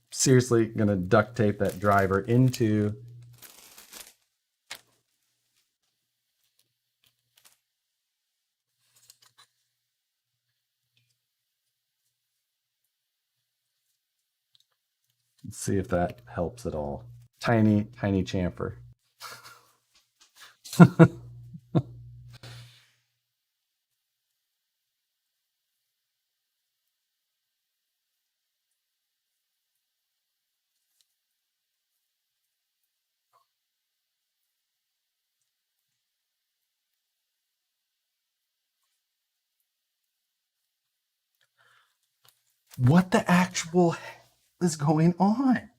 Seriously, gonna duct tape that driver into. Let's see if that helps at all. Tiny chamfer. What the actual is going on?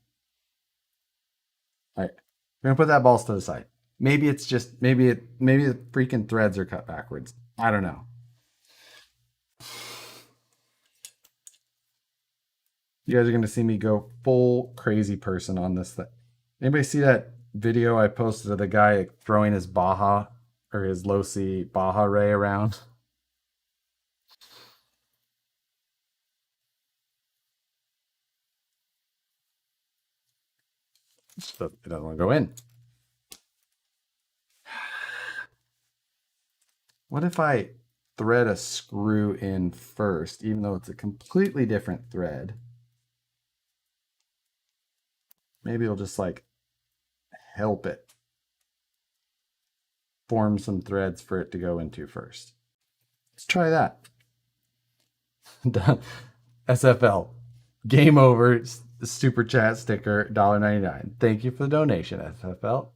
All right, we're gonna put that balls to the side. Maybe it's just maybe the freaking threads are cut backwards. I don't know. You guys are gonna see me go full crazy person on this thing. Anybody see that video I posted of the guy throwing his Baja or his low C Baja Ray around? It doesn't want to go in. What if I thread a screw in first, even though it's a completely different thread? Maybe it'll just like help it form some threads for it to go into first. Let's try that. SFL. Game over. Super chat sticker, $1.99. Thank you for the donation, SFL.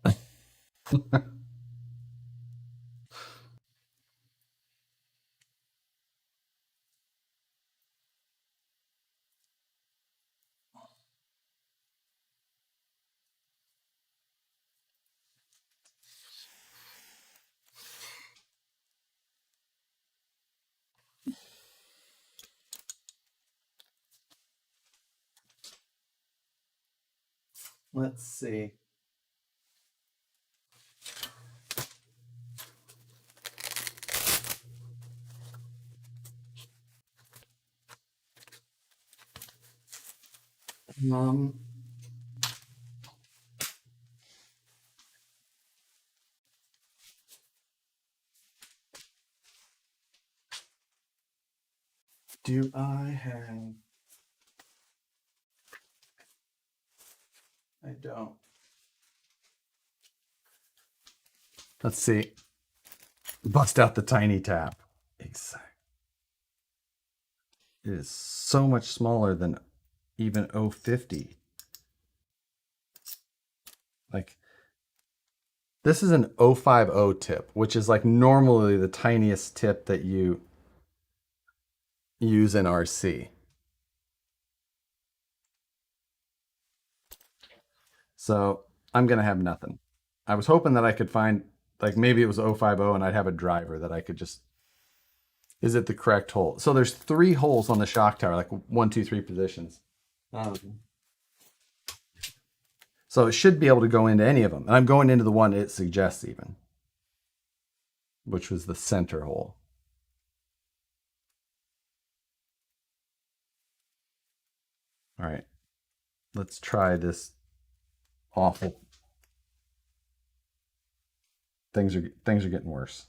Let's see. Um, Do I have... I don't. Let's see. Bust out the tiny tap. Exactly. It is so much smaller than even 050. Like, this is an 050 tip, which is like normally the tiniest tip that you use in RC. So I'm going to have nothing. I was hoping that I could find, like, maybe it was 050 and I'd have a driver that I could just... Is it the correct hole? So there's 3 holes on the shock tower, like 1, 2, 3 positions. So it should be able to go into any of them. And I'm going into the one it suggests even, which was the center hole. All right, let's try this awful. Things are getting worse.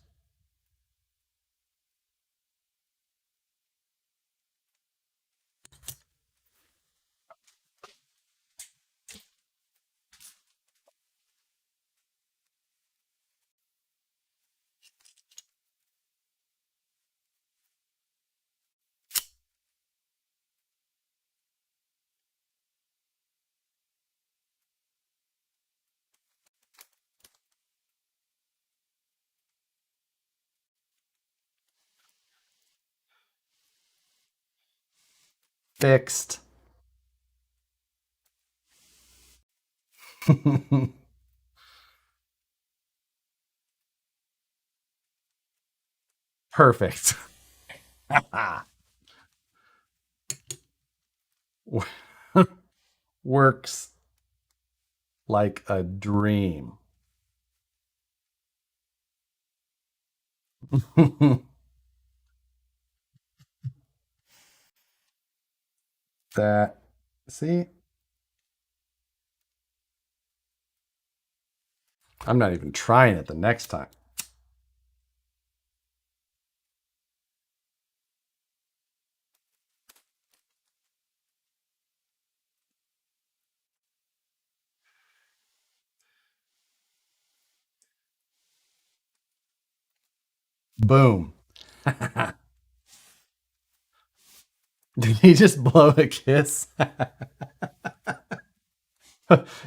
Fixed. Perfect. Works like a dream. That, see? I'm not even trying it the next time. Boom. Did he just blow a kiss?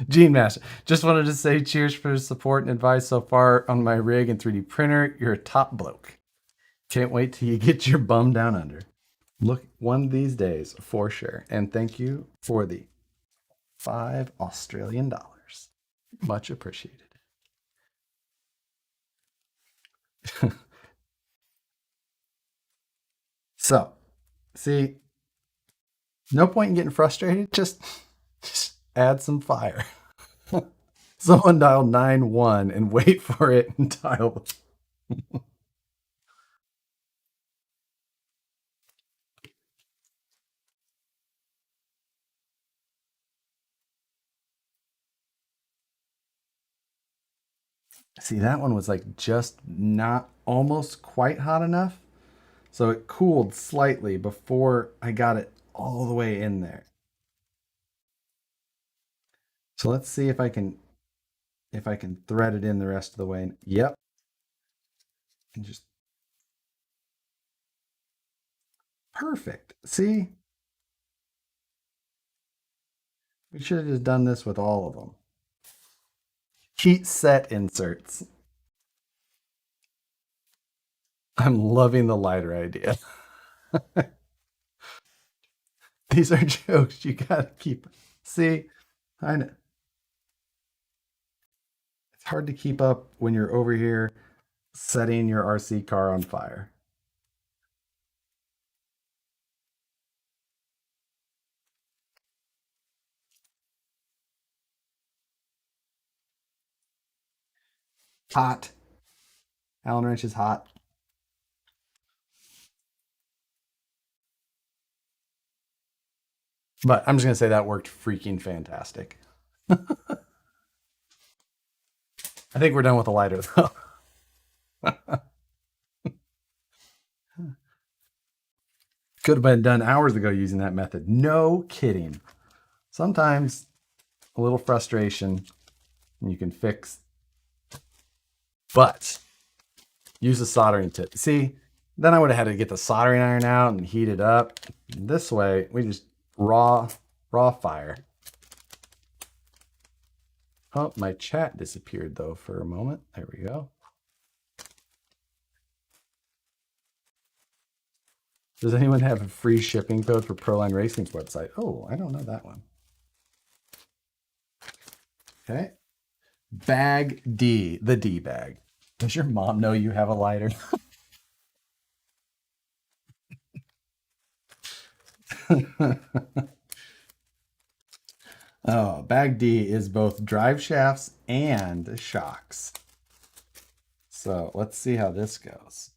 Gene Master, just wanted to say cheers for support and advice so far on my rig and 3D printer. You're a top bloke. Can't wait till you get your bum down under. Look, one of these days for sure. And thank you for the $5 Australian. Much appreciated. So, see, no point in getting frustrated. Just add some fire. Someone dial 91 and wait for it and dial. See, that one was like just not almost quite hot enough. So it cooled slightly before I got it all the way in there. So let's see if I can thread it in the rest of the way. Yep. And just perfect. See? We should have just done this with all of them. Heat set inserts. I'm loving the lighter idea. These are jokes you gotta keep. See, I know. It's hard to keep up when you're over here setting your RC car on fire. Hot. Allen wrench is hot. But I'm just gonna say that worked freaking fantastic. I think we're done with the lighter though. Could have been done hours ago using that method. No kidding. Sometimes a little frustration you can fix, but use a soldering tip. See, then I would have had to get the soldering iron out and heat it up. This way, we just raw fire. Oh, my chat disappeared though for a moment. There we go. Does anyone have a free shipping code for Proline Racing's website? Oh, I don't know that one. Okay. Bag D, the D bag. Does your mom know you have a lighter? Oh, bag D is both drive shafts and shocks. So let's see how this goes.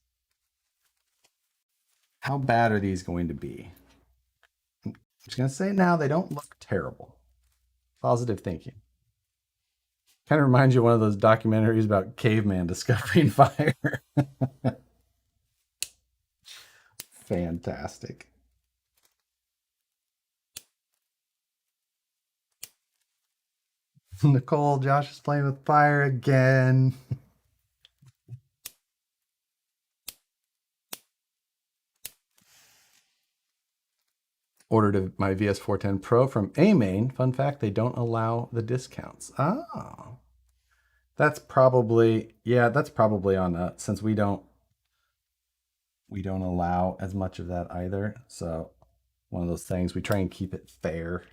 How bad are these going to be? I'm just going to say now they don't look terrible. Positive thinking. Kind of reminds you of one of those documentaries about caveman discovering fire. Fantastic. Nicole, Josh is playing with fire again. Ordered my VS410 Pro from A-Main. Fun fact, they don't allow the discounts. Oh. That's probably, yeah, that's probably on since we don't allow as much of that either. So one of those things, we try and keep it fair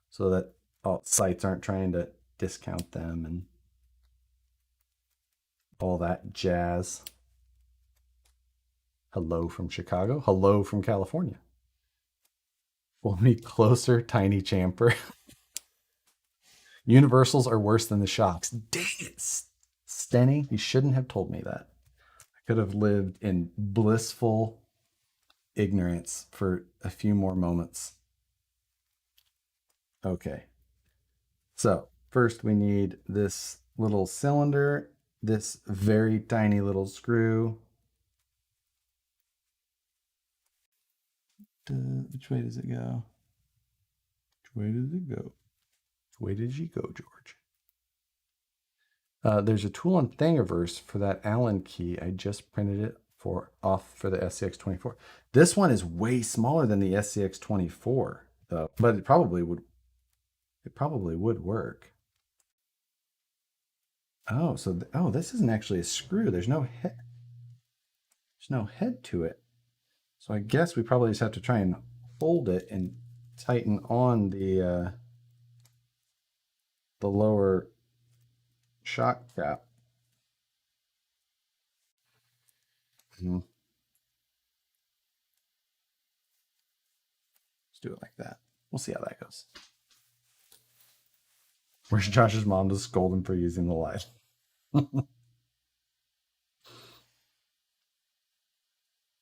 so that all sites aren't trying to discount them and all that jazz. Hello from Chicago. Hello from California. Pull me closer, tiny champer. Universals are worse than the shocks. Dang it, Stenny. You shouldn't have told me that. I could have lived in blissful ignorance for a few more moments. Okay. So first we need this little cylinder, this very tiny little screw. Which way does it go? Which way does it go? Which way did you go, George? There's a tool on Thingiverse for that Allen key. I just printed it off for the SCX24. This one is way smaller than the SCX24, though, but it probably would work. Oh, so this isn't actually a screw. There's no head. There's no head to it. So I guess we probably just have to try and hold it and tighten on the lower shock cap. Let's do it like that. We'll see how that goes. Where's Josh's mom to scold him for using the light?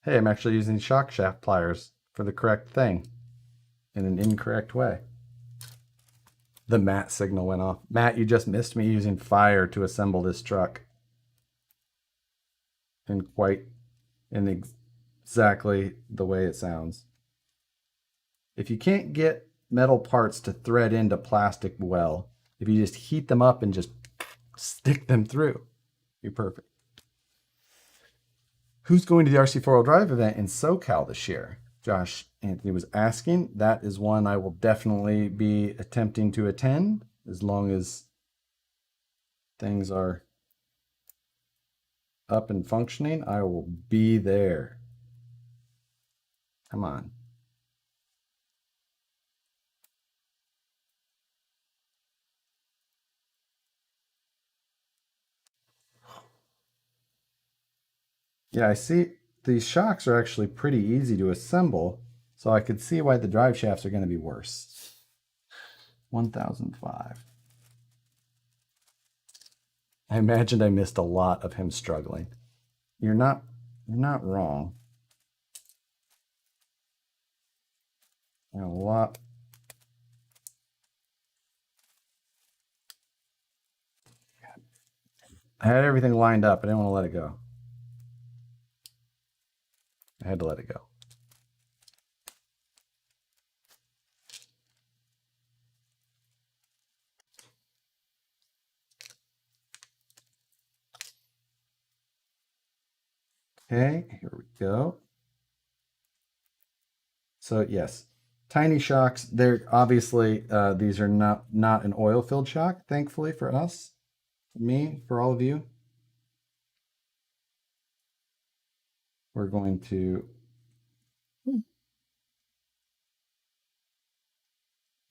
Hey, I'm actually using shock shaft pliers for the correct thing in an incorrect way. The Matt signal went off. Matt, you just missed me using fire to assemble this truck. In exactly the way it sounds. If you can't get metal parts to thread into plastic well, if you just heat them up and just stick them through, you're perfect. Who's going to the RC 4-wheel drive event in SoCal this year? Josh Anthony was asking. That is one I will definitely be attempting to attend as long as things are up and functioning. I will be there. Come on. Yeah, I see these shocks are actually pretty easy to assemble, so I could see why the drive shafts are going to be worse. 1005. I imagined I missed a lot of him struggling. You're not wrong. A lot. I had everything lined up. I didn't want to let it go. I had to let it go. Okay, here we go. So yes, tiny shocks. They're obviously these are not an oil-filled shock, thankfully for us, for me, for all of you. We're going to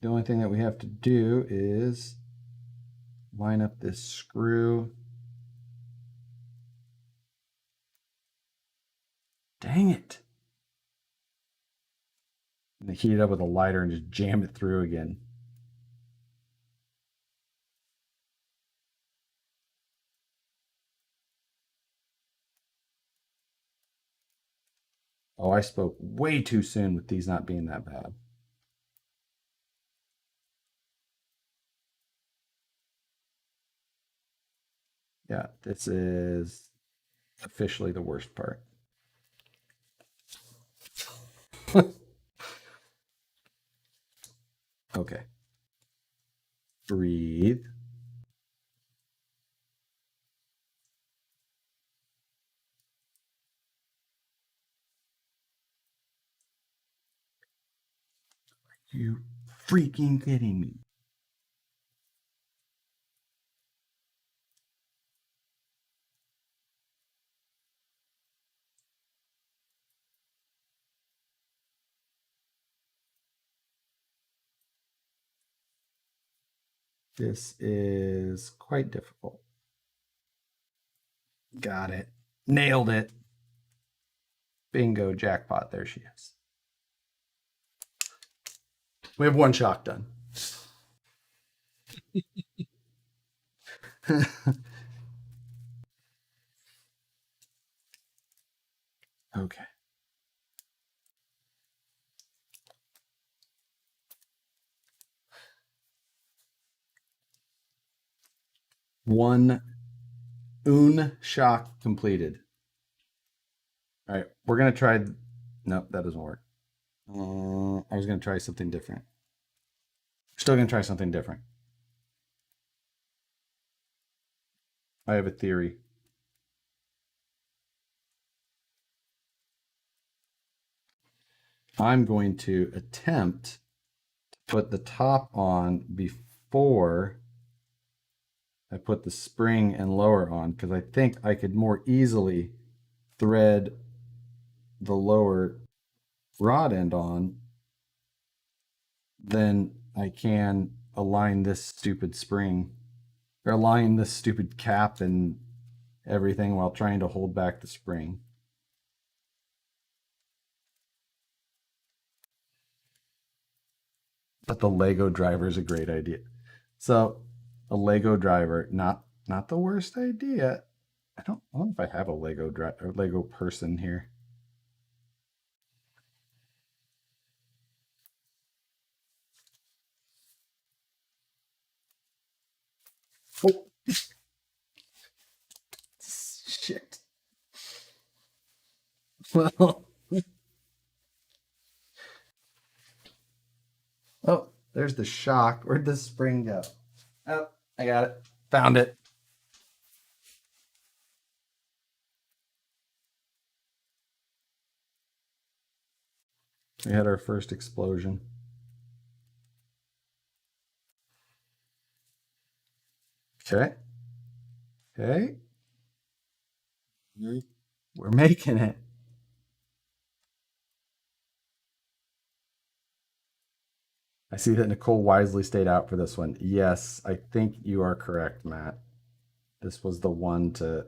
the only thing that we have to do is line up this screw. Dang it. And heat it up with a lighter and just jam it through again. Oh, I spoke way too soon with these not being that bad. Yeah, this is officially the worst part. Okay. Breathe. You freaking kidding me? This is quite difficult. Got it. Nailed it. Bingo, jackpot. There she is. We have one shock done. Okay. One shock completed. All right, we're gonna try. Nope, that doesn't work. I was gonna try something different. Still gonna try something different. I have a theory. I'm going to attempt to put the top on before I put the spring and lower on because I think I could more easily thread the lower rod end on than I can align this stupid spring or align this stupid cap and everything while trying to hold back the spring. But the Lego driver is a great idea. So a Lego driver, not the worst idea. I don't know if I have a Lego or Lego person here. Oh. Shit. Well, oh, there's the shock. Where'd the spring go? Oh, I got it. Found it. We had our first explosion. Okay. Okay. We're making it. I see that Nicole wisely stayed out for this one. Yes, I think you are correct, Matt. This was the one to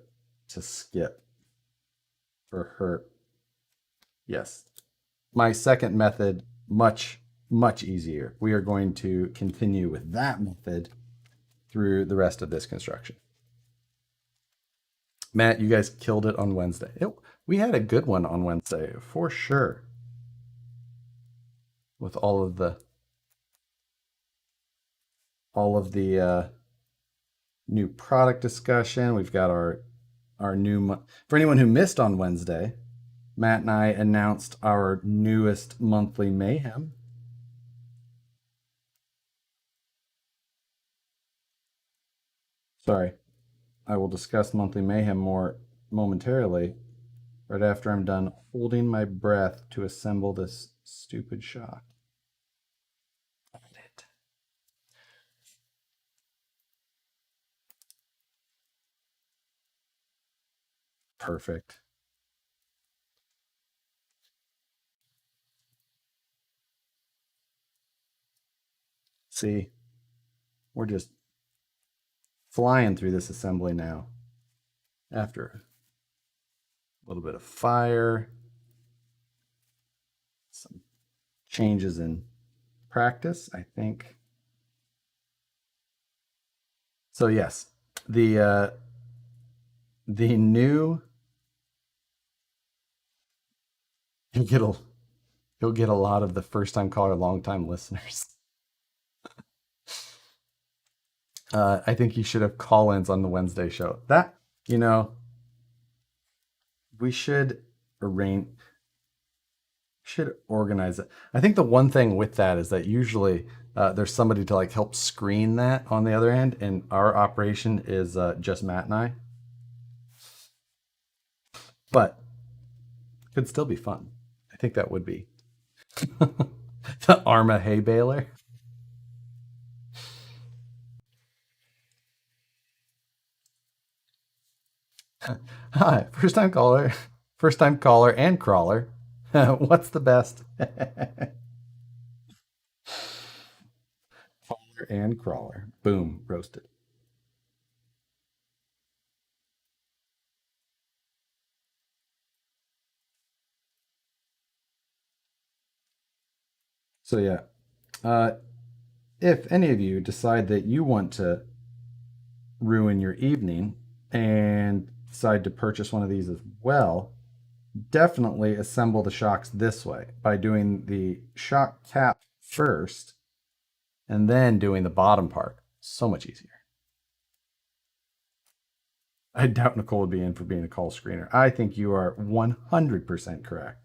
skip for her. Yes. My second method, much easier. We are going to continue with that method through the rest of this construction. Matt, you guys killed it on Wednesday. We had a good one on Wednesday for sure. With all of the new product discussion. We've got our new for anyone who missed on Wednesday, Matt and I announced our newest monthly mayhem. Sorry, I will discuss monthly mayhem more momentarily. right after I'm done holding my breath to assemble this stupid shock. Perfect. See, we're just flying through this assembly now. After a little bit of fire, some changes in practice, I think. So yes, the new you'll get a you'll get a lot of the first time caller, long time listeners. I think you should have call-ins on the Wednesday show. That, you know, we should arrange should organize it. I think the one thing with that is that usually there's somebody to like help screen that on the other end, and our operation is just Matt and I. But could still be fun. I think that would be the Arma hay baler. Hi, first time caller and crawler. What's the best? Caller and crawler. Boom, roasted. So yeah, uh, if any of you decide that you want to ruin your evening and decide to purchase one of these as well, definitely assemble the shocks this way by doing the shock cap first and then doing the bottom part. So much easier. I doubt Nicole would be in for being a call screener. I think you are 100% correct.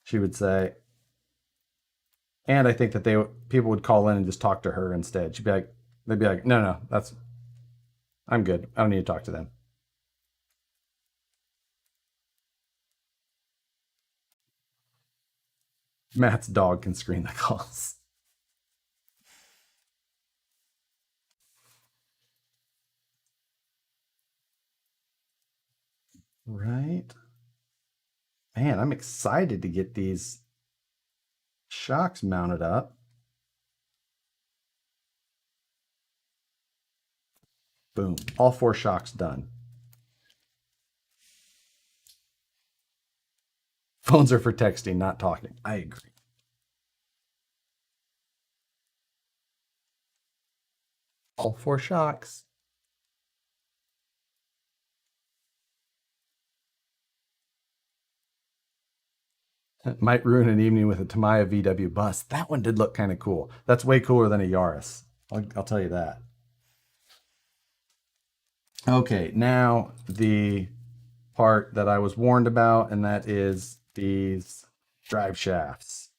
She would say, and I think that people would call in and just talk to her instead. They'd be like, no, I'm good. I don't need to talk to them. Matt's dog can screen the calls. Right? Man, I'm excited to get these shocks mounted up. Boom. All 4 shocks done. Phones are for texting, not talking. I agree. All 4 shocks. It might ruin an evening with a Tamiya VW bus. That one did look kind of cool. That's way cooler than a Yaris. I'll tell you that. Okay, now the part that I was warned about, and that is these drive shafts.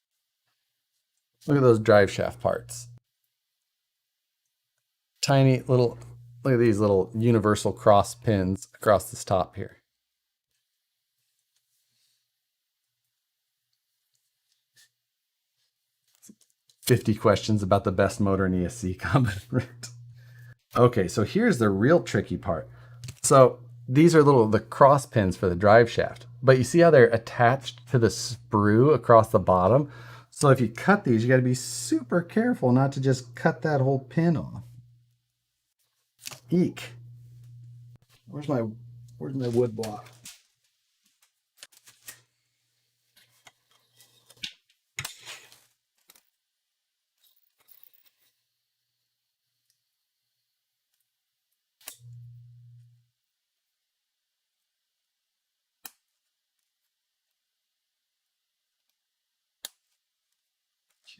Look at those drive shaft parts. Tiny little, look at these little universal cross pins across this top here. 50 questions about the best motor in ESC combat. Okay, so here's the real tricky part. So these are the cross pins for the drive shaft, but you see how they're attached to the sprue across the bottom? So if you cut these, you got to be super careful not to just cut that whole pin off. Eek. Where's my wood block?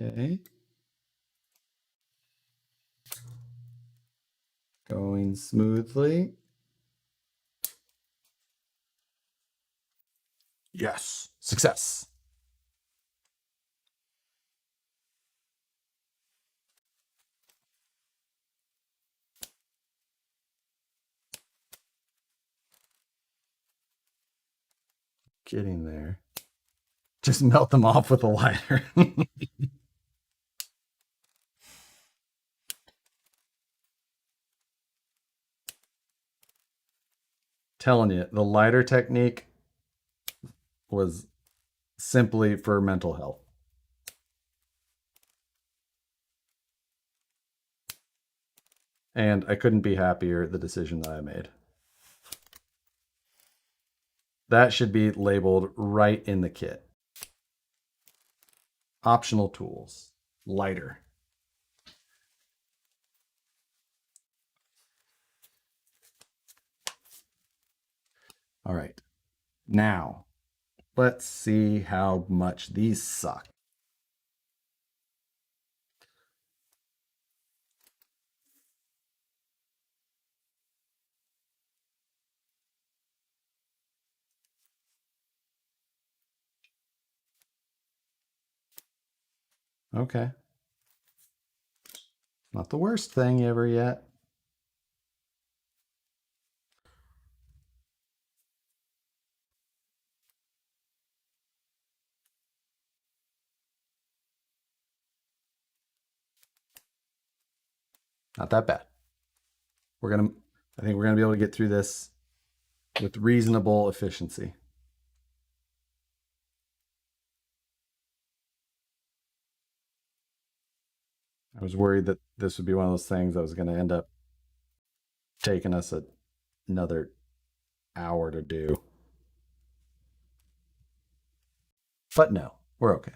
Okay. Going smoothly. Yes. Success. Getting there. Just melt them off with a lighter. Telling you, the lighter technique was simply for mental health. And I couldn't be happier at the decision that I made. That should be labeled right in the kit. Optional tools. Lighter. All right. Now, let's see how much these suck. Okay. Not the worst thing ever yet. Not that bad. I think we're gonna be able to get through this with reasonable efficiency. I was worried that this would be one of those things that was going to end up taking us another hour to do. But no, we're okay.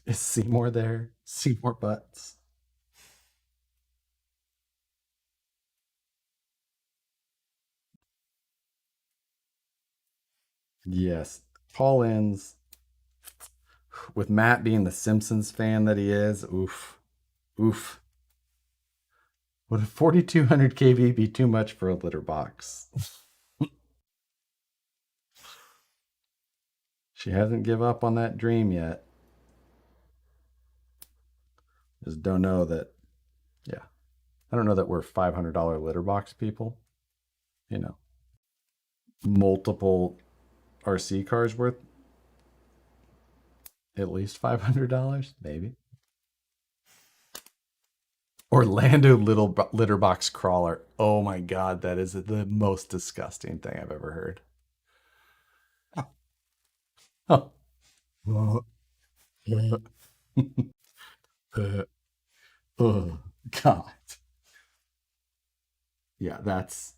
Is Seymour there? Seymour Butts. Yes. Paul ends with Matt being the Simpsons fan that he is. Oof. Oof. Would a 4200 kV be too much for a litter box? She hasn't give up on that dream yet. Just don't know that, yeah. I don't know that we're $500 litter box people. You know, multiple RC cars worth at least $500, maybe. Orlando little litter box crawler. Oh my god, that is the most disgusting thing I've ever heard. Oh. Oh god. Yeah, that's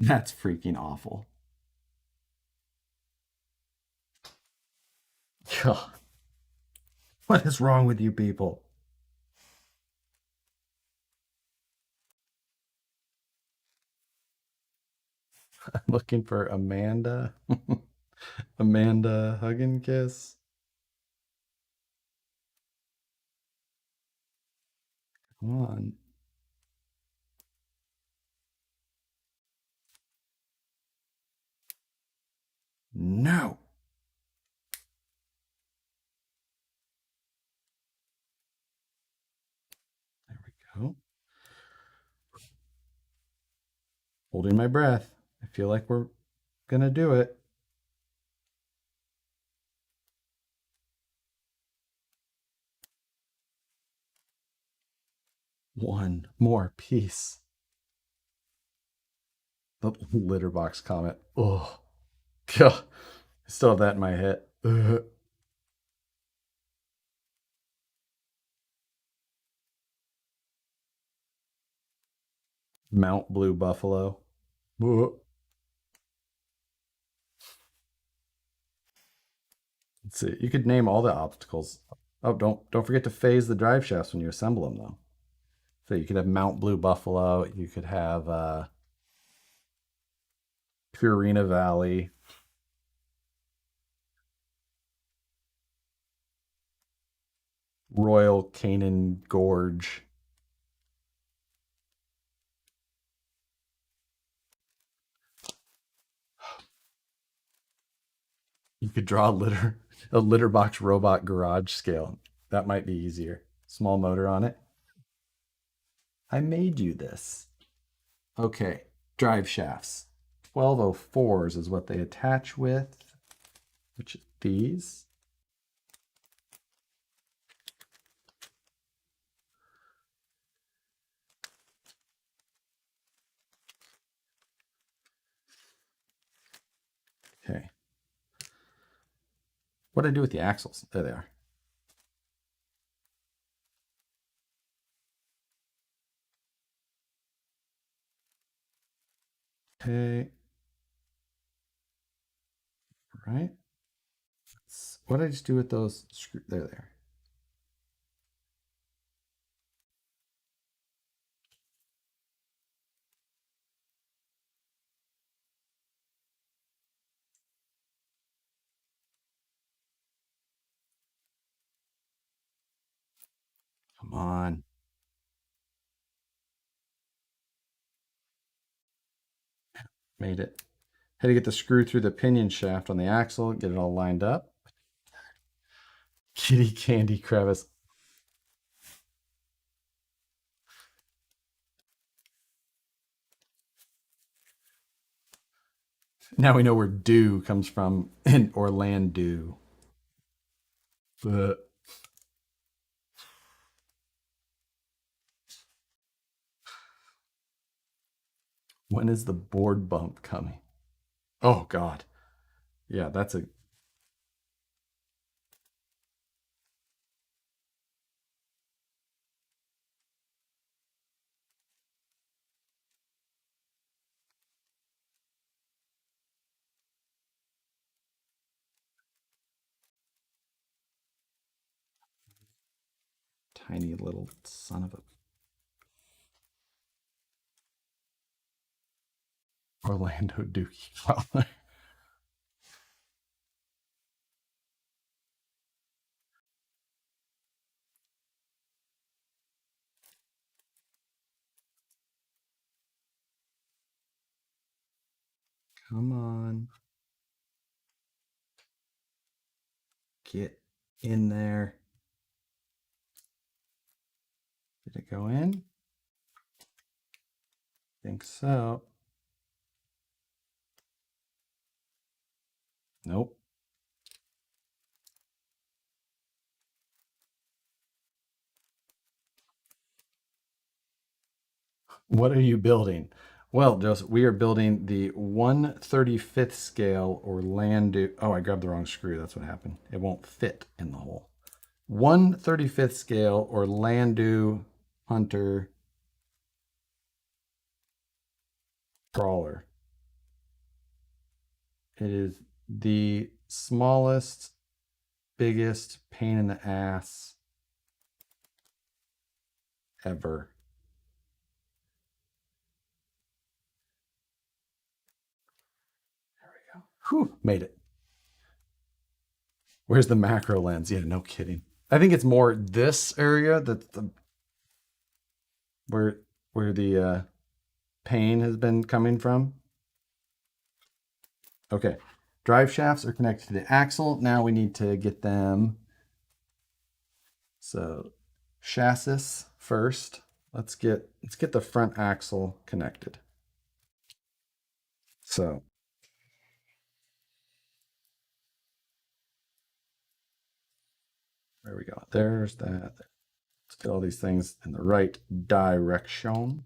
freaking awful. God. What is wrong with you people? I'm looking for Amanda. Amanda Hug and Kiss. Come on. No. There we go. Holding my breath. I feel like we're gonna do it. One more piece. The litter box comment. Oh, God. I still have that in my head. Mount Blue Buffalo. Let's see. You could name all the obstacles. Oh, don't forget to phase the drive shafts when you assemble them, though. So you could have Mount Blue Buffalo. You could have Purina Valley. Royal Canaan Gorge. You could draw a litter box robot garage scale. That might be easier. Small motor on it. I made you this. Okay, drive shafts. 1204s is what they attach with, which is these. Okay. What did I do with the axles? There they are. Okay. Right. What did I just do with those screws? There they are. Come on. Made it. Had to get the screw through the pinion shaft on the axle, get it all lined up. Kitty candy crevice. Now we know where dew comes from in Orlando. But when is the board bump coming? Oh, God. Yeah, that's a tiny little son of a Orlando Dookie. Come on. Get in there. Did it go in? Think so. Nope. What are you building? Well, Joseph, we are building the 1/35th scale Orlando. Oh, I grabbed the wrong screw. That's what happened. It won't fit in the hole. 1/35th scale Orlando Hunter crawler. It is the smallest, biggest pain in the ass ever. There we go. Whew, made it. Where's the macro lens? Yeah, no kidding. I think it's more this area that the where the pain has been coming from. Okay, drive shafts are connected to the axle. Now we need to get them. So chassis first. Let's get the front axle connected. So there we go. There's that. Let's get all these things in the right direction.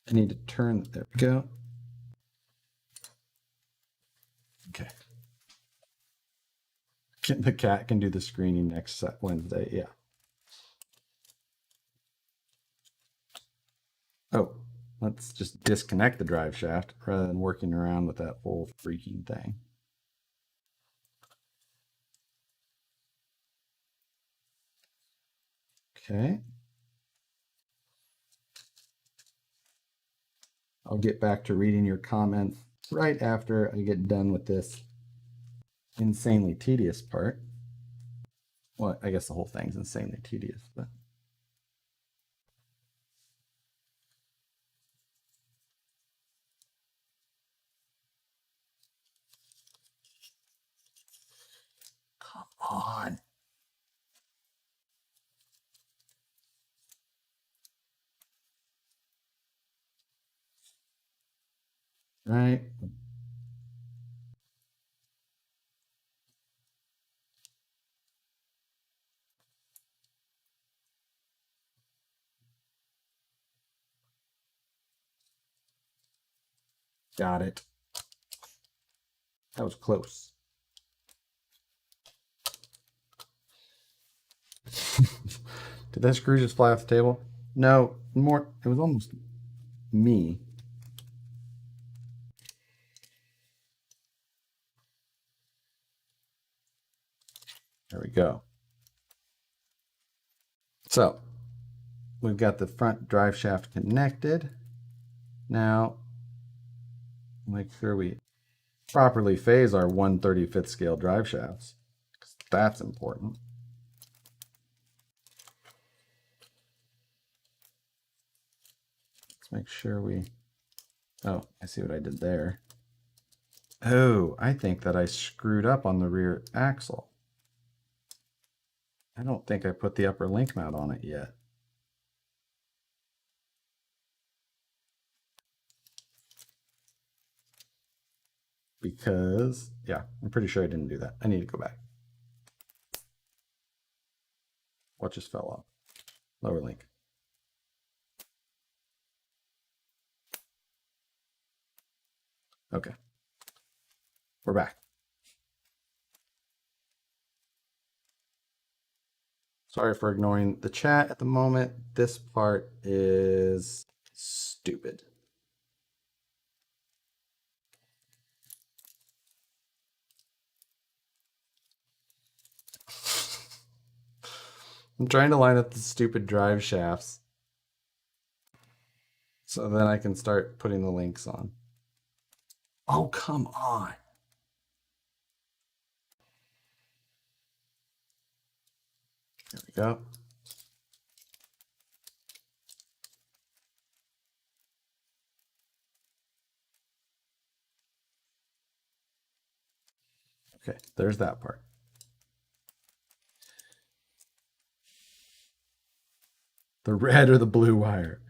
I need to turn. There we go. Okay. The cat can do the screening next Wednesday. Yeah. Oh, let's just disconnect the drive shaft rather than working around with that whole freaking thing. Okay. I'll get back to reading your comments right after I get done with this insanely tedious part. Well, I guess the whole thing's insanely tedious, but come on. right? Got it. That was close. Did that screw just fly off the table? No, more. It was almost me. There we go. So we've got the front drive shaft connected. Now, make sure we properly phase our 1/35th scale drive shafts, because that's important. Let's make sure we... Oh, I see what I did there. Oh, I think that I screwed up on the rear axle. I don't think I put the upper link mount on it yet. Because, yeah, I'm pretty sure I didn't do that. I need to go back. What just fell off? Lower link. Okay. We're back. Sorry for ignoring the chat at the moment. This part is stupid. I'm trying to line up the stupid drive shafts so then I can start putting the links on. Oh, come on. There we go. Okay, there's that part. The red or the blue wire.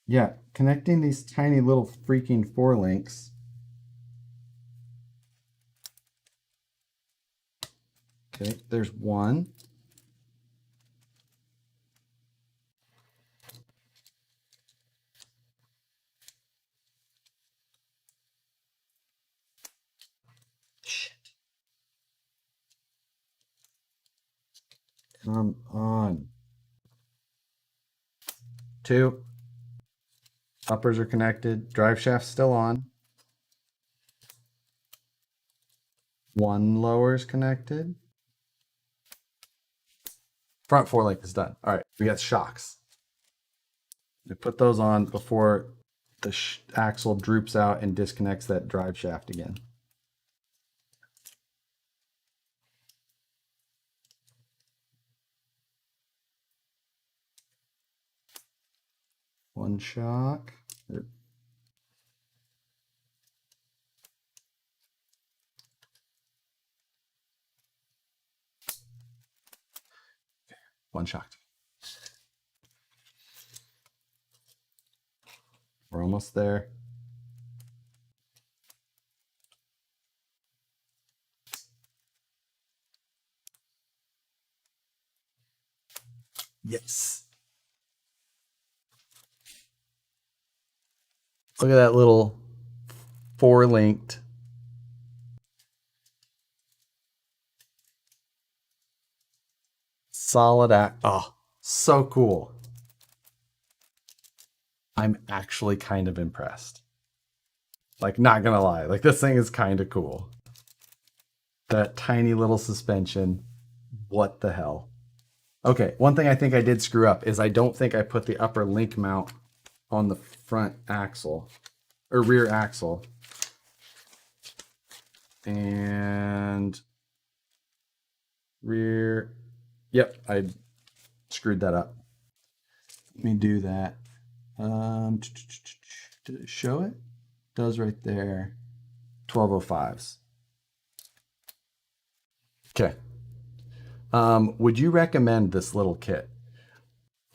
Yeah, connecting these tiny little freaking 4 links. Okay, there's one. Shit. Come on. 2. Uppers are connected. Drive shaft's still on. 1 lower's connected. Front 4 link is done. All right, we got shocks. We put those on before the axle droops out and disconnects that drive shaft again. One shock. One shock. We're almost there. Yes. Look at that little 4-linked. Solid act. Oh, so cool. I'm actually kind of impressed. Like, not gonna lie. Like, this thing is kind of cool. That tiny little suspension. What the hell? Okay, one thing I think I did screw up is I don't think I put the upper link mount on the front axle or rear axle. And rear. Yep, I screwed that up. Let me do that. Did it show it? It does right there. 1205s. Okay. Would you recommend this little kit?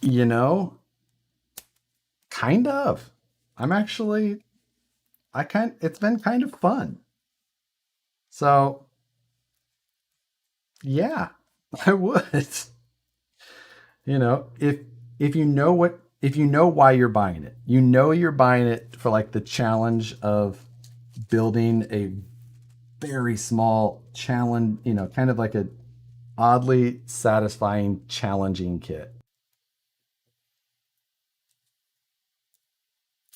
You know, kind of. I'm actually, it's been kind of fun. So, yeah, I would. If you know if you know why you're buying it, you know you're buying it for like the challenge of building a very small challenge, kind of like a oddly satisfying, challenging kit.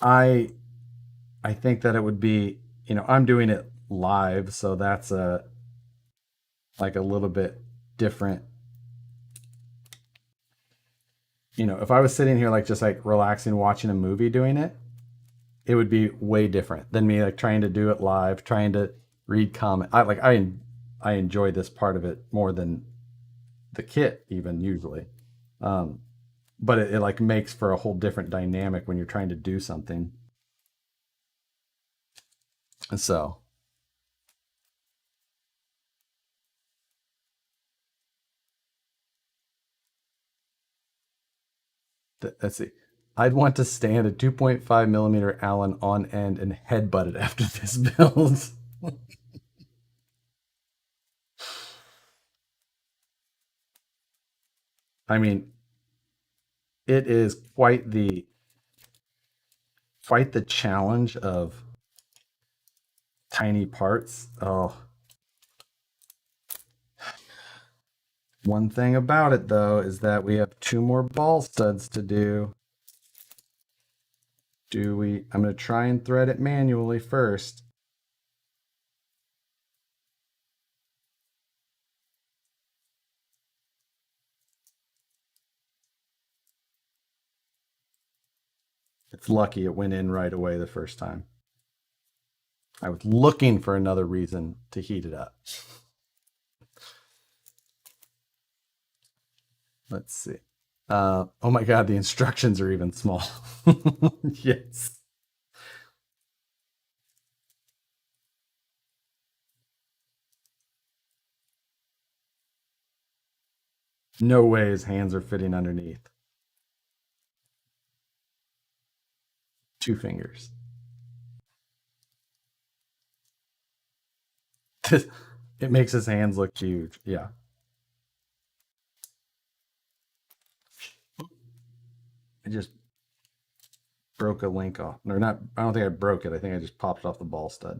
I I think that it would be, I'm doing it live, so that's a like a little bit different. If I was sitting here like just like relaxing, watching a movie doing it, it would be way different than me like trying to do it live, trying to read comment. I enjoy this part of it more than the kit even usually. Um, but it like makes for a whole different dynamic when you're trying to do something. And so let's see. I'd want to stand a 2.5 millimeter Allen on end and headbutt it after this build. I mean, it is quite the challenge of tiny parts. Oh, one thing about it though is that we have two more ball studs to do. Do we? I'm going to try and thread it manually first. It's lucky it went in right away the first time. I was looking for another reason to heat it up. Let's see. Oh my God, the instructions are even small. Yes. No way his hands are fitting underneath. Two fingers. It makes his hands look huge. Yeah. I just broke a link off. Or not, I don't think I broke it. I think I just popped off the ball stud.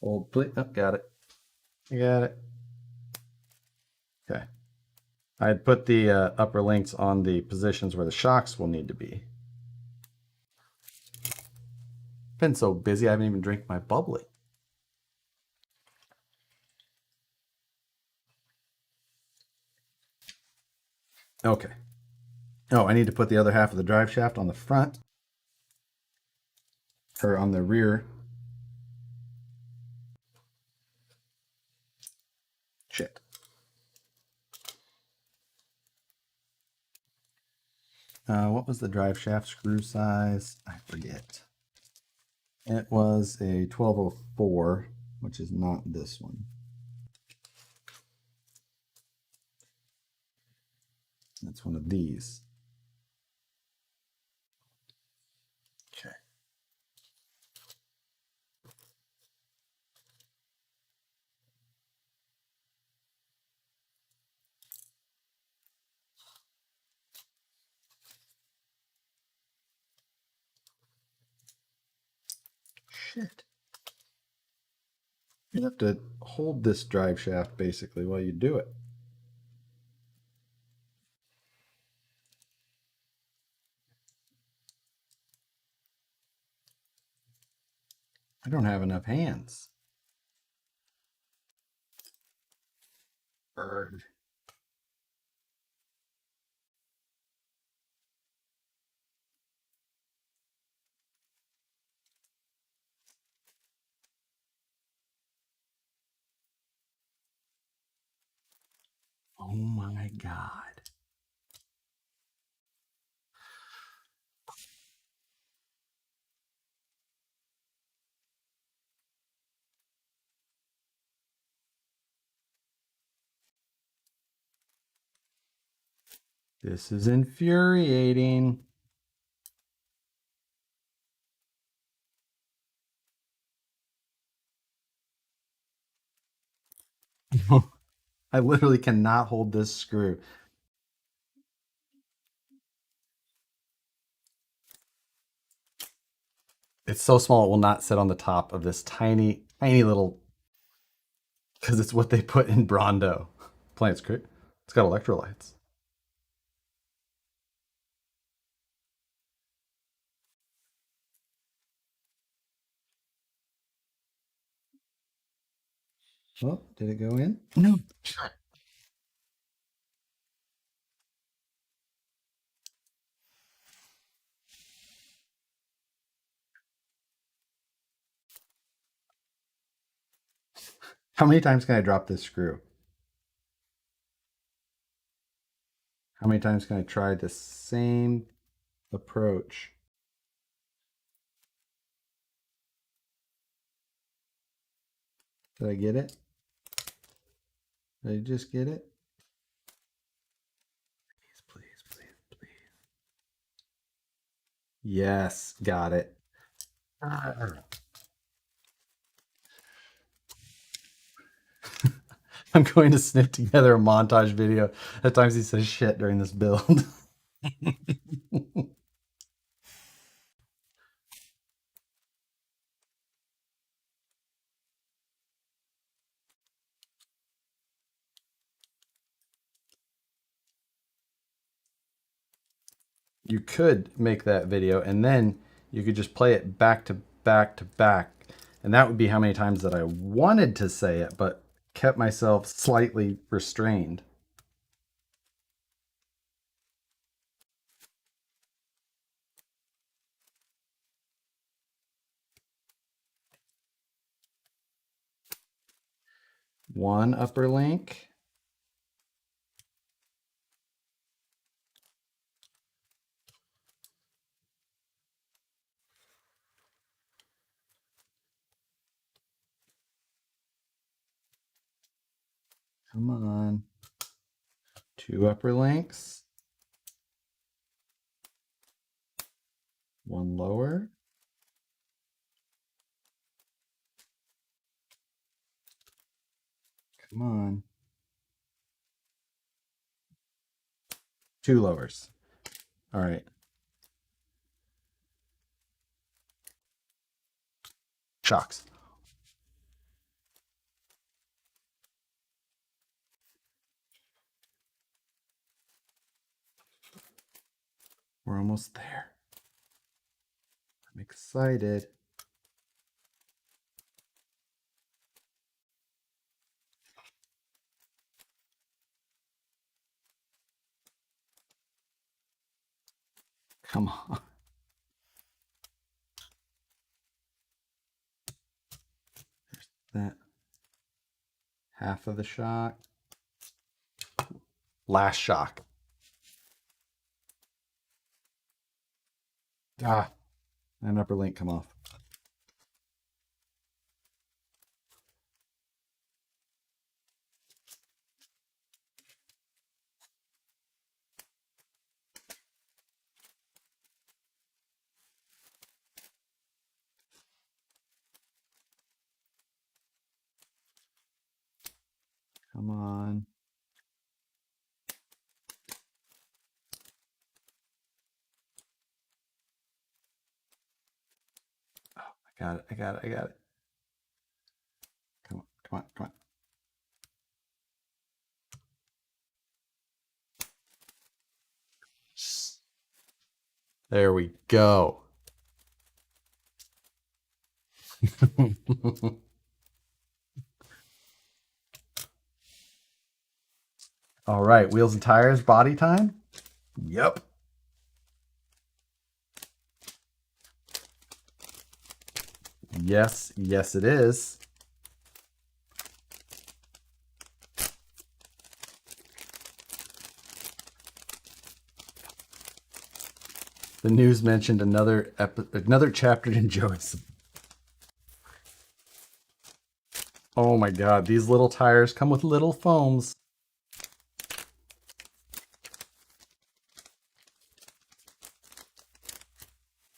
Hold, please. Oh, got it. I got it. Okay. I had put the upper links on the positions where the shocks will need to be. Been so busy, I haven't even drank my bubbly. Okay. Oh, I need to put the other half of the drive shaft on the front or on the rear. Shit. What was the drive shaft screw size? I forget. It was a 1204, which is not this one. That's one of these. Okay. Shit. You have to hold this drive shaft basically while you do it. I don't have enough hands. Bird. my God. This is infuriating. I literally cannot hold this screw. It's so small it will not sit on the top of this tiny, tiny little, because it's what they put in Brondo. Plant's great. It's got electrolytes. Oh, did it go in? No. How many times can I drop this screw? How many times can I try the same approach? Did I get it? Did I just get it? Please, please, please. Yes, got it. I'm going to snip together a montage video at times he says shit during this build. You could make that video and then you could just play it back to back to back. And that would be how many times that I wanted to say it, but kept myself slightly restrained. One upper link. Come on. Two upper links. One lower. Come on. Two lowers. All right. Shocks. We're almost there. I'm excited. Come on. There's that. Half of the shock. Last shock. Ah, and upper link come off. Come on. Oh, I got it. I got it. I got it. Come on. Come on. Come on. There we go. All right, wheels and tires, body time. Yep. Yes, yes, it is. The news mentioned another chapter in Joyce. Oh my god, these little tires come with little foams.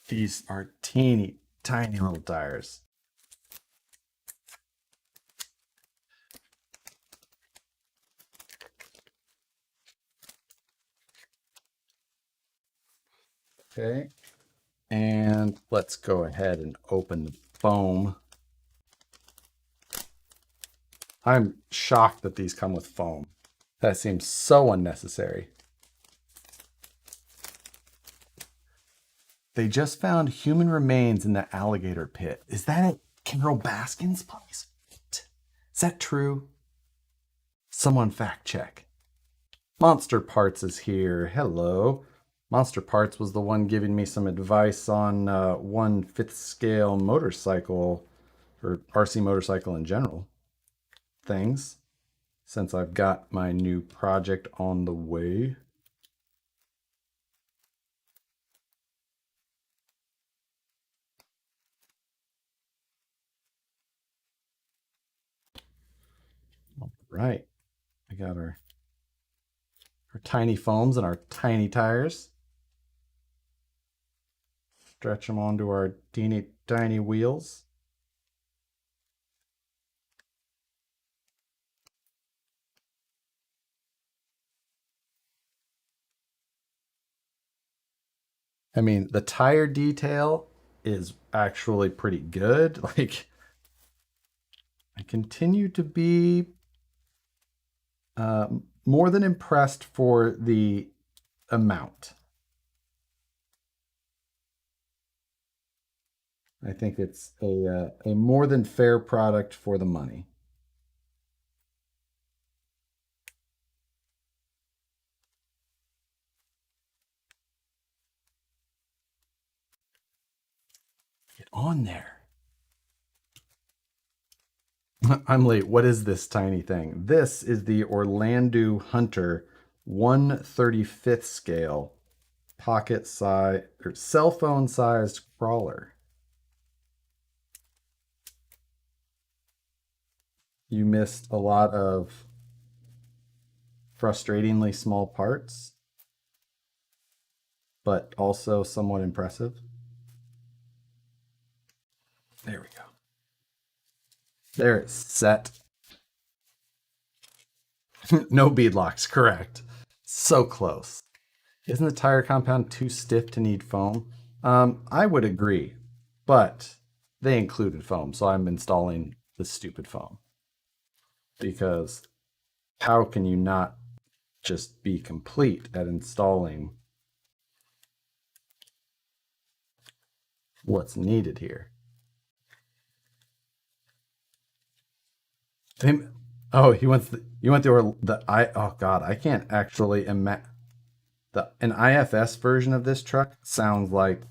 These are teeny tiny little tires. Okay. And let's go ahead and open the foam. I'm shocked that these come with foam. That seems so unnecessary. They just found human remains in the alligator pit. Is that at Carol Baskin's place? Is that true? Someone fact check. Monster Parts is here. Hello. Monster Parts was the one giving me some advice on 1/5 scale motorcycle, or RC motorcycle in general, things, since I've got my new project on the way. All right. I got our tiny foams and our tiny tires. Stretch them onto our teeny tiny wheels. I mean, the tire detail is actually pretty good. Like, I continue to be more than impressed for the amount. I think it's a more than fair product for the money. Get on there. I'm late. What is this tiny thing? This is the Orlando Hunter 1/35th scale pocket size or cell phone sized crawler. You missed a lot of frustratingly small parts, but also somewhat impressive. There we go. There it's set. No bead locks, correct. So close. Isn't the tire compound too stiff to need foam? I would agree, but they included foam, so I'm installing the stupid foam. Because how can you not just be complete at installing what's needed here? Oh, you want oh god, I can't actually imagine an IFS version of this truck sounds like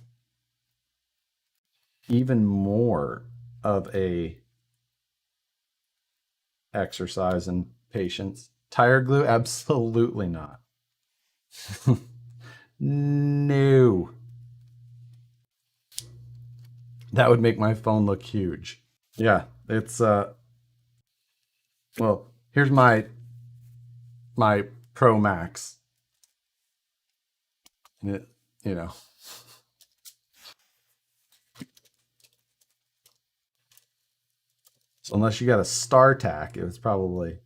even more of a exercise in patience. Tire glue? Absolutely not. No. That would make my phone look huge. Yeah, it's well, here's my Pro Max. And it, you know. So unless you got a StarTAC, it was probably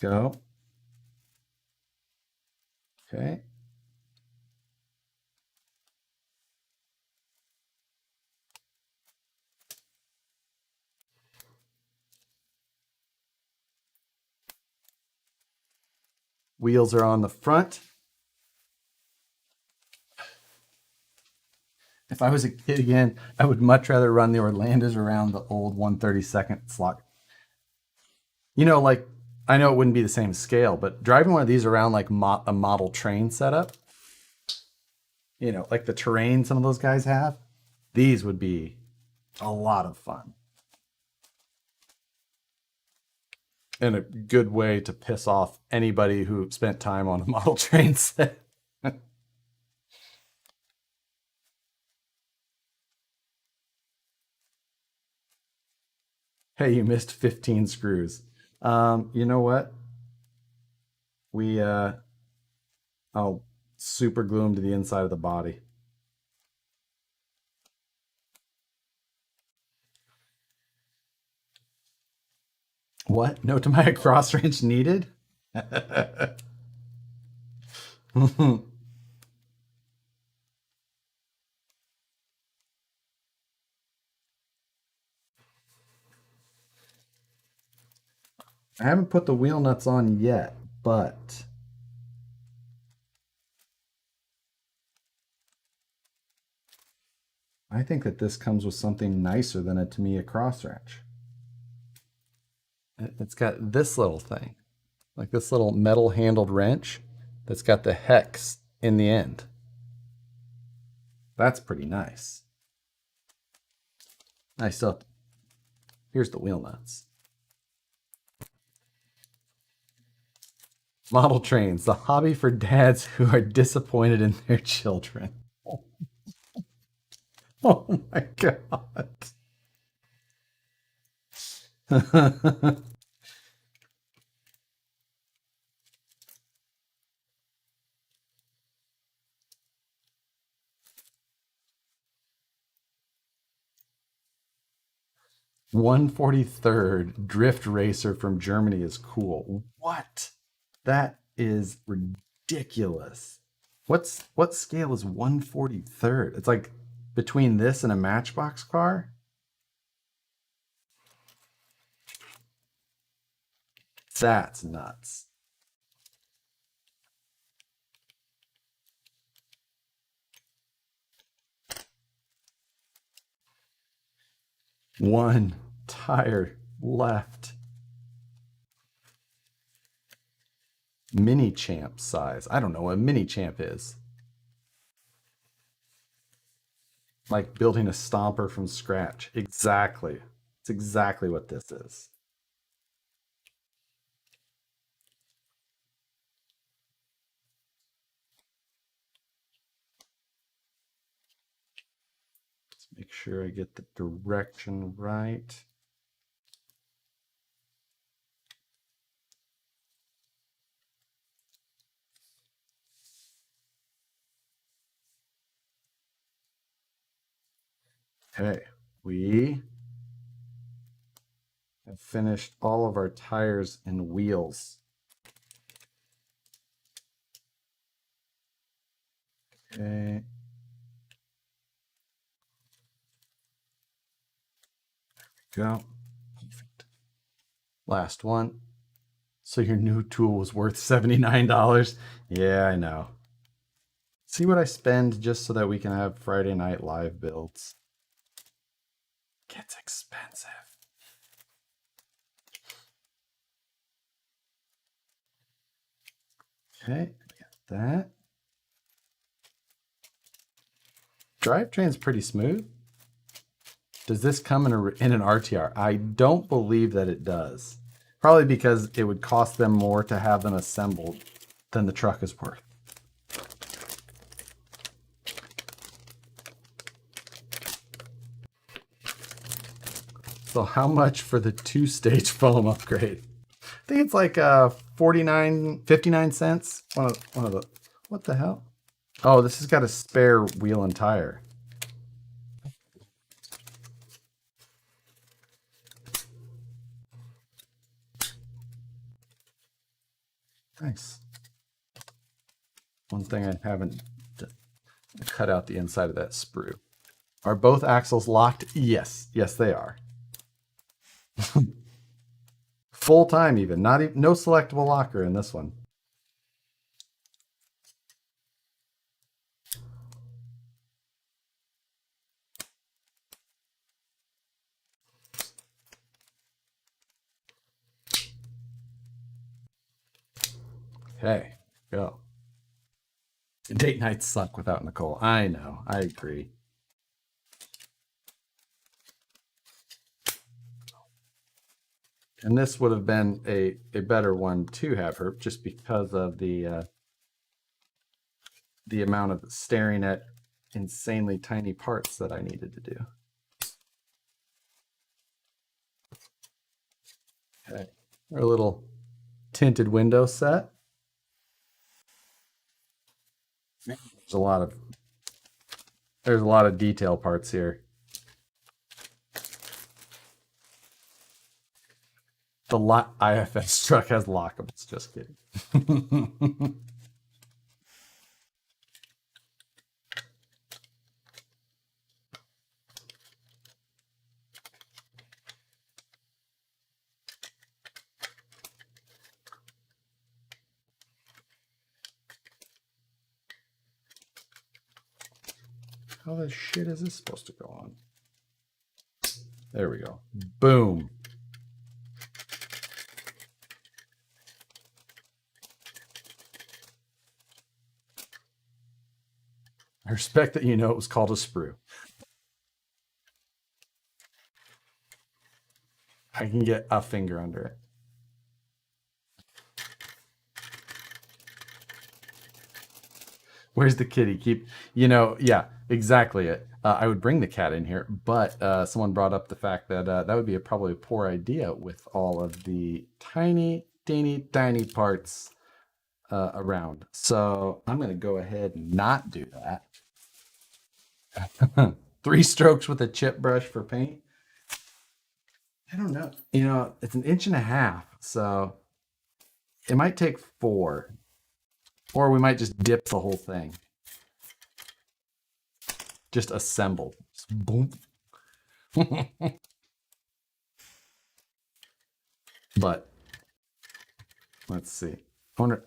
go. Okay. Wheels are on the front. If I was a kid again, I would much rather run the Orlandos around the old 1/32 slot. You know, like, I know it wouldn't be the same scale, but driving one of these around like a model train setup, you know, like the terrain some of those guys have, these would be a lot of fun. And a good way to piss off anybody who spent time on a model train set. Hey, you missed 15 screws. You know what? We I'll super glue them to the inside of the body. What? No Tamiya cross wrench needed? I haven't put the wheel nuts on yet, but I think that this comes with something nicer than a Tamiya cross wrench. It's got this little thing, like this little metal handled wrench that's got the hex in the end. That's pretty nice. I still, here's the wheel nuts. Model trains, the hobby for dads who are disappointed in their children. Oh my god. 143rd Drift Racer from Germany is cool. What? That is ridiculous. What scale is 143rd? It's like between this and a Matchbox car? That's nuts. One tire left. Mini champ size. I don't know what a mini champ is. Like building a stomper from scratch. Exactly. It's exactly what this is. Let's make sure I get the direction right. Okay, we have finished all of our tires and wheels. Okay. There we go. Perfect. Last one. So your new tool was worth $79? Yeah, I know. See what I spend just so that we can have Friday night live builds. Gets expensive. Okay, got that. Drivetrain's pretty smooth. Does this come in an RTR? I don't believe that it does. Probably because it would cost them more to have them assembled than the truck is worth. So how much for the 2-stage foam upgrade? I think it's like 59 cents. One of the, what the hell? Oh, this has got a spare wheel and tire. Nice. One thing I haven't done, cut out the inside of that sprue. Are both axles locked? Yes. Yes, they are. Full time even. Not even, no selectable locker in this one. Okay, go. Date nights suck without Nicole. I know. I agree. And this would have been a better one to have her just because of the amount of staring at insanely tiny parts that I needed to do. Okay. Our little tinted window set. There's a lot of detail parts here. The IFS truck has lockables. Just kidding. How the shit is this supposed to go on? There we go. Boom. I respect that you know it was called a sprue. I can get a finger under it. Where's the kitty? Yeah, exactly it. I would bring the cat in here, but someone brought up the fact that that would be probably a poor idea with all of the tiny, tiny parts around. So I'm going to go ahead and not do that. 3 strokes with a chip brush for paint. I don't know. It's 1.5 inches, so it might take 4. Or we might just dip the whole thing. Just assemble. Just boom. But let's see. I wonder.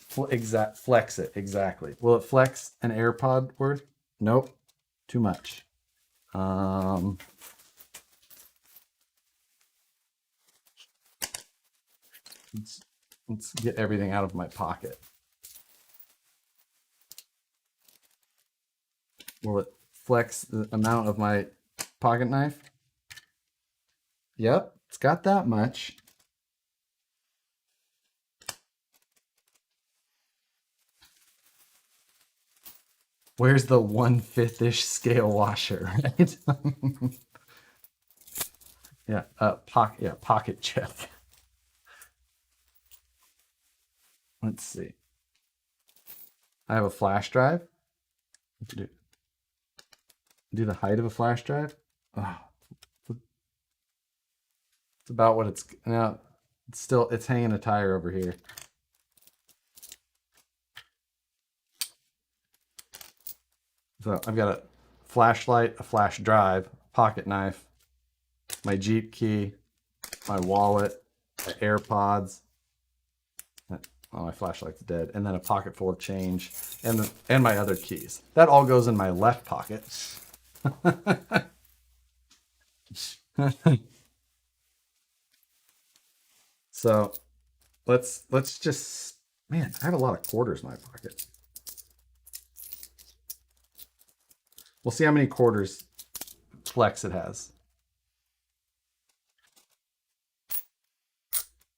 Flex it exactly. Will it flex an AirPod worth? Nope. Too much. Let's get everything out of my pocket. Will it flex the amount of my pocket knife? Yep, it's got that much. Where's the 1/5-ish scale washer, right? Yeah, pocket check. Let's see. I have a flash drive. Do the height of a flash drive. Oh, it's about what it's now. It's hanging a tire over here. So I've got a flashlight, a flash drive, pocket knife, my Jeep key, my wallet, my AirPods. Oh, my flashlight's dead. And then a pocket full of change and my other keys. That all goes in my left pocket. So let's just, man, I have a lot of quarters in my pocket. We'll see how many quarters flex it has.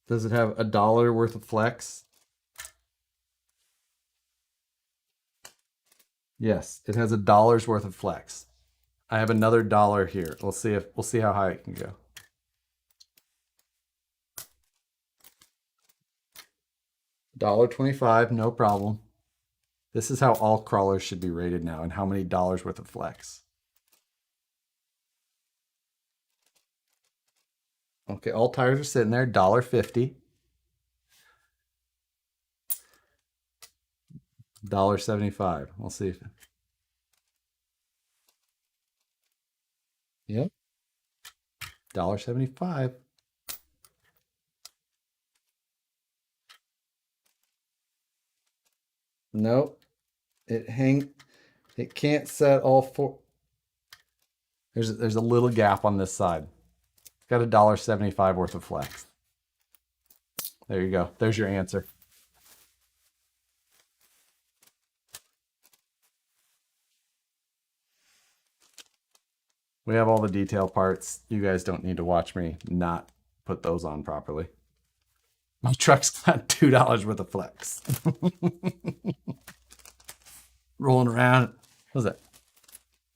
Does it have $1 worth of flex? Yes, it has $1 worth of flex. I have another $1 here. We'll see how high it can go. $1.25, no problem. This is how all crawlers should be rated now, and how many dollars worth of flex. Okay, all tires are sitting there, $1.50. $1.75. We'll see if. Yep. $1.75. Nope. It can't set all 4. There's a little gap on this side. It's got $1.75 worth of flex. There you go. There's your answer. We have all the detail parts. You guys don't need to watch me not put those on properly. My truck's got $2 worth of flex. Rolling around. What's that?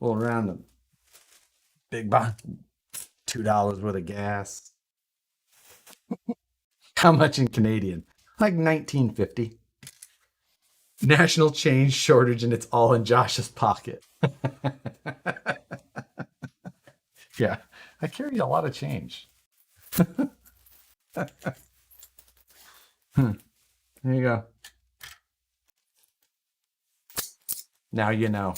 Rolling around the big box. $2 worth of gas. How much in Canadian? Like 1950. National change shortage, and it's all in Josh's pocket. Yeah, I carry a lot of change. There you go. Now you know.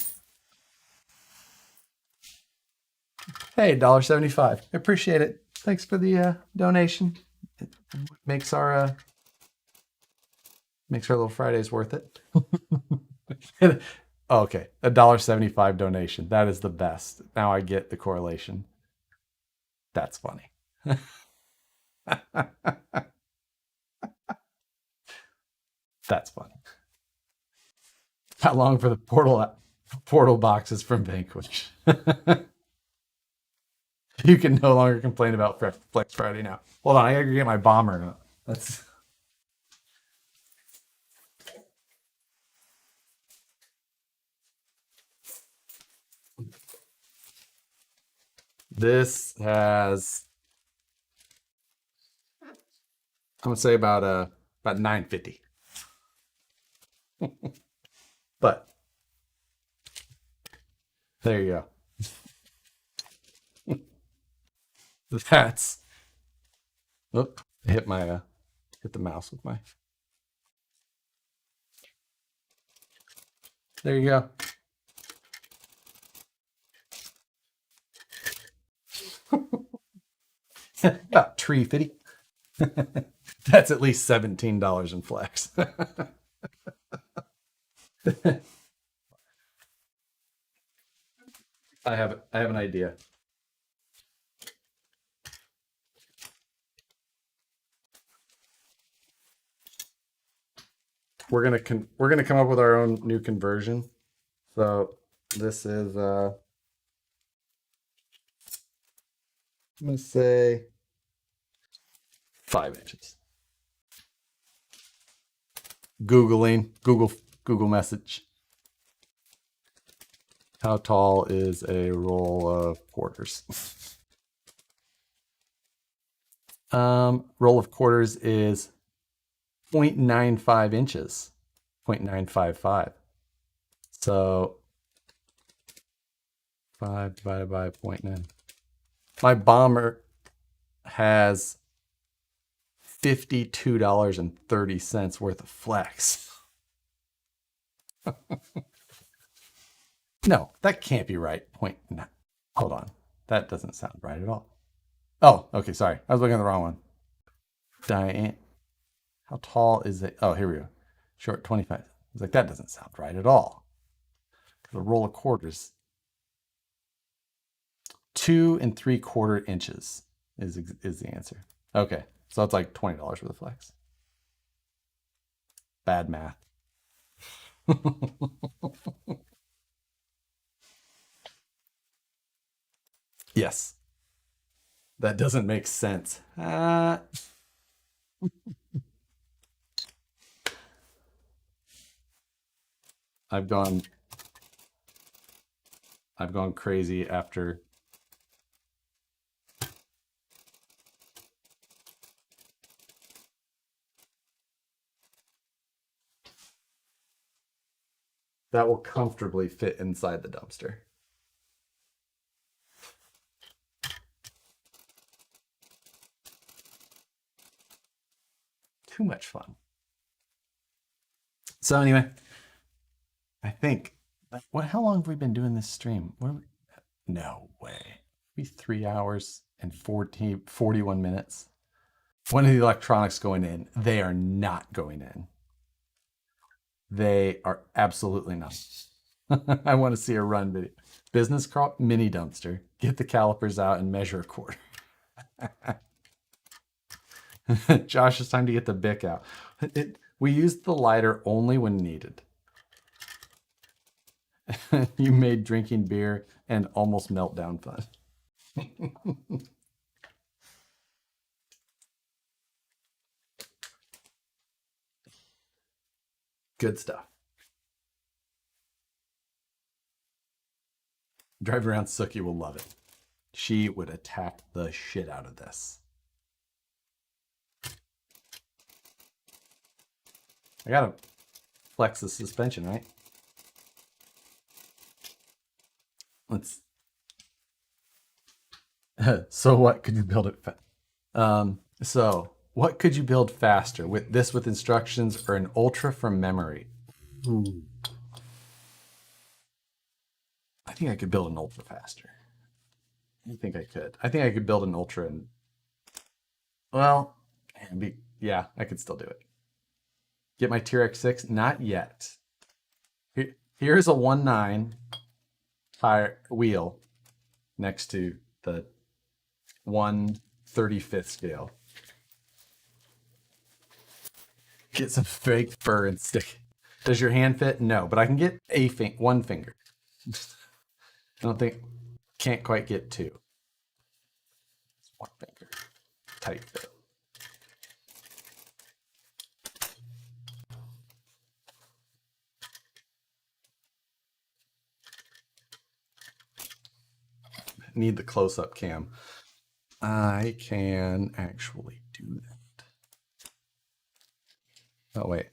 Hey, $1.75. I appreciate it. Thanks for the donation. It makes our little Fridays worth it. Oh, okay, $1.75 donation. That is the best. Now I get the correlation. That's funny. That's funny. How long for the portal boxes from Vanquish? You can no longer complain about Flex Friday now. Hold on, I gotta get my bomber. Let's. This has, I'm gonna say about 950. But there you go. That's. Oop! I hit my hit the mouse with my. There you go. About $3.50. That's at least $17 in flex. I have an idea. We're gonna come up with our own new conversion. So this is I'm gonna say 5 inches. Google message. How tall is a roll of quarters? Roll of quarters is 0.95 inches. 0.955. So 5 divided by 0.9. My bomber has $52.30 worth of flex. No, that can't be right. 0.9. Hold on. That doesn't sound right at all. Oh, okay, sorry. I was looking at the wrong one. Diane. How tall is it? Oh, here we go. Short 25. I was like, that doesn't sound right at all. The roll of quarters. 2 3/4 inches is the answer. Okay, so that's like $20 worth of flex. Bad math. Yes. That doesn't make sense. I've gone crazy after that will comfortably fit inside the dumpster. Too much fun. So anyway, I think how long have we been doing this stream? No way. Maybe 3 hours and 41 minutes. When are the electronics going in? They are not going in. They are absolutely not. I want to see a run video. Business car, mini dumpster. Get the calipers out and measure a quarter. Josh, it's time to get the Bic out. We used the lighter only when needed. You made drinking beer and almost meltdown fun. Good stuff. Driving around Sookie will love it. She would attack the shit out of this. I gotta flex the suspension, right? Let's. So what could you build it? So what could you build faster with instructions or an ultra from memory? Ooh. I think I could build an ultra faster. I think I could. I think I could build an ultra and well, yeah, I could still do it. Get my T-Rex 6? Not yet. Here's a 1.9 tire wheel next to the 1/35th scale. Get some fake fur and stick. Does your hand fit? No, but I can get one finger. I don't think, can't quite get two. One finger, tight fit. Need the close-up cam. I can actually do that. Oh wait,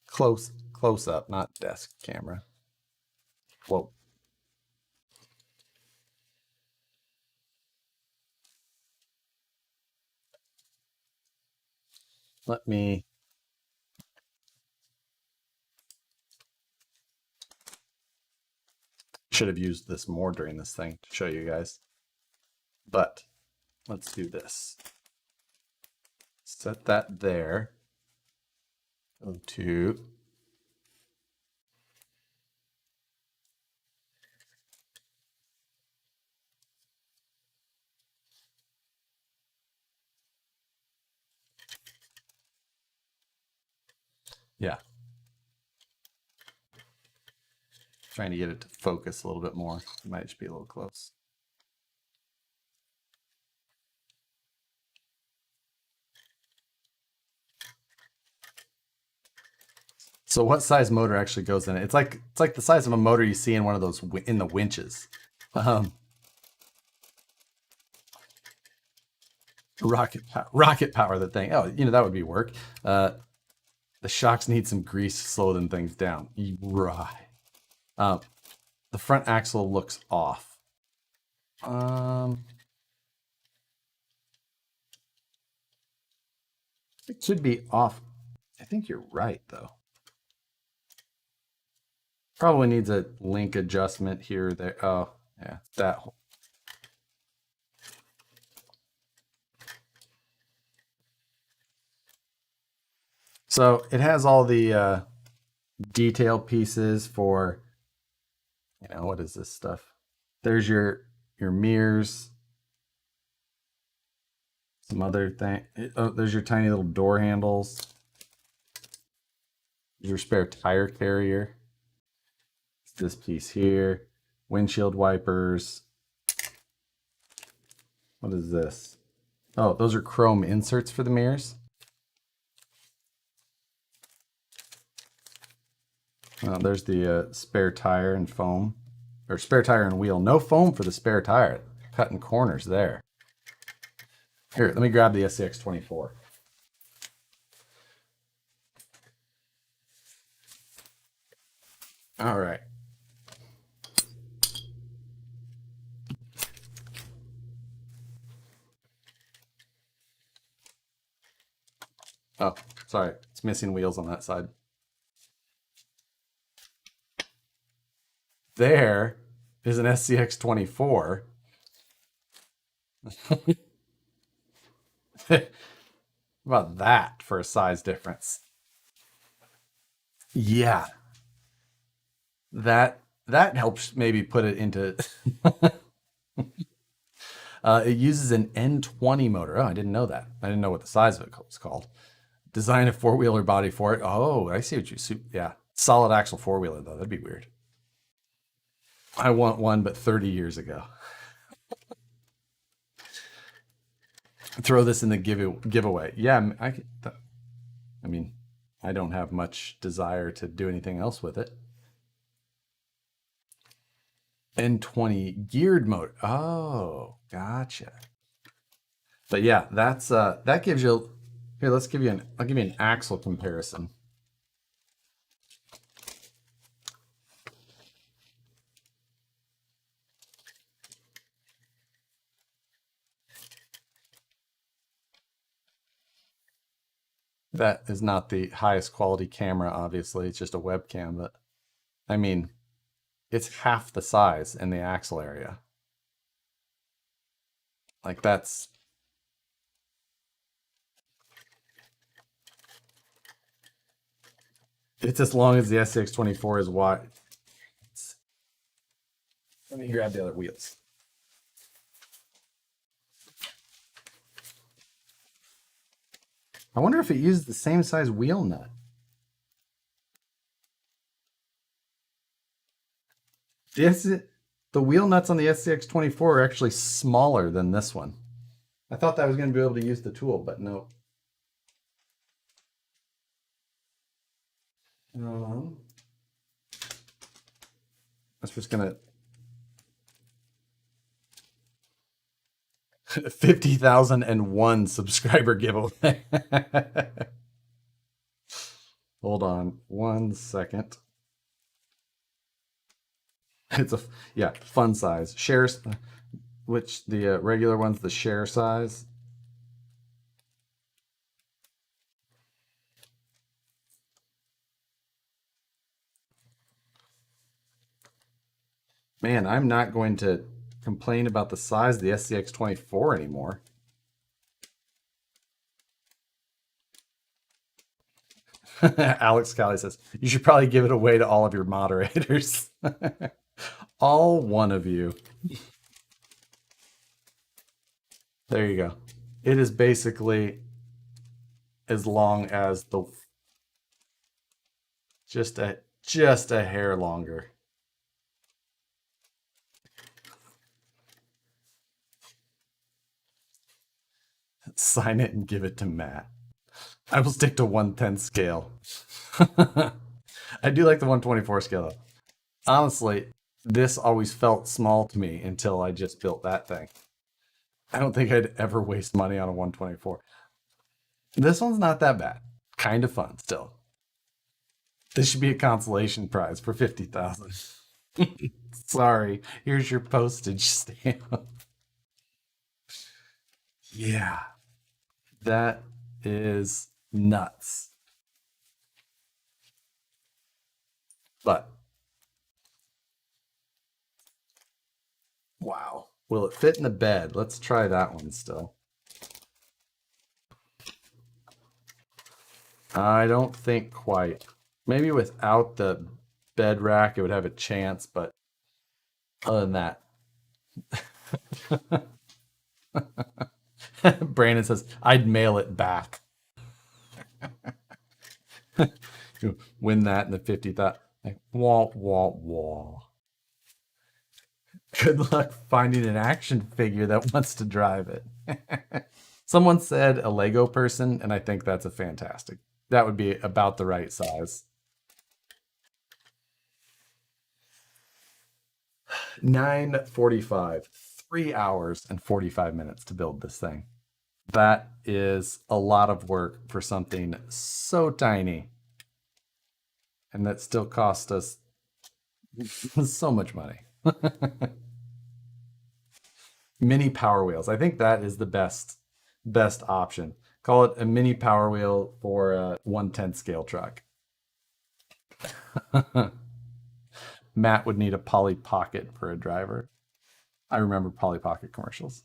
close up, not desk camera. Whoa. Let me. Should have used this more during this thing to show you guys. But let's do this. Set that there. Go to yeah. Trying to get it to focus a little bit more. It might just be a little close. So what size motor actually goes in it? It's like the size of a motor you see in one of those in the winches. Rocket power the thing. Oh, that would be work. The shocks need some grease to slow them things down. Right. The front axle looks off. It should be off. I think you're right though. Probably needs a link adjustment here or there. Oh, yeah, that. So it has all the detail pieces for, what is this stuff? There's your mirrors. Some other thing. Oh, there's your tiny little door handles. Your spare tire carrier. This piece here, windshield wipers. What is this? Oh, those are chrome inserts for the mirrors. There's the spare tire and foam, or spare tire and wheel. No foam for the spare tire. Cutting corners there. Here, let me grab the SCX-24. All right. Oh, sorry. It's missing wheels on that side. There is an SCX-24. About that for a size difference. Yeah. That helps maybe put it into... it uses an N20 motor. Oh, I didn't know that. I didn't know what the size of it was called. Design a four-wheeler body for it. Oh, I see what you see. Yeah. Solid axle four-wheeler, though. That'd be weird. I want one, but 30 years ago. throw this in the giveaway. Yeah, I mean, I don't have much desire to do anything else with it. N20 geared motor. Oh, gotcha. But yeah, that gives you. Here, I'll give you an axle comparison. That is not the highest quality camera, obviously. It's just a webcam, but I mean, it's half the size in the axle area. Like that's it's as long as the SCX24 is wide. Let me grab the other wheels. I wonder if it uses the same size wheel nut. The wheel nuts on the SCX24 are actually smaller than this one. I thought that I was going to be able to use the tool, but no. That's just going to 50,001 subscriber giveaway. Hold on 1 second. It's fun size. Shares, which the regular one's the share size. Man, I'm not going to complain about the size of the SCX24 anymore. Alex Callie says, you should probably give it away to all of your moderators. All one of you. There you go. It is basically as long as the just a hair longer. Sign it and give it to Matt. I will stick to 110 scale. I do like the 124 scale though. Honestly, this always felt small to me until I just built that thing. I don't think I'd ever waste money on a 124. This one's not that bad. Kind of fun still. This should be a consolation prize for 50,000. Sorry, here's your postage stamp. Yeah, that is nuts. But wow, will it fit in the bed? Let's try that one still. I don't think quite. Maybe without the bed rack, it would have a chance, but other than that. Brandon says, I'd mail it back. Win that in the 50,000. Like, wah, wah, wah. Good luck finding an action figure that wants to drive it. Someone said a Lego person, and I think that's a fantastic. That would be about the right size. 9:45. 3 hours and 45 minutes to build this thing. That is a lot of work for something so tiny. And that still cost us so much money. Mini Power Wheels. I think that is the best option. Call it a mini Power Wheel for a 1/10 scale truck. Matt would need a Polly Pocket for a driver. I remember Polly Pocket commercials.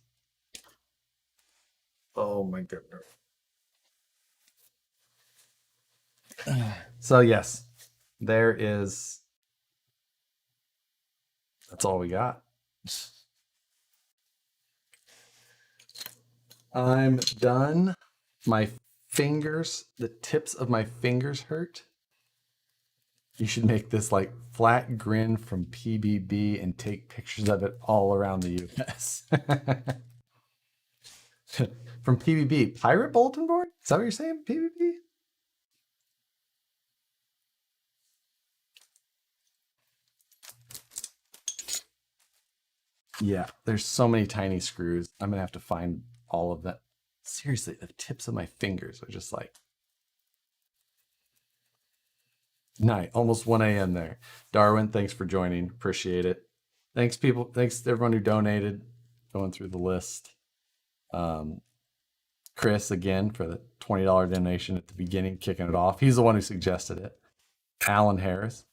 Oh my goodness. So yes, that's all we got. I'm done. My fingers, the tips of my fingers hurt. You should make this like flat grin from PBB and take pictures of it all around the US. from PvP. Pirate bulletin board? Is that what you're saying? PvP? Yeah, there's so many tiny screws. I'm gonna have to find all of them. Seriously, the tips of my fingers are just like night, almost 1 a.m. there. Darwin, thanks for joining. Appreciate it. Thanks, people. Thanks to everyone who donated. Going through the list. Chris, again, for the $20 donation at the beginning, kicking it off. He's the one who suggested it. Alan Harris,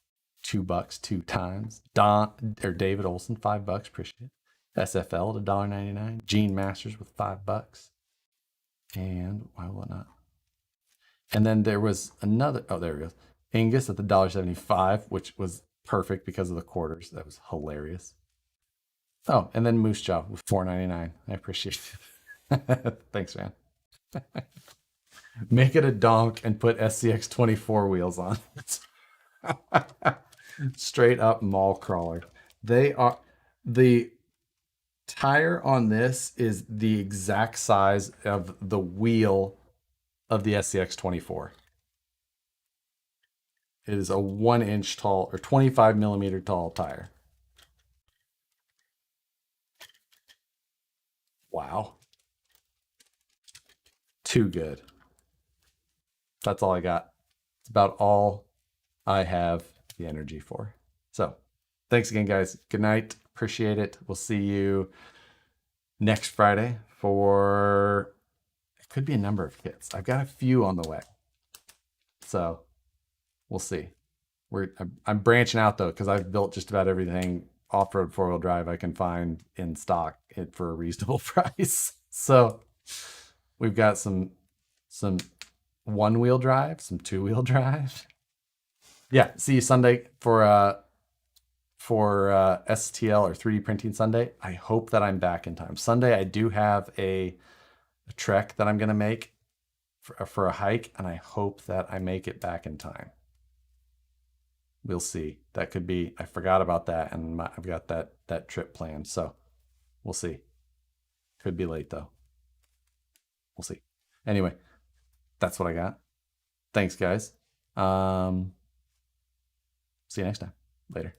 $2 2 times. David Olson, $5. Appreciate it. SFL at $1.99. Gene Masters with $5. And why will it not? And then there was another. Oh, there it goes. Angus at the $1.75, which was perfect because of the quarters. That was hilarious. Oh, and then Moose Jaw with $4.99. I appreciate it. Thanks, man. Make it a donk and put SCX 24 wheels on. Straight up mall crawler. They are the tire on this is the exact size of the wheel of the SCX 24. It is a 1 inch tall or 25 millimeter tall tire. Wow. Too good. That's all I got. It's about all I have the energy for. So thanks again, guys. Good night. Appreciate it. We'll see you next Friday for, it could be a number of kits. I've got a few on the way. So we'll see. I'm branching out though, because I've built just about everything off-road 4-wheel drive I can find in stock for a reasonable price. So we've got some 1-wheel drive, some 2-wheel drive. Yeah, see you Sunday for STL or 3D printing Sunday. I hope that I'm back in time. Sunday I do have a trek that I'm gonna make for a hike, and I hope that I make it back in time. We'll see. That could be, I forgot about that, and I've got that trip planned, so we'll see. Could be late though. We'll see. Anyway, that's what I got. Thanks, guys. See you next time. Later.